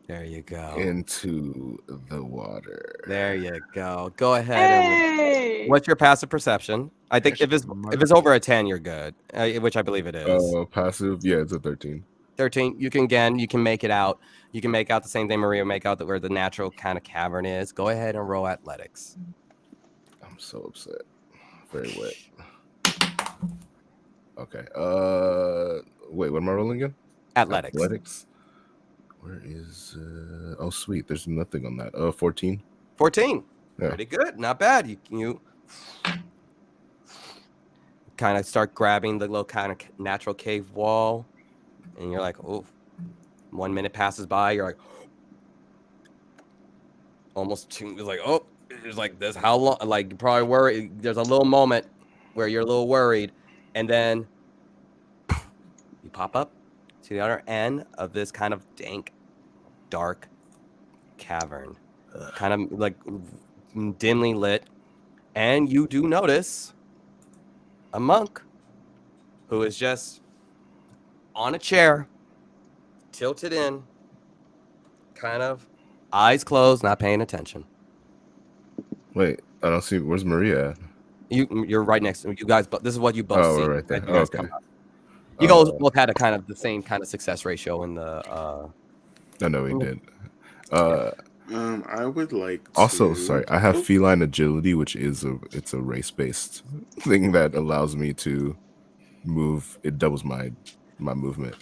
There you go. into the water. There you go. Go ahead. And Hey! what's your passive perception? I think if it's over a 10, you're good, which I believe it is. Passive. Yeah, it's a 13. 13. You can make it out. You can make out the same thing Maria make out that where the natural kind of cavern is. Go ahead and roll athletics. I'm so upset. Very wet. Okay. Wait, what am I rolling again? Athletics. Athletics. Where is? Oh, sweet. There's nothing on that. 14. 14. Yeah. Pretty good. Not bad. You kind of start grabbing the little kind of natural cave wall, and you're like, oh. 1 minute passes by. You're like, almost 2. It's like, oh, it's like this. How long? Like, you probably worry. There's a little moment where you're a little worried, and then you pop up to the other end of this kind of dank, dark cavern, kind of like dimly lit, and you do notice a monk who is just on a chair, tilted in, kind of eyes closed, not paying attention. Wait, I don't see. Where's Maria at? You're right next to you guys, but this is what you both Oh, see. we're right there. as you guys Okay. come up. You guys both had a kind of the same kind of success ratio in the. I know he Ooh. did. I would like to... Also, sorry, I have Oh, feline agility, which is it's a race based thing that allows me to move. It doubles my movement.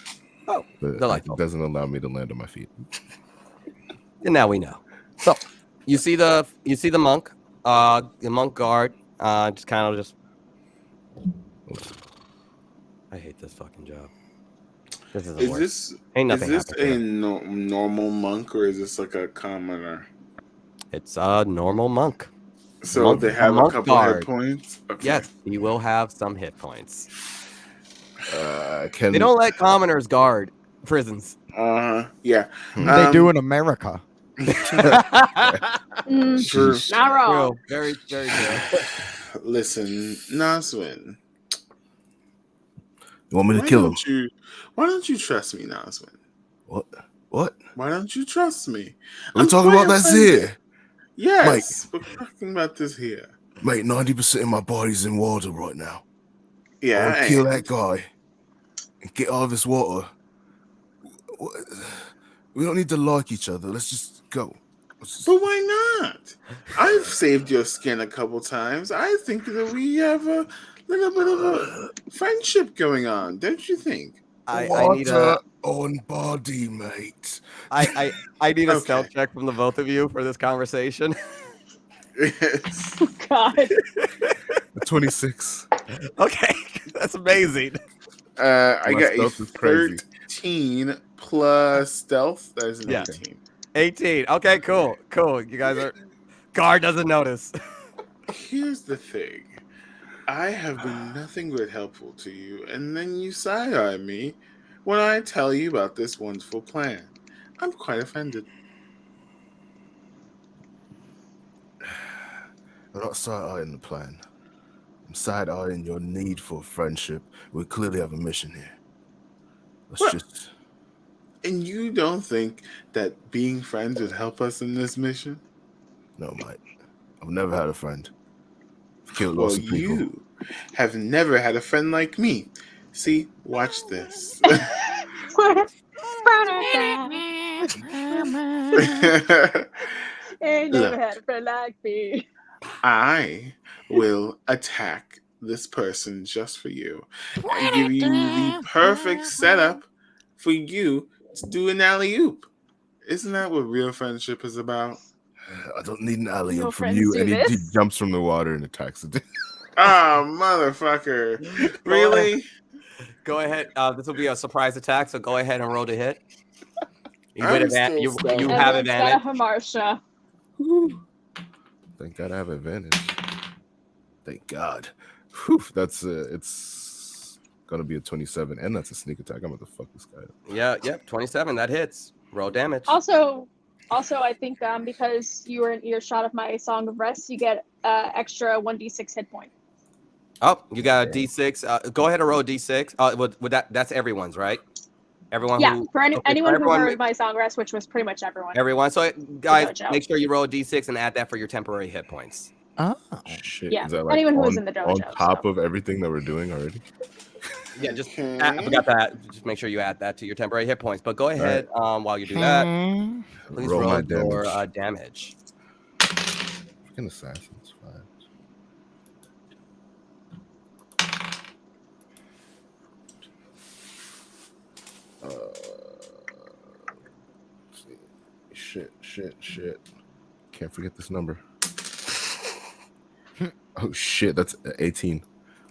Oh, But delightful. it doesn't allow me to land on my feet. And now we know. So you see the monk, the monk guard, just kind of just. I hate this fucking job. This is the Is worst. this Ain't is nothing this happening a here. normal monk or is this like a commoner? It's a normal monk. So Monk- they a have a monk couple guard. hit points. Okay. Yes, he will have some hit points. Can They don't let commoners guard prisons. Yeah. Hmm. They do in America. For- Not wrong. True. Very, very true. Listen, Naswin. You want me to kill him? Why don't you trust me, Naswin? What? What? Why don't you trust me? We're I'm talking quite about this offended. here. Yes, we're talking about this here. Mate, 90% of my body's in water right now. Yeah, I'll kill and- that guy and get out of this water. We don't need to like each other. Let's just go. But why not? I've saved your skin a couple times. I think that we have a little bit of a friendship going on, don't you think? I need Water a on body, mate. I need a Okay. stealth check from the both of you for this conversation. Yes. Oh, God. 26. Okay, that's amazing. I My got a stealth is crazy. 13 plus stealth. That is an Yeah. 18. 18. Okay, cool. You guys are. Guard doesn't notice. Here's the thing. I have been nothing but helpful to you, and then you side-eye me when I tell you about this wonderful plan. I'm quite offended. I'm not side-eyeing the plan. I'm side-eyeing your need for friendship. We clearly have a mission here. Let's What? just... And you don't think that being friends would help us in this mission? No, mate. I've never had a friend. I've killed Well, lots of people. you have never had a friend like me. See, watch this. Ain't never Look. had a friend like me. I will attack this person just for you and give you the perfect setup for you to do an alley-oop. Isn't that what real friendship is about? I don't need an Real alley-oop from friends you. do And he this? jumps from the water and attacks it. Oh, motherfucker. Really? Go ahead. This will be a surprise attack, so go ahead and roll to hit. You, I'm would still you stunned. have Everyone's got a advantage. Hamartia. Thank God I have advantage. Thank God. Whew, that's it's gonna be a 27, and that's a sneak attack. I'm gonna fuck this guy up. Yeah, yep, 27. That hits. Roll damage. Also, I think because you were in earshot of my Song of Rest, you get extra 1d6 hit point. Oh, you got a D6. Go ahead and roll a D6. Would that's everyone's, right? Everyone Yeah, who for anyone who everyone, heard my Song of Rest, which was pretty much everyone. everyone. So guys, dojo. make sure you roll a D6 and add that for your temporary hit points. Oh. Shit. Yeah, Is that like anyone who was on, in the dojo, on top so. of everything that we're doing already? Yeah, just Okay. I forgot that. Just make sure you add that to your temporary hit points. But go ahead while you do that. Please Roll roll my your damage. damage. Freaking assassins. Fine. Let's see. Shit. Can't forget this number. Oh shit, that's 18.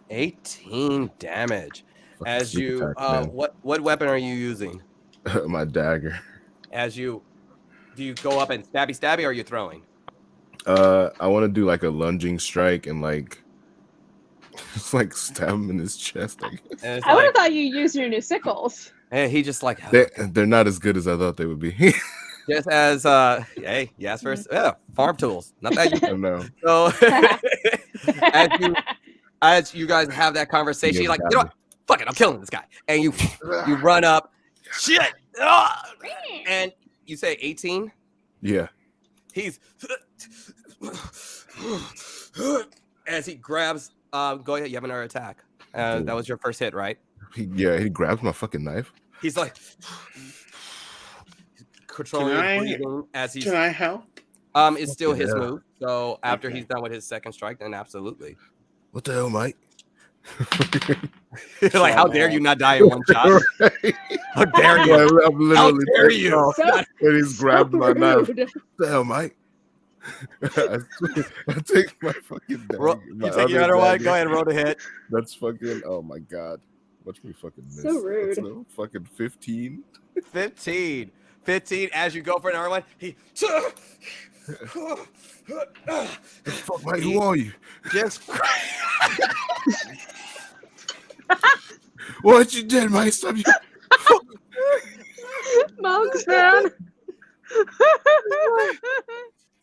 18 damage. Fucking As sneak you, attack, man. what weapon are you using? My dagger. Do you go up and stabby, or are you throwing? I want to do like a lunging strike and like just like stab him in his chest. I guess. And it's I would have like, thought you used your new sickles. hey, he just like They're not as good as I thought they would be. just as hey, yes, first, yeah, farm tools, not that you. I know. So as you guys have that conversation, you're like, you know what? Fuck it, I'm killing this guy, and you run up, shit, and you say 18. Yeah. He's as he grabs. Go ahead. You have another attack. That was your first hit, right? He grabs my fucking knife. He's like controlling his breathing as he's. Can I help? It's still his Yeah. move. So after Okay. he's done with his second strike, then absolutely. What the hell, mate? Like, how dare you not die in one shot? How dare you? I'm How literally dare taking you? off, So- and he's grabbed my knife. Rude. What the hell, mate? I take my fucking dagger. You take your other one. Go ahead and roll the hit. That's fucking. Oh my god. Watch me fucking miss. So rude. That's a fucking 15. 15. As you go for another one, he Fuck, mate. Who are you? just What you did, mate? Stop you. Monks, man.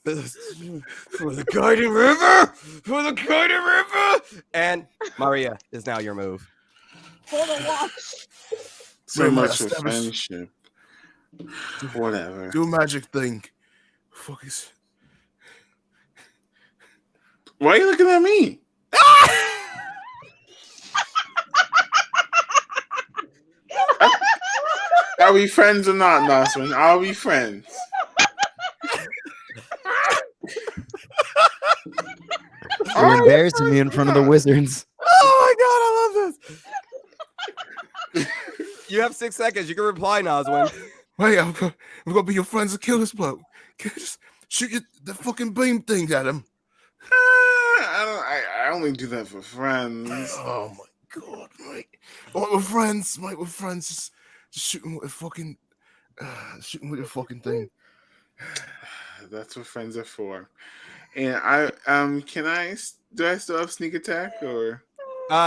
For the Guiding River! For the Guiding River! And Maria is now your move. Hold a watch. So We might much for establish- friendship. Whatever. Do a magic thing. Fuck is. Why are you looking at me? Are we friends or not, Nosman? Are we friends? You're embarrassing me in front of the wizards. Oh my god, I love this. You have 6 seconds. You can reply, Noswin. Wait, I'm gonna be your friends and kill this bloke. Can you just shoot the fucking beam thing at him? I only do that for friends. Oh my god, mate. Oh, we're friends, mate. We're friends. Just shoot him with a fucking, shoot him with a fucking thing. That's what friends are for. And do I still have sneak attack or?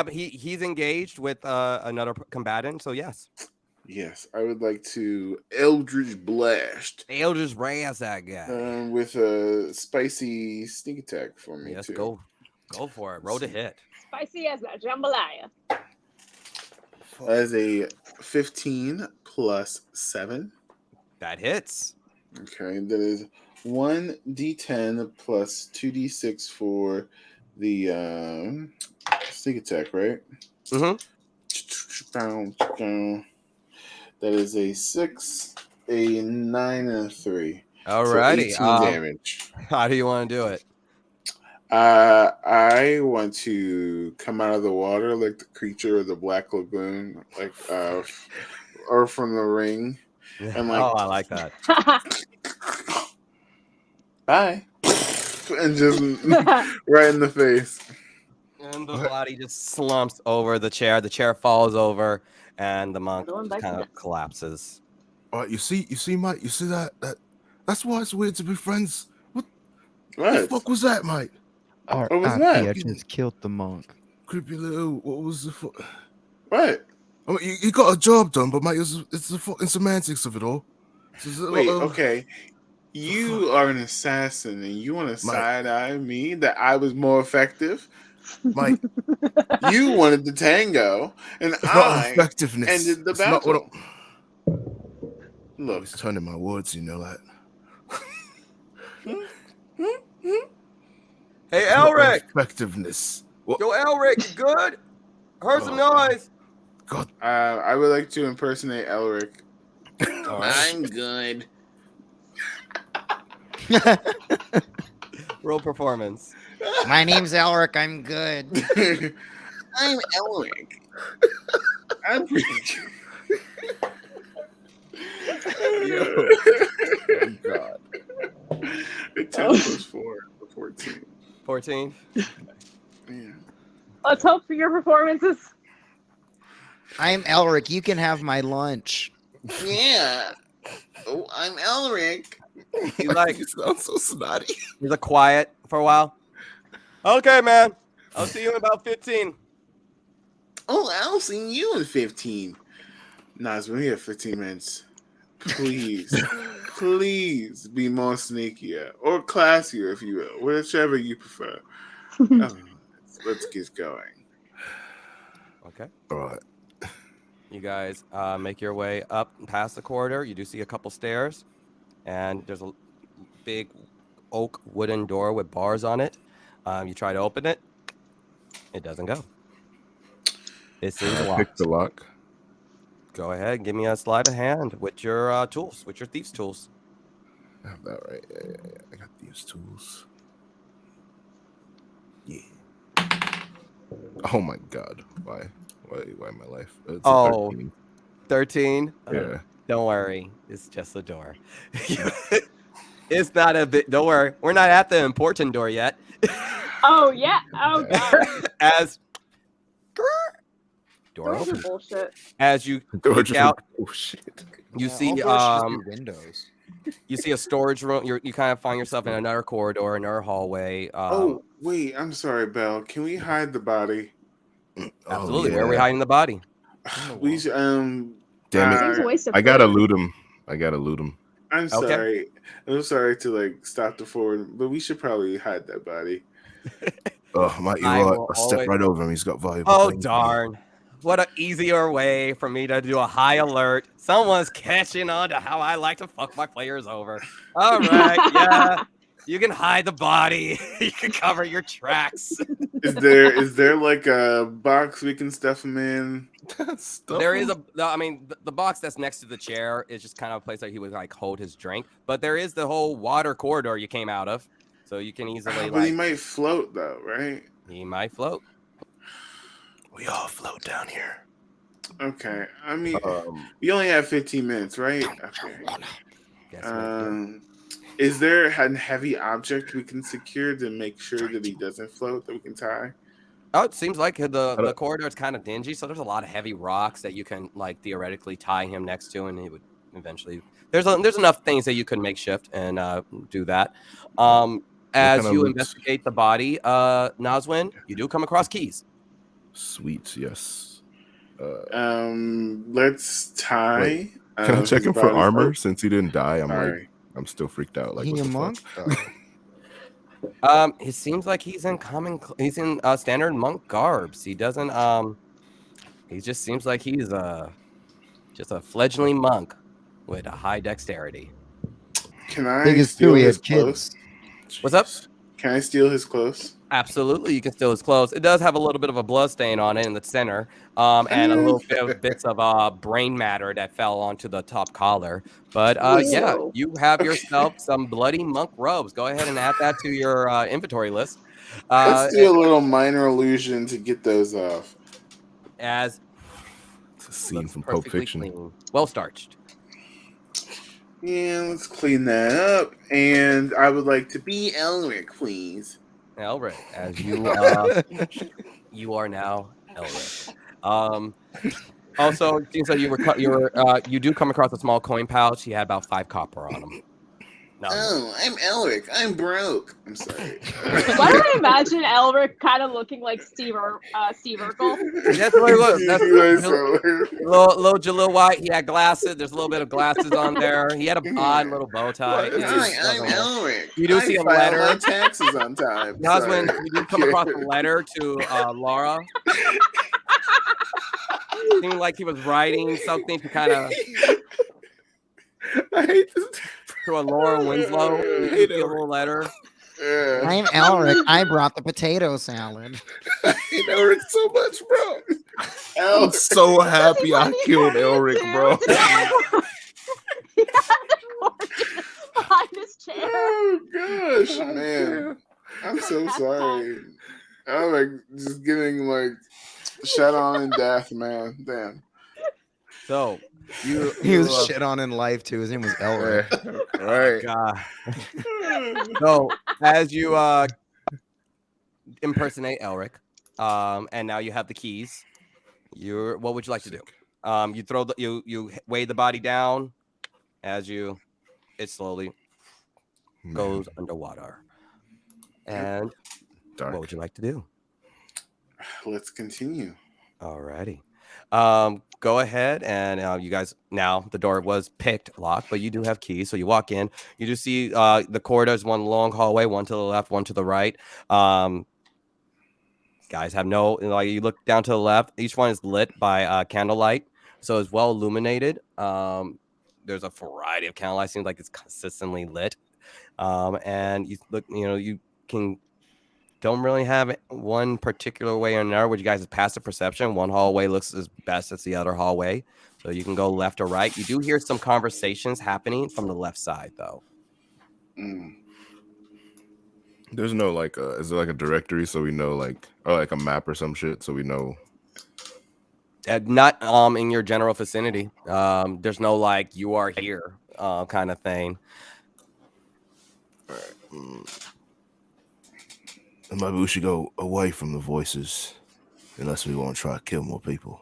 He's engaged with another combatant, so yes. Yes, I would like to Eldritch Blast They'll just razz that guy. with a spicy sneak attack for me Yes, too. go for it. Roll to hit. Spicy as a jambalaya. That is a 15 plus 7. That hits. Okay, that is 1d10 plus 2d6 for the sneak attack, right? Mm-hmm. That is a 6, a 9, and a 3. Alrighty. So 18 damage. How do you want to do it? I want to come out of the water like the creature of the Black Lagoon, like or from the Ring, and like, oh, I like that. bye, and just right in the face. And the body just slumps over the chair. The chair falls over, and the monk Going back kind to of collapses. All right, you see, mate. You see that? That's why it's weird to be friends. What the What? fuck was that, mate? What was RIP, that? I just killed the monk. Creepy little. What was the fuck? What? I mean, you got a job done, but mate, it's the fucking semantics of it all. Wait, okay. You are an assassin, and you want to side eye me that I was more effective? Mate, You wanted the tango, and it's not I effectiveness. ended the It's not what battle. I Look, was turning my words, you know that. Hey, It's not Elric! effectiveness. What? Yo, Elric, you good? Heard some noise. God. I would like to impersonate Elric. All right. I'm good. Roll performance. My name's Elric. I'm good. I'm Elric. I'm pretty good. Oh, God. 10 plus 4, 14. 14. Yeah. Let's hope for your performances. I'm Elric. You can have my lunch. Yeah. Oh, I'm Elric. He's like, You sound so snotty. he's like quiet for a while. Okay, man. I'll see you in about 15. Oh, I'll see you in 15. Nas, we have 15 minutes. Please, please be more sneakier or classier, if you will, whichever you prefer. Let's get going. Okay. All right. You guys make your way up past the corridor. You do see a couple stairs, and there's a big oak wooden door with bars on it. You try to open it. It doesn't go. It seems Pick locked. the lock. Go ahead. Give me a sleight of hand with your tools, with your thieves' tools. I have that right. Yeah. I got these tools. Yeah. Oh my God. Why my life? It's a Oh. 13. 13. Yeah. Don't worry. It's just a door. It's not a bit. Don't worry. We're not at the important door yet. Oh yeah. Oh god. As door Those are open. bullshit. As you Door peek just- out, Oh shit. you Yeah, see all doors should just be windows. you see a storage room. You kind of find yourself in another corridor, another hallway. Oh, wait, I'm sorry, Belle. Can we hide the body? Absolutely. Oh, Where are we yeah. hiding the body? We Damn it. Seems a waste of I gotta food. loot him. I gotta loot him. I'm Okay. sorry. I'm sorry to like stop the forward, but we should probably hide that body. Oh, Mike, you're I right. will I stepped always. right over him. He's got valuable Oh things. darn! What an easier way for me to do a high alert. Someone's catching on to how I like to fuck my players over. All right, yeah. You can hide the body. You can cover your tracks. Is there like a box we can stuff him in? Stuff There him? is I mean, the box that's next to the chair is just kind of a place that he would like hold his drink. But there is the whole water corridor you came out of, so you can easily But he like might float though, right? he might float. We all float down here. Okay. I mean, Um, we only have 15 minutes, right? Okay. Guess what? Is there a heavy object we can secure to make sure that he doesn't float that we can tie? Oh, it seems like the corridor is kind of dingy, so there's a lot of heavy rocks that you can like theoretically tie him next to, and he would eventually. There's enough things that you can make shift and do that. As kind of you loot? investigate the body, Nazwin, you do come across keys. Sweet, yes. Let's tie. Wait, can I check his him for body- armor Oh, since he didn't die? sorry. I'm still freaked out. Like, He what a the monk fuck? though. It seems like he's in he's in standard monk garbs. He doesn't he just seems like he's just a fledgling monk with a high dexterity. Can I Biggest steal two, he his had clothes? kids. What's up? Jeez. Can I steal his clothes? Absolutely, you can steal his clothes. It does have a little bit of a blood stain on it in the center, and a little bit of bits of brain matter that fell onto the top collar. But yeah, Ew. you have Okay. yourself some bloody monk robes. Go ahead and add that to your inventory list. Let's do a little minor illusion to get those off. As It's a scene looks from Pulp perfectly Fiction. clean, well starched. Yeah, let's clean that up. And I would like to be Elric, please. Elric, as you you are now Elric. Also, it seems like you do come across a small coin pouch. He had about 5 copper on him. No, Oh, I'm Elric. I'm broke. I'm sorry. Why do I imagine Elric kind of looking like Steve Urkel? That's what it was. That's You guys little Jalil White. He had glasses. There's a little bit of glasses on there. He had an odd little bow tie. It Hi, just I'm wasn't well. Elric. You do I see a file letter. my taxes on time. Nazwin, Sorry. you do come across a letter to Laura. Seemed like he was writing something to kind of I hate this. to a Laura Winslow. You hate do see a little letter. Yeah. I'm Elric. I brought the potato salad. I hate Elric so much, bro. I'm so happy I killed Elric, bro. He had the organ behind his chair. Oh gosh, man. I'm so sorry. I'm like just getting like shut on in death, man. Damn. So He was shit on in life too. His name was Elric. Right. God. So as you impersonate Elric, and now you have the keys. What would you like to do? You throw you weigh the body down as it slowly goes underwater. And Dark. what would you like to do? Let's continue. Alrighty. Go ahead and you guys, now the door was picked locked, but you do have keys. So you walk in, you do see the corridors, one long hallway, one to the left, one to the right. Guys have like you look down to the left, each one is lit by candlelight, so it's well illuminated. There's a variety of candlelight, seems like it's consistently lit. And you look, you don't really have one particular way or another. With you guys' passive perception, one hallway looks as best as the other hallway, so you can go left or right. You do hear some conversations happening from the left side, though. There's no like, is there like a directory so we know, like, or like a map or some shit so we know? Not in your general vicinity. There's no like you are here kind of thing. All right. And maybe we should go away from the voices, unless we want to try to kill more people.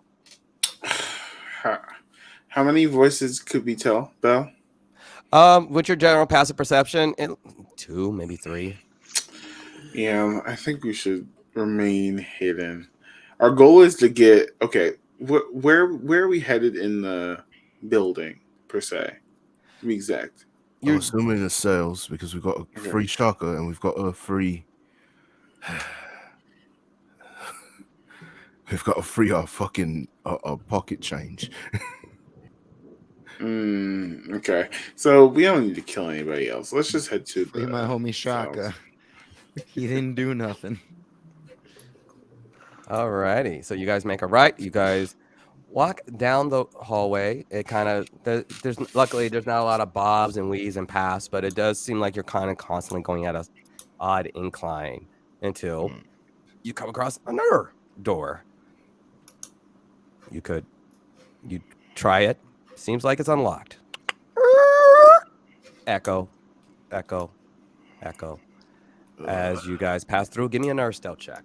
How many voices could we tell, Belle? With your general passive perception, 2, maybe 3. Yeah, I think we should remain hidden. Our goal is to get where are we headed in the building per se? To be exact. I'm assuming it's sales because we've got a Okay. free Shaka and we've got a free. We've got to free our fucking our pocket change. Okay. So we don't need to kill anybody else. Let's just head to Free my homie Shaka. He didn't do nothing. Alrighty. So you guys make a right. You guys walk down the hallway. It kind of there's luckily there's not a lot of bobs and weaves and paths, but it does seem like you're kind of constantly going at a odd incline until you come across another door. You try it. Seems like it's unlocked. Echo, echo, echo. As you guys pass through, give me another stealth check.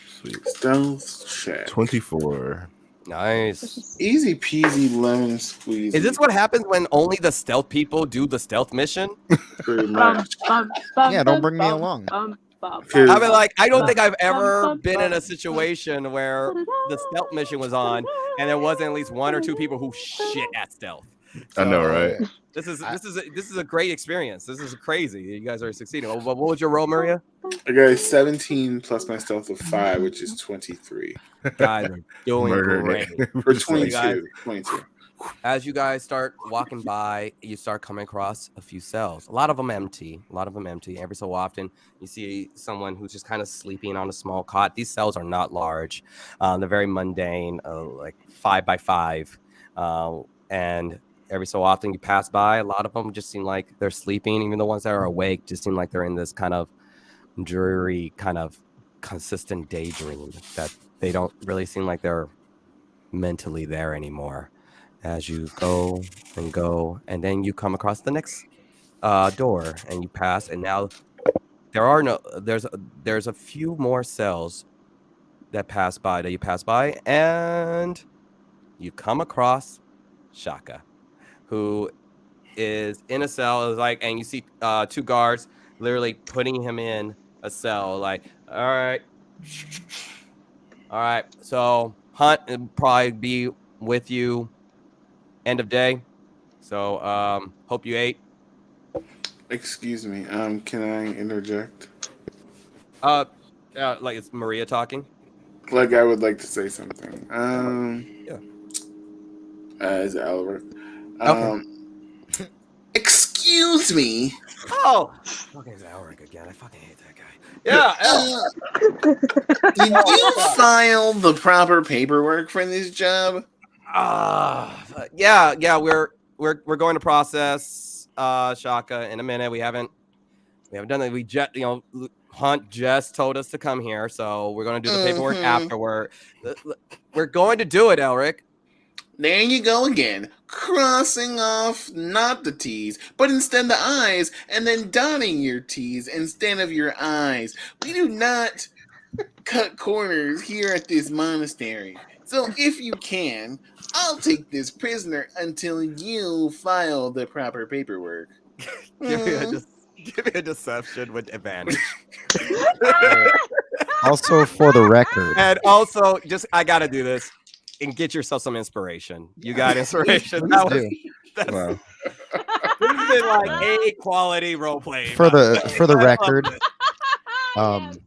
Sweet. Stealth check. 24. Nice. Easy peasy lemon squeeze. Is this what happens when only the stealth people do the stealth mission? Pretty much. Yeah, don't bring me along. I mean, like, I don't think I've ever been in a situation where the stealth mission was on and there wasn't at least one or two people who shit at stealth. I know, right? This is a great experience. This is crazy. You guys are succeeding. What was your roll, Maria? I got a 17 plus my stealth of 5, which is 23. Guys are doing great. Or So you guys- 22. As you guys start walking by, you start coming across a few cells. A lot of them empty. Every so often, you see someone who's just kind of sleeping on a small cot. These cells are not large. They're very mundane, like 5 by 5. And every so often you pass by, a lot of them just seem like they're sleeping. Even the ones that are awake just seem like they're in this kind of dreary, kind of consistent daydream that they don't really seem like they're mentally there anymore. As you go, and then you come across the next door, and you pass, and now there's a few more cells that you pass by, and you come across Shaka, who is in a cell, and you see 2 guards literally putting him in a cell, like, all right, so Hunt will probably be with you end of day. So hope you ate. Excuse me. Can I interject? Like it's Maria talking. Like I would like to say something. Yeah. Is it Albert? Okay. Excuse me. Oh, fucking Alric again. I fucking hate that guy. Yeah. Did you file the proper paperwork for this job? Yeah. We're going to process Shaka in a minute. We haven't done that. We just Hunt just told us to come here, so we're going to do the paperwork afterward. We're going to do it, Elric. There you go again, crossing off not the T's, but instead the I's, and then dotting your T's instead of your I's. We do not cut corners here at this monastery. So if you can, I'll take this prisoner until you file the proper paperwork. Give me a deception with advantage. Also, for the record, And also, I got to do this and get yourself some inspiration. You got inspiration. That was, that's, Wow. this has been like A quality role playing. for the I love record, it.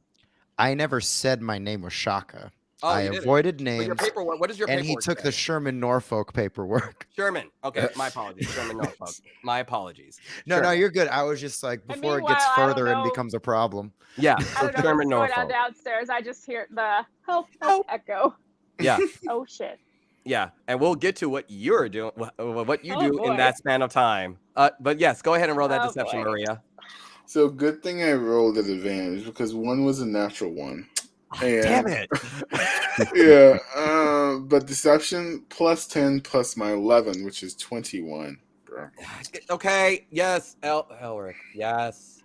I never said my name was Shaka. Oh, I you didn't. avoided But your names, paperwork. What is your and paperwork? he took the Sherman Norfolk paperwork. Sherman. Okay, my apologies. Sherman Norfolk. My apologies. No, Sure. no, you're good. I was just like, And before it gets meanwhile, I don't further and know- becomes a problem. Yeah, I so don't know Sherman what's going on Norfolk. downstairs. I just hear the help echo. Yeah, Oh shit. yeah, and we'll get to what you're doing, what you Oh, do in boy. that span of time. But yes, go ahead and roll that Oh, deception, boy. Maria. So good thing I rolled at advantage because one was a natural one. And, Damn it! Yeah, but deception plus 10 plus my 11, which is 21. Bro. Okay, yes, Elric, yes,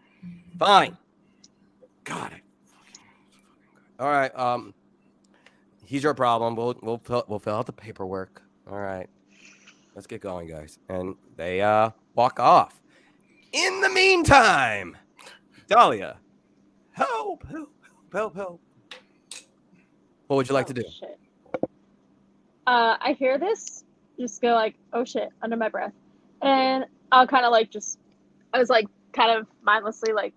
fine. Got it. All right, he's your problem. We'll fill out the paperwork. All right, let's get going, guys. And they walk off. In the meantime, Dahlia, help! What would you like to do? Shit. I hear this just go like, oh shit, under my breath. And I'll kind of like I was like kind of mindlessly like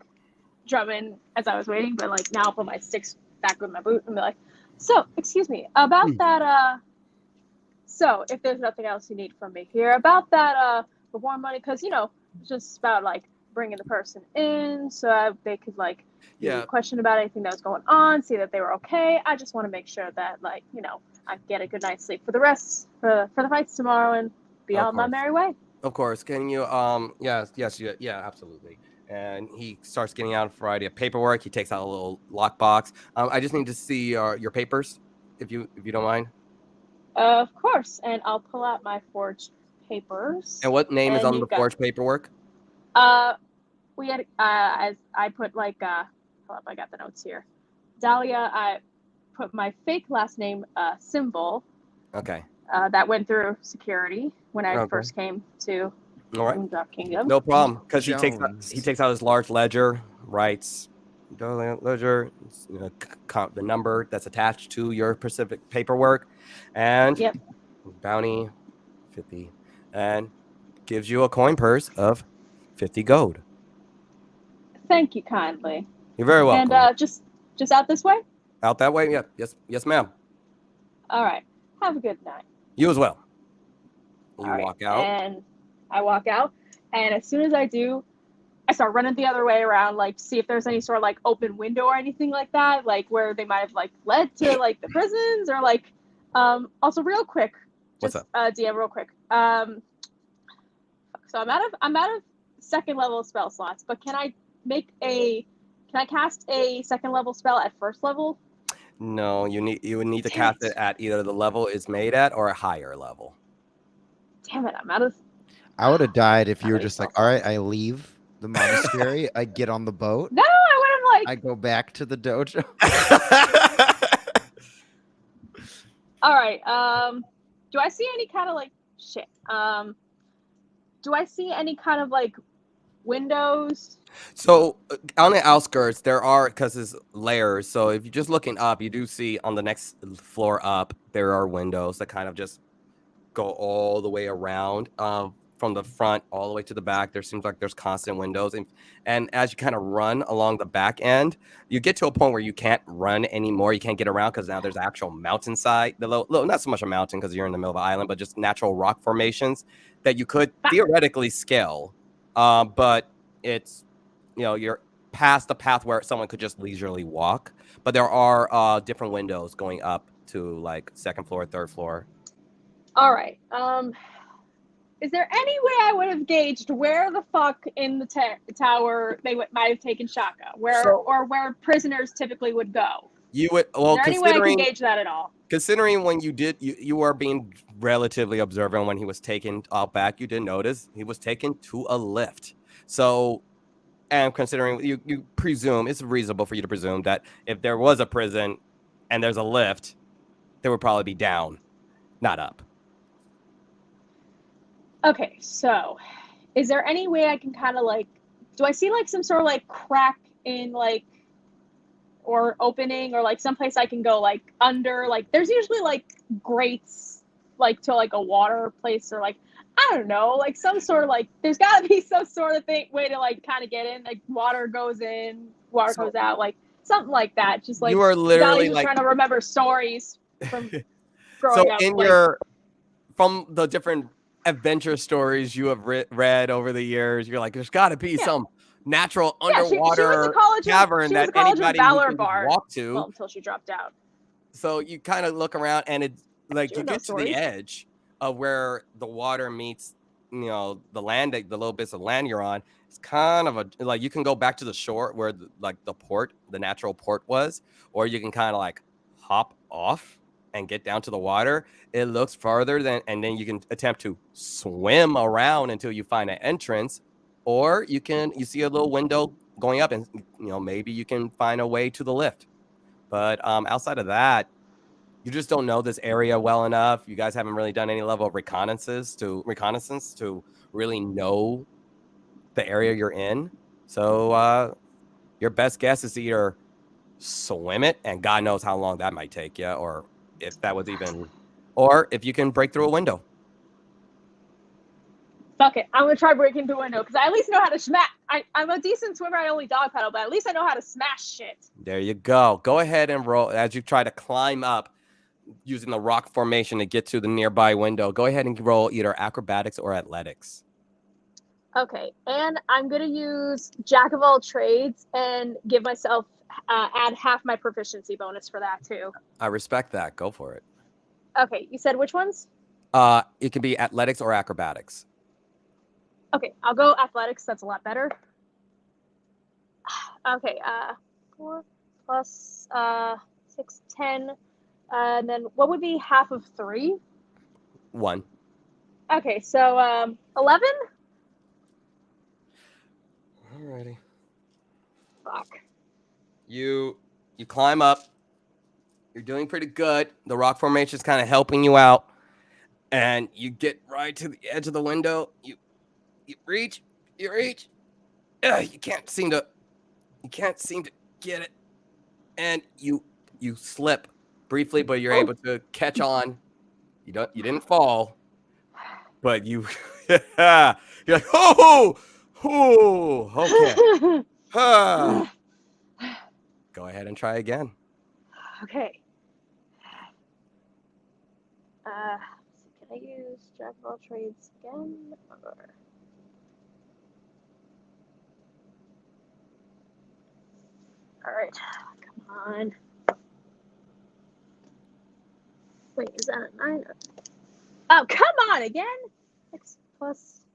drumming as I was waiting, but like now I'll put my sticks back with my boot and be like, so, excuse me, about that, so if there's nothing else you need from me here, about that, reward money, because, it's just about like bringing the person in so they could like question about anything that was going on, see that they were okay. I just want to make sure that like, I get a good night's sleep for the rest, for the fights tomorrow and be on my merry way. Of course. Can you, yes, yeah, absolutely. And he starts getting out a variety of paperwork. He takes out a little lockbox. I just need to see your papers, if you don't mind. Of course, and I'll pull out my forged papers. And what name is on the forged paperwork? We had as I put like hold up, I got the notes here. Dahlia, I put my fake last name symbol. Okay. That went through security when I first came to Kingdom. No problem, because he takes out his large ledger, writes ledger, the number that's attached to your specific paperwork, and bounty 50, and gives you a coin purse of 50 gold. Thank you kindly. You're very welcome. And just out this way? Out that way? Yeah. Yes, ma'am. All right. Have a good night. You as well. You walk out. And I walk out, and as soon as I do, I start running the other way around, like to see if there's any sort of like open window or anything like that, like where they might have like led to like the prisons or like. Also, real quick, what's up? DM, real quick. So I'm out of second level spell slots, but can I cast a second level spell at first level? No, you would need to cast it at either the level it's made at or a higher level. Damn it, I'm out of. I would have died if you were just like, all right, I leave the monastery, I get on the boat. No, I would have like. I go back to the dojo. All right. Do I see any kind of like shit? Do I see any kind of like windows? So on the outskirts, there are, because it's layers. So if you're just looking up, you do see on the next floor up, there are windows that kind of just go all the way around, from the front all the way to the back. There seems like there's constant windows, and as you kind of run along the back end, you get to a point where you can't run anymore. You can't get around because now there's actual mountainside. Not so much a mountain because you're in the middle of an island, but just natural rock formations that you could theoretically scale, but it's you're past the path where someone could just leisurely walk. But there are different windows going up to like second floor, third floor. All right. Is there any way I would have gauged where the fuck in the tower they might have taken Shaka, or where prisoners typically would go? You would. Well, is there any way I can gauge that at all? Considering when you were being relatively observant when he was taken out back, you did notice he was taken to a lift. So, and considering you presume, it's reasonable for you to presume that if there was a prison and there's a lift, they would probably be down, not up. Okay, so is there any way I can kind of like, do I see like some sort of like crack in like, or opening, or like someplace I can go like under, like there's usually like grates like to like a water place, or like, I don't know, like some sort of like, there's gotta be some sort of way to like kind of get in, like water goes in, water goes out, like something like that. Just like, you are literally just like trying to remember stories from growing up. So from the different adventure stories you have read over the years, you're like, there's got to be some natural underwater cavern that anybody would walk to. Well, until she dropped out. So you kind of look around, and it's like you get to the edge of where the water meets, the land, the little bits of land you're on. It's kind of like you can go back to the shore where the natural port was, or you can kind of like hop off and get down to the water. It looks farther and then you can attempt to swim around until you find an entrance, or you see a little window going up, and maybe you can find a way to the lift. But outside of that, you just don't know this area well enough. You guys haven't really done any level of reconnaissance to really know the area you're in. So your best guess is to either swim it, and God knows how long that might take you, or if that was even, or if you can break through a window. Fuck it. I'm gonna try breaking the window because I at least know how to smash. I'm a decent swimmer. I only dog paddle, but at least I know how to smash shit. There you go. Go ahead and roll as you try to climb up using the rock formation to get to the nearby window. Go ahead and roll either acrobatics or athletics. Okay, and I'm gonna use Jack of all trades and give myself add half my proficiency bonus for that too. I respect that. Go for it. Okay, you said which ones? It can be athletics or acrobatics. Okay, I'll go athletics. That's a lot better. Okay, 4 plus 6, 10, and then what would be half of 3? 1. Okay, so 11. Alrighty. Fuck. You climb up. You're doing pretty good. The rock formation is kind of helping you out, and you get right to the edge of the window. You reach. You can't seem to get it, and you slip briefly, but you're able to catch on. You didn't fall, but you're like, oh, okay. Go ahead and try again. Okay. Can I use Jack of all trades again? Or... All right, come on. Wait, is that a 9? Oh, come on again! 6 plus.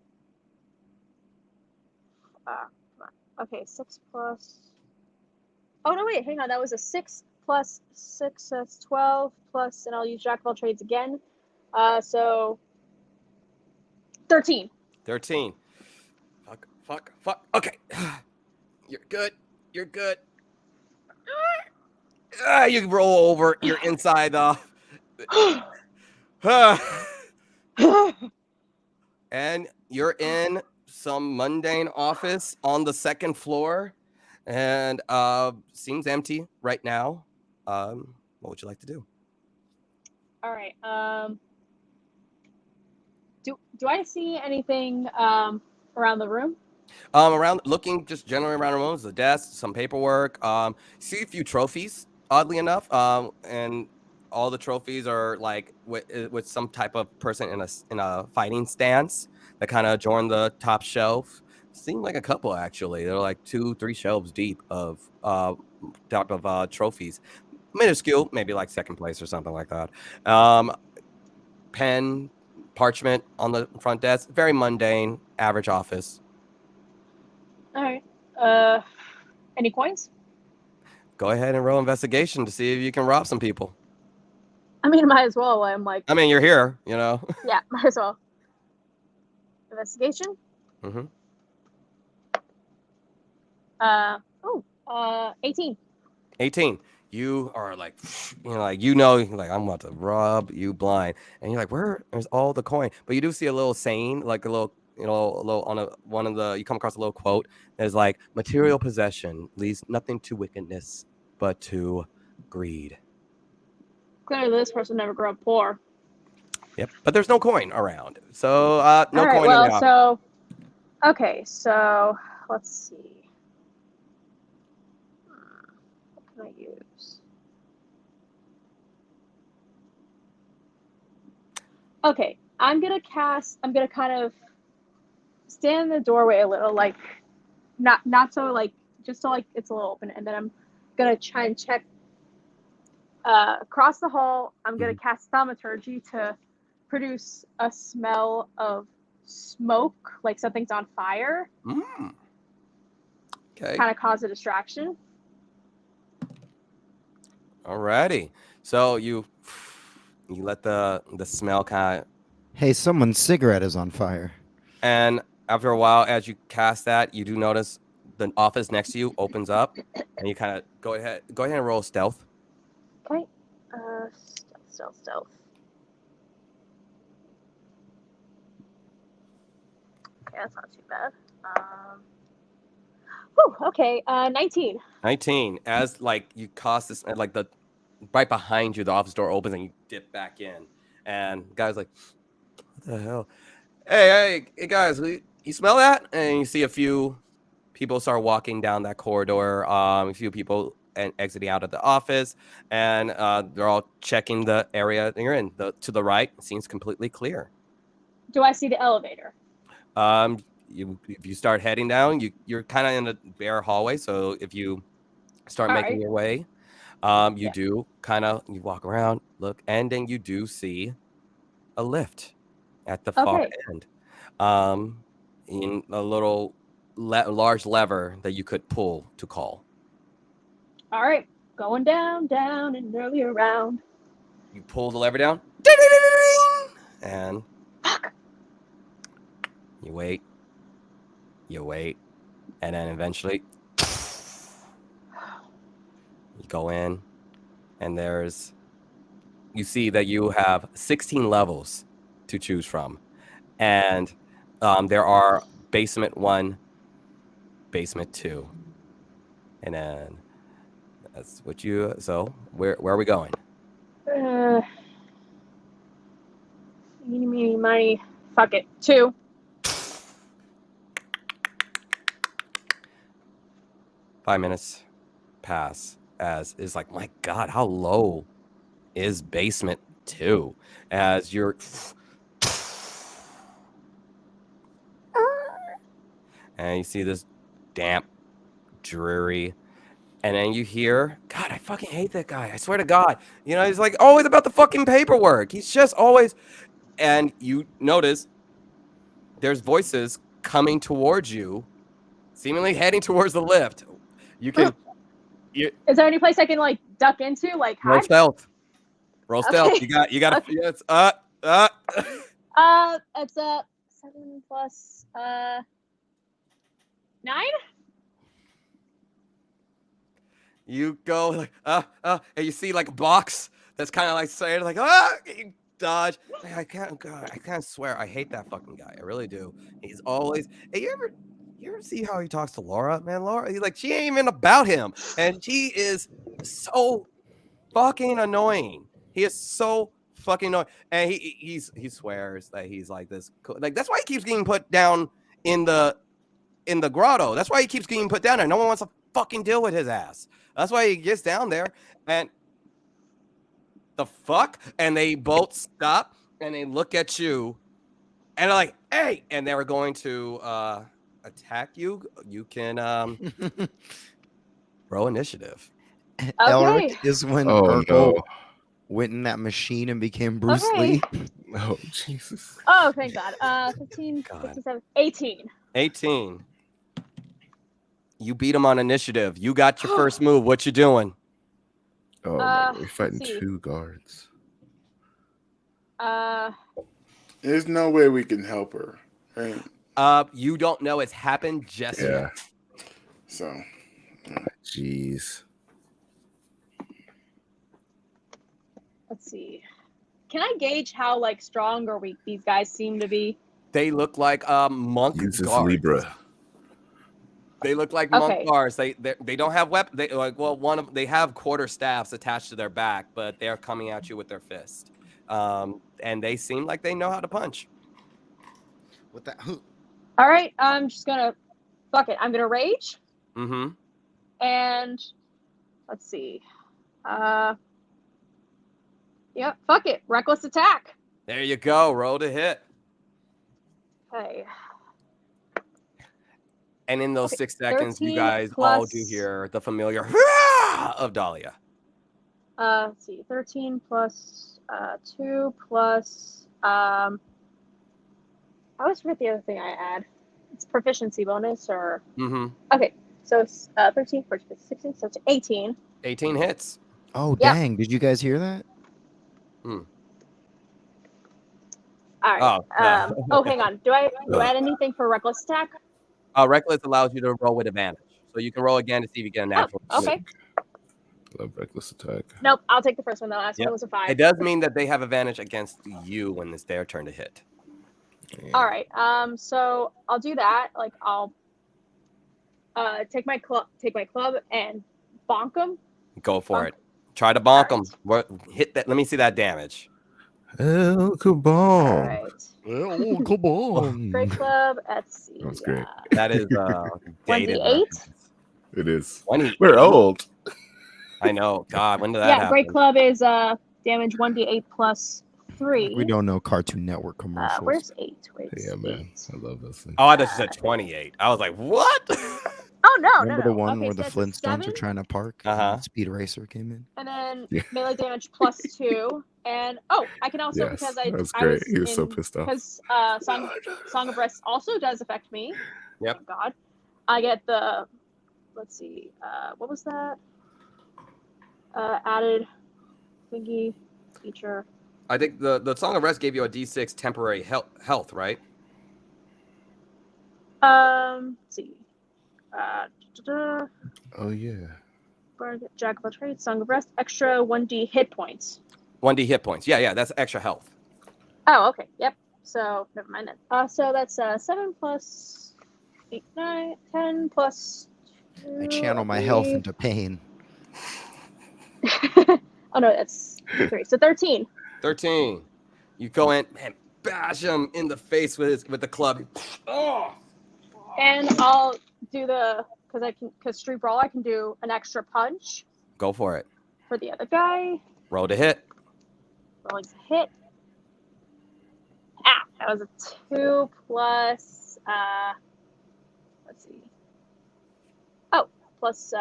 Okay, 6 plus. Oh no, wait, hang on. That was a 6 plus 6. That's 12 plus, and I'll use Jack of all trades again. So 13. 13. Fuck. Okay. You're good. You roll over. You're inside the. And you're in some mundane office on the second floor, and seems empty right now. What would you like to do? All right. Do I see anything around the room? Around looking just generally around the rooms, the desk, some paperwork. See a few trophies, oddly enough. And all the trophies are like with some type of person in a fighting stance that kind of adorn the top shelf. Seem like a couple actually. They're like 2-3 shelves deep of type of trophies. Minuscule, maybe like second place or something like that. Pen, parchment on the front desk. Very mundane, average office. All right. Any coins? Go ahead and roll investigation to see if you can rob some people. I mean, might as well. I'm like. I mean, you're here, you know. Yeah, might as well. Investigation. 18. 18. You are like, like I'm about to rob you blind, and you're like, where's all the coin? But you do see a little saying, like a little on one of the, you come across a little quote. There's like, material possession leads nothing to wickedness, but to greed. Clearly, this person never grew up poor. Yep, but there's no coin around, so no All right, coin. well, so okay, so let's see. What can I use? Okay, I'm gonna kind of stand in the doorway a little, like not so like, just so like it's a little open, and then I'm gonna try and check across the hall. I'm gonna cast thaumaturgy to produce a smell of smoke, like something's on fire. Okay. Kind of cause a distraction. Alrighty. So you let the smell kind of. Hey, someone's cigarette is on fire. And after a while, as you cast that, you do notice the office next to you opens up, and you kind of go ahead and roll stealth. Okay. Stealth. Okay, that's not too bad. Okay. 19. 19. As like you cast this, like the right behind you, the office door opens and you dip back in, and the guy's like, "What the hell?" Hey, guys, you smell that? And you see a few people start walking down that corridor. A few people exiting out of the office, and they're all checking the area that you're in. To the right seems completely clear. Do I see the elevator? If you start heading down, you're kind of in a bare hallway. So if you start All making right. your way, you Yeah. do kind of you walk around, look, and then you do see a lift at the far Okay. end. In a little large lever that you could pull to call. All right. Going down, down, and nearly around. You pull the lever down, and Fuck. you wait, and then eventually you go in, and you see that you have 16 levels to choose from, and there are basement 1, basement 2, and then that's what you. So where are we going? Eeny, meeny, miny. Fuck it. 2. 5 minutes pass as is like, my God, how low is basement 2? As you're and you see this damp, dreary, and then you hear, God, I fucking hate that guy. I swear to God. You know, he's like always about the fucking paperwork. He's just always, and you notice there's voices coming towards you, seemingly heading towards the lift. You can Is there any place I can like duck into, like roll hide? stealth. Roll stealth. Okay. You got to. Okay. It's It's 7 plus 9. You go like and you see like a box that's kind of like saying like you dodge. I can't swear. I hate that fucking guy. I really do. He's always. Hey, you ever see how he talks to Laura? Man, Laura, he's like she ain't even about him, and she is so fucking annoying. He is so fucking annoying, and he swears that he's like this. Like that's why he keeps getting put down in the grotto. That's why he keeps getting put down there. No one wants to fucking deal with his ass. That's why he gets down there and the fuck? And they both stop and they look at you and they're like, hey, and they were going to attack you. You can roll initiative. Elric is when Oh, Urkel no. went in that machine and became Bruce Okay. Lee. Oh, Jesus. Oh, thank God. 15, God. 57, 18. 18. You beat him on initiative. You got your first move. What you doing? Oh, my God. We're fighting see. 2 guards. There's no way we can help her, right? You don't know it's happened just Yeah. yet. So, Jeez. Let's see. Can I gauge how like strong or weak these guys seem to be? They look like monk Use this guards. Libra. They look like Okay. monk guards. They don't have weapons. They like they have quarter staffs attached to their back, but they're coming at you with their fist. And they seem like they know how to punch. What that? All right. I'm just gonna fuck it. I'm gonna rage Mm-hmm. and let's see. Yep. Fuck it. Reckless attack. There you go. Roll to hit. Okay. And in those Okay, 6 seconds, you 13 guys all do plus- hear the familiar of Dahlia. Let's see. 13 plus 2 plus I always forget the other thing I add. It's proficiency bonus or Mm-hmm. okay. So it's 13, 14, 15, 16, so it's 18. 18 hits. Oh, Yep. dang. Did you guys hear that? All right. Hang on. Do I add anything for reckless attack? Reckless allows you to roll with advantage. So you can roll again to see if you get a natural. Okay. Love reckless attack. Nope. I'll take the first one. The last Yep. one was a 5. It does mean that they have advantage against you when it's their turn to hit. All right. So I'll do that. Like I'll take my club and bonk them. Go for Bonk. it. Try to bonk All them. Hit that. Let me see that damage. El Cabal. All right. Oh, come on. Great club. Let's see. That's great. That is dated. 1d8. It is. 28. We're old. I know. God, when did that Yeah, happen? Great Club is damage 1d8 plus 3. We don't know Cartoon Network commercials. Where's 8? Wait, Yeah, man. 8. I love this thing. Oh, I thought you said 28. I was like, what? Oh no, Remember no. the one Okay, where so the it's a Flintstones 7, are trying to park? Uh-huh. And Speed Racer came in. and then Yeah. melee damage plus 2, and I can also Yes, because that was I great. He was so pissed off. because Song of Rest also does affect me. Yep. Oh God, I get the let's see, what was that? Added thingy feature. I think the Song of Rest gave you a D6 temporary health, right? Let's see. Oh, yeah. Jack of all trades, Song of Rest, extra 1d hit points. 1d hit points. Yeah, that's extra health. Oh, okay. Yep. So never mind that. So that's 7 plus 8, 9, 10 plus 2. I channel my health into pain. Oh no, that's 3. So 13. 13. You go in and bash him in the face with the club. Oh. And I'll do because Street Brawl I can do an extra punch Go for it. for the other guy. Roll to hit. Rolling to hit. That was a 2 plus let's see. Oh, plus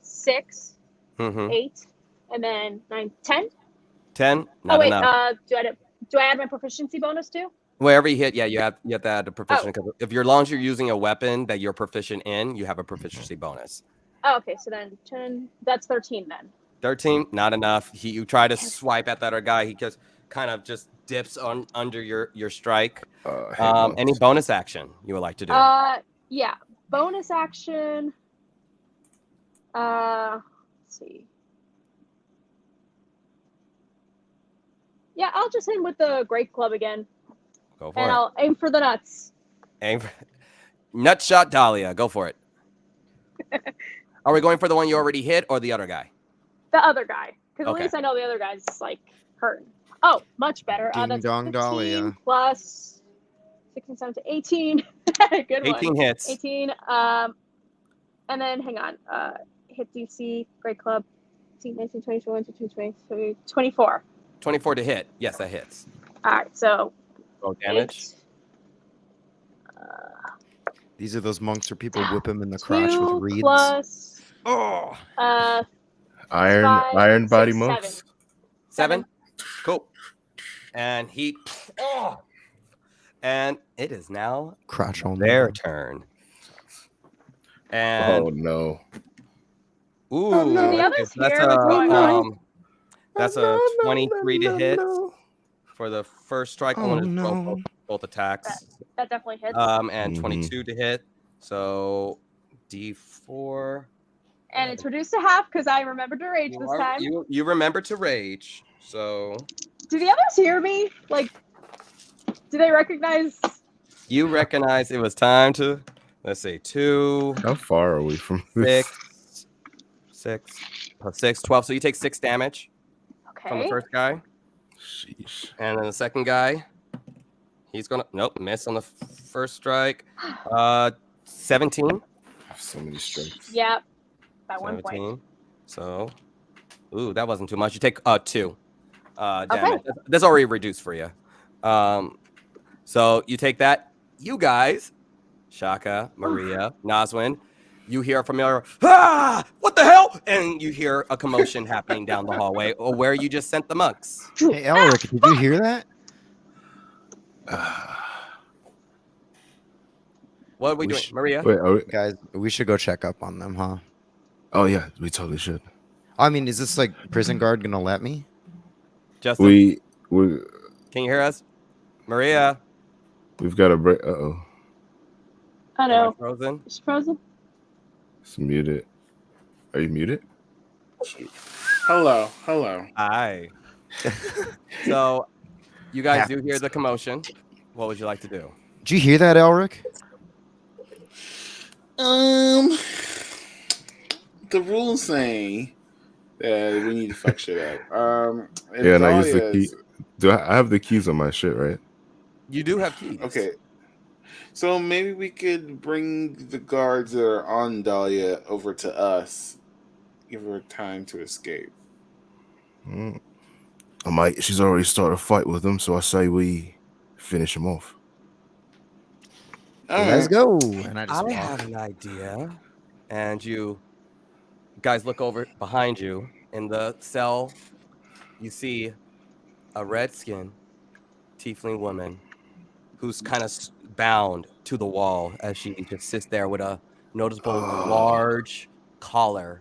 6, Mm-hmm. 8, and then 9, 10. 10. Not Oh wait, enough. do I add my proficiency bonus too? Wherever you hit, yeah, you have to add a proficiency. Because if you're long as you're using a weapon that you're proficient in, you have a proficiency bonus. Oh, okay, so then 10. That's 13 then. 13, not enough. You try to swipe at that other guy. He just kind of just dips under your strike. Any bonus action you would like to do? Yeah, bonus action. Let's see. Yeah, I'll just hit him with the Great Club again. Go for And it. I'll aim for the nuts. Nut shot Dahlia. Go for it. Are we going for the one you already hit or the other guy? The other guy. Because Okay. at least I know the other guy's like hurting. Oh, much better. Ding That's dong 15 Dahlia. plus 16, 17, 18. Good 18 one. hits. 18. And then hang on. Hit DC, Great Club. 18, 19, 20, 21, 22, 23, 24. 24 to hit. Yes, that hits. All right, so Roll damage. 8, These are those monks where people whip him in the crotch 2 with reeds. plus Oh, Iron 5, body 6, monks. 7. Cool. And he. Oh. And it is now Crotch only. their turn. And Oh, no. ooh, Oh, no. The others that's here, what's going on? That's Oh, a no, 23 to no, hit no. for the first strike. I Oh, want to roll no. both attacks. That definitely hits. And Mhm. 22 to hit. So D4. And it's reduced to half because I remembered to rage this time. You remember to rage. So Do the others hear me? Like, do they recognize? you recognize it was time to, let's say, 2, How far are we from this? 6 plus 6, 12. So you take 6 damage from the Okay. first guy. Sheesh. And then the second guy, he's going to, miss on the first strike. 17. So many strikes. Yeah. By 1 point. 17. So, that wasn't too much. You take 2 damage. Okay. That's already reduced for you. So you take that. You guys, Shaka, Maria, Nazwin, you hear a familiar, what the hell? And you hear a commotion happening down the hallway or where you just sent the monks. Hey, Elric, did you hear that? What are we doing, Maria? Wait, are we? Guys, we should go check up on them, huh? Oh, yeah, we totally should. I mean, is this like prison guard gonna let me? Justin, We can you hear us? Maria, we've got a break. Uh-oh. I am I know. frozen? It's frozen. It's muted. Are you muted? Hello. Hi. So you guys do hear the commotion. What would you like to do? Did you hear that, Elric? The rules say that we need to fuck shit up. And Yeah, and I use the Dahlia's- key. I have the keys on my shit, right? You do have keys. Okay. So maybe we could bring the guards that are on Dahlia over to us. Give her time to escape. Mm. I might. She's already started a fight with them, so I say we finish him off. All Let's right. go. And I just I walk. have an idea. And you guys look over behind you in the cell. You see a red-skinned tiefling woman who's kind of bound to the wall as she just sits there with a noticeable large collar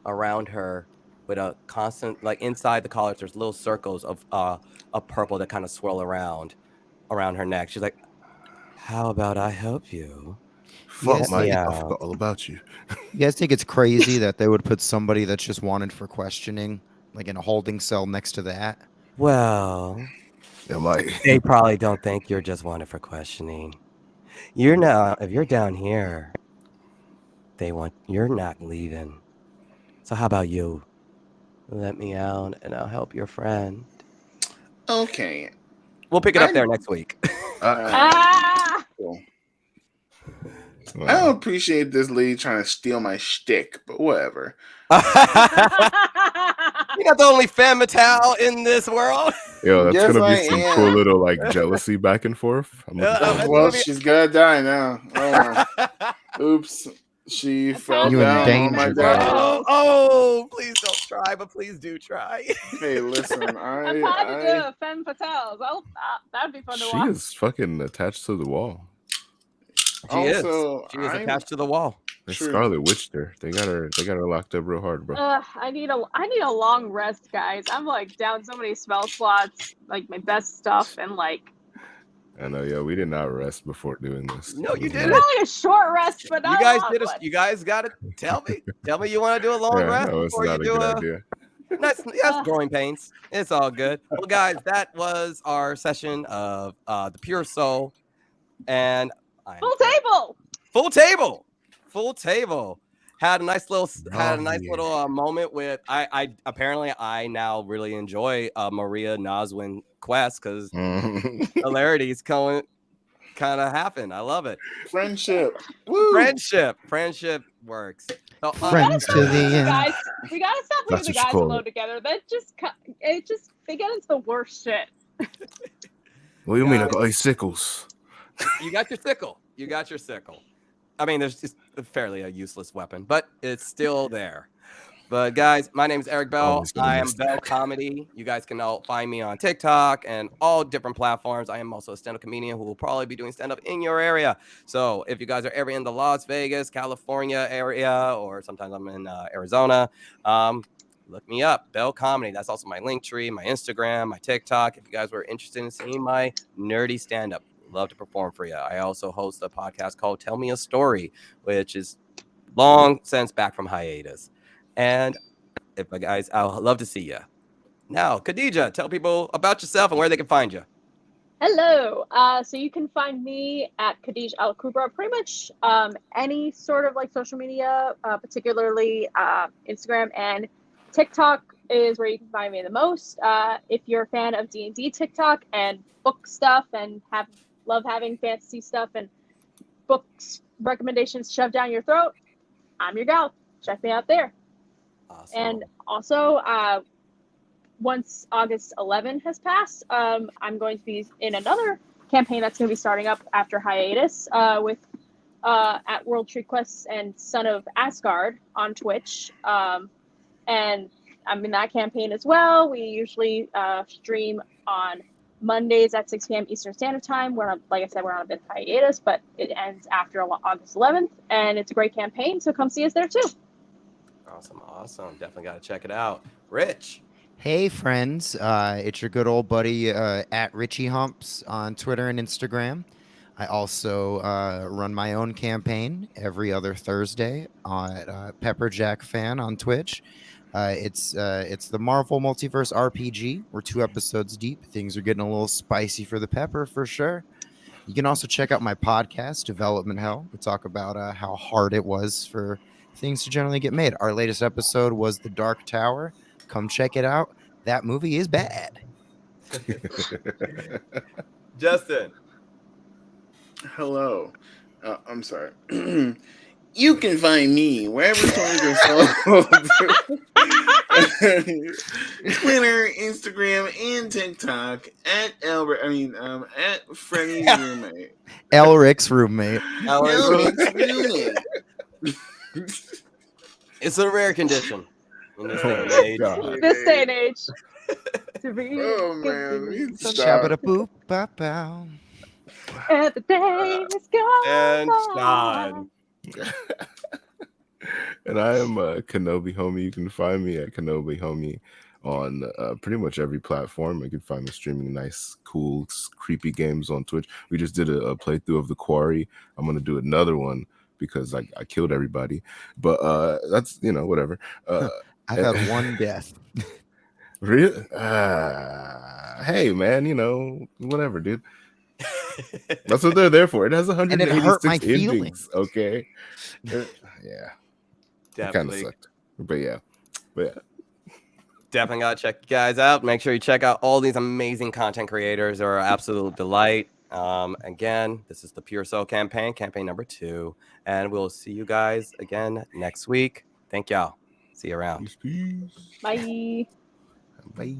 around her with a constant, like inside the collar, there's little circles of purple that kind of swirl around her neck. She's like, how about I help you? Fuck, Yes, mate. Yeah. I forgot all about you. You guys think it's crazy that they would put somebody that's just wanted for questioning, like in a holding cell next to that? Well, Yeah, mate. they probably don't think you're just wanted for questioning. You're not, if you're down here, you're not leaving. So how about you? Let me out and I'll help your friend. Okay. We'll pick it up there next week. Ah! Cool. I don't appreciate this lady trying to steal my shtick, but whatever. You're not the only femme fatale in this world. Yo, that's Yes, gonna I be some am. cool little like jealousy back and forth. I'm looking forward to Well, gonna be- she's gonna die now. Oh, oops. She fell You down on my endangered her. dad. Oh, please don't try, but please do try. Hey, listen, I'm positive femme fatales. Oh, that'd be fun to She watch. is fucking attached to the wall. She also, is attached to the wall. They True. Scarlet witched her. They got her locked up real hard, bro. I need a long rest, guys. I'm like down so many spell slots, like my best stuff, and like I know, yeah, we did not rest before doing this. No, you It was didn't. not- probably a short rest, but not You guys a long did one. You guys got to tell me. Tell me you want to do a long Yeah, rest no, it's before you not a do good idea. That's growing pains. It's all good. Well, guys, that was our session of the Pure Soul, and Full table. full table. Had a nice little moment with I apparently I now really enjoy Maria Noswin quest because hilarities kind of happen. I love it. friendship. Woo! Friendship works. So, Friends to the end. Guys, we gotta stop leaving That's the what you guys call alone it. together. That they get into the worst shit. What do you mean? I Guys. got icicles. You got your sickle. I mean, there's just fairly a useless weapon, but it's still there. But guys, my name is Eric Bell. Always gonna I am miss Bell that. Comedy. You guys can all find me on TikTok and all different platforms. I am also a stand-up comedian who will probably be doing stand-up in your area. So if you guys are ever in the Las Vegas, California area, or sometimes I'm in Arizona, look me up, Bell Comedy. That's also my Linktree, my Instagram, my TikTok. If you guys were interested in seeing my nerdy stand-up, love to perform for you. I also host a podcast called Tell Me a Story, which is long since back from hiatus. And if guys, I'll love to see you. Now, Khadija, tell people about yourself and where they can find you. Hello. So you can find me at Khadija Al Kubra, pretty much any sort of like social media, particularly Instagram and TikTok is where you can find me the most. If you're a fan of DnD TikTok and book stuff and love having fantasy stuff and books recommendations shoved down your throat, I'm your gal. Check me out there. Awesome. And also, once August 11 has passed, I'm going to be in another campaign that's going to be starting up after hiatus with at World Tree Quests and Son of Asgard on Twitch. And I'm in that campaign as well. We usually stream on Mondays at 6 p.m. Eastern Standard Time. Like I said, we're on a bit of hiatus, but it ends after August 11th, and it's a great campaign, so come see us there too. Awesome. Definitely got to check it out. Rich. Hey, friends. It's your good old buddy at Richie Humps on Twitter and Instagram. I also run my own campaign every other Thursday on Pepperjack Fan on Twitch. It's the Marvel Multiverse RPG. We're 2 episodes deep. Things are getting a little spicy for the pepper for sure. You can also check out my podcast, Development Hell. We talk about how hard it was for things to generally get made. Our latest episode was The Dark Tower. Come check it out. That movie is bad. Justin. Hello. I'm sorry. You can find me wherever toys are sold. Twitter, Instagram, and TikTok at at Freddy's roommate. Elric's roommate. Elric's roommate. It's a rare condition in this day and Oh, age. God. This day and age. To be Oh man, stop. Shabba-da-boop, bow. and the day is gone. And Sean. And I am Kenobi Homie. You can find me at Kenobi Homie on pretty much every platform. You can find me streaming nice, cool, creepy games on Twitch. We just did a playthrough of The Quarry. I'm gonna do another one because I killed everybody. But that's whatever. I've had one death. Really? Hey man, whatever, dude. That's what they're there for. It has And it hurt 186 my endings. feelings. Okay. Yeah. It kind of Definitely. sucked. But yeah. Definitely gotta check you guys out. Make sure you check out all these amazing content creators. They're an absolute delight. Again, this is the Pure Soul campaign number 2, and we'll see you guys again next week. Thank y'all. See you around. Peace. Bye. Bye.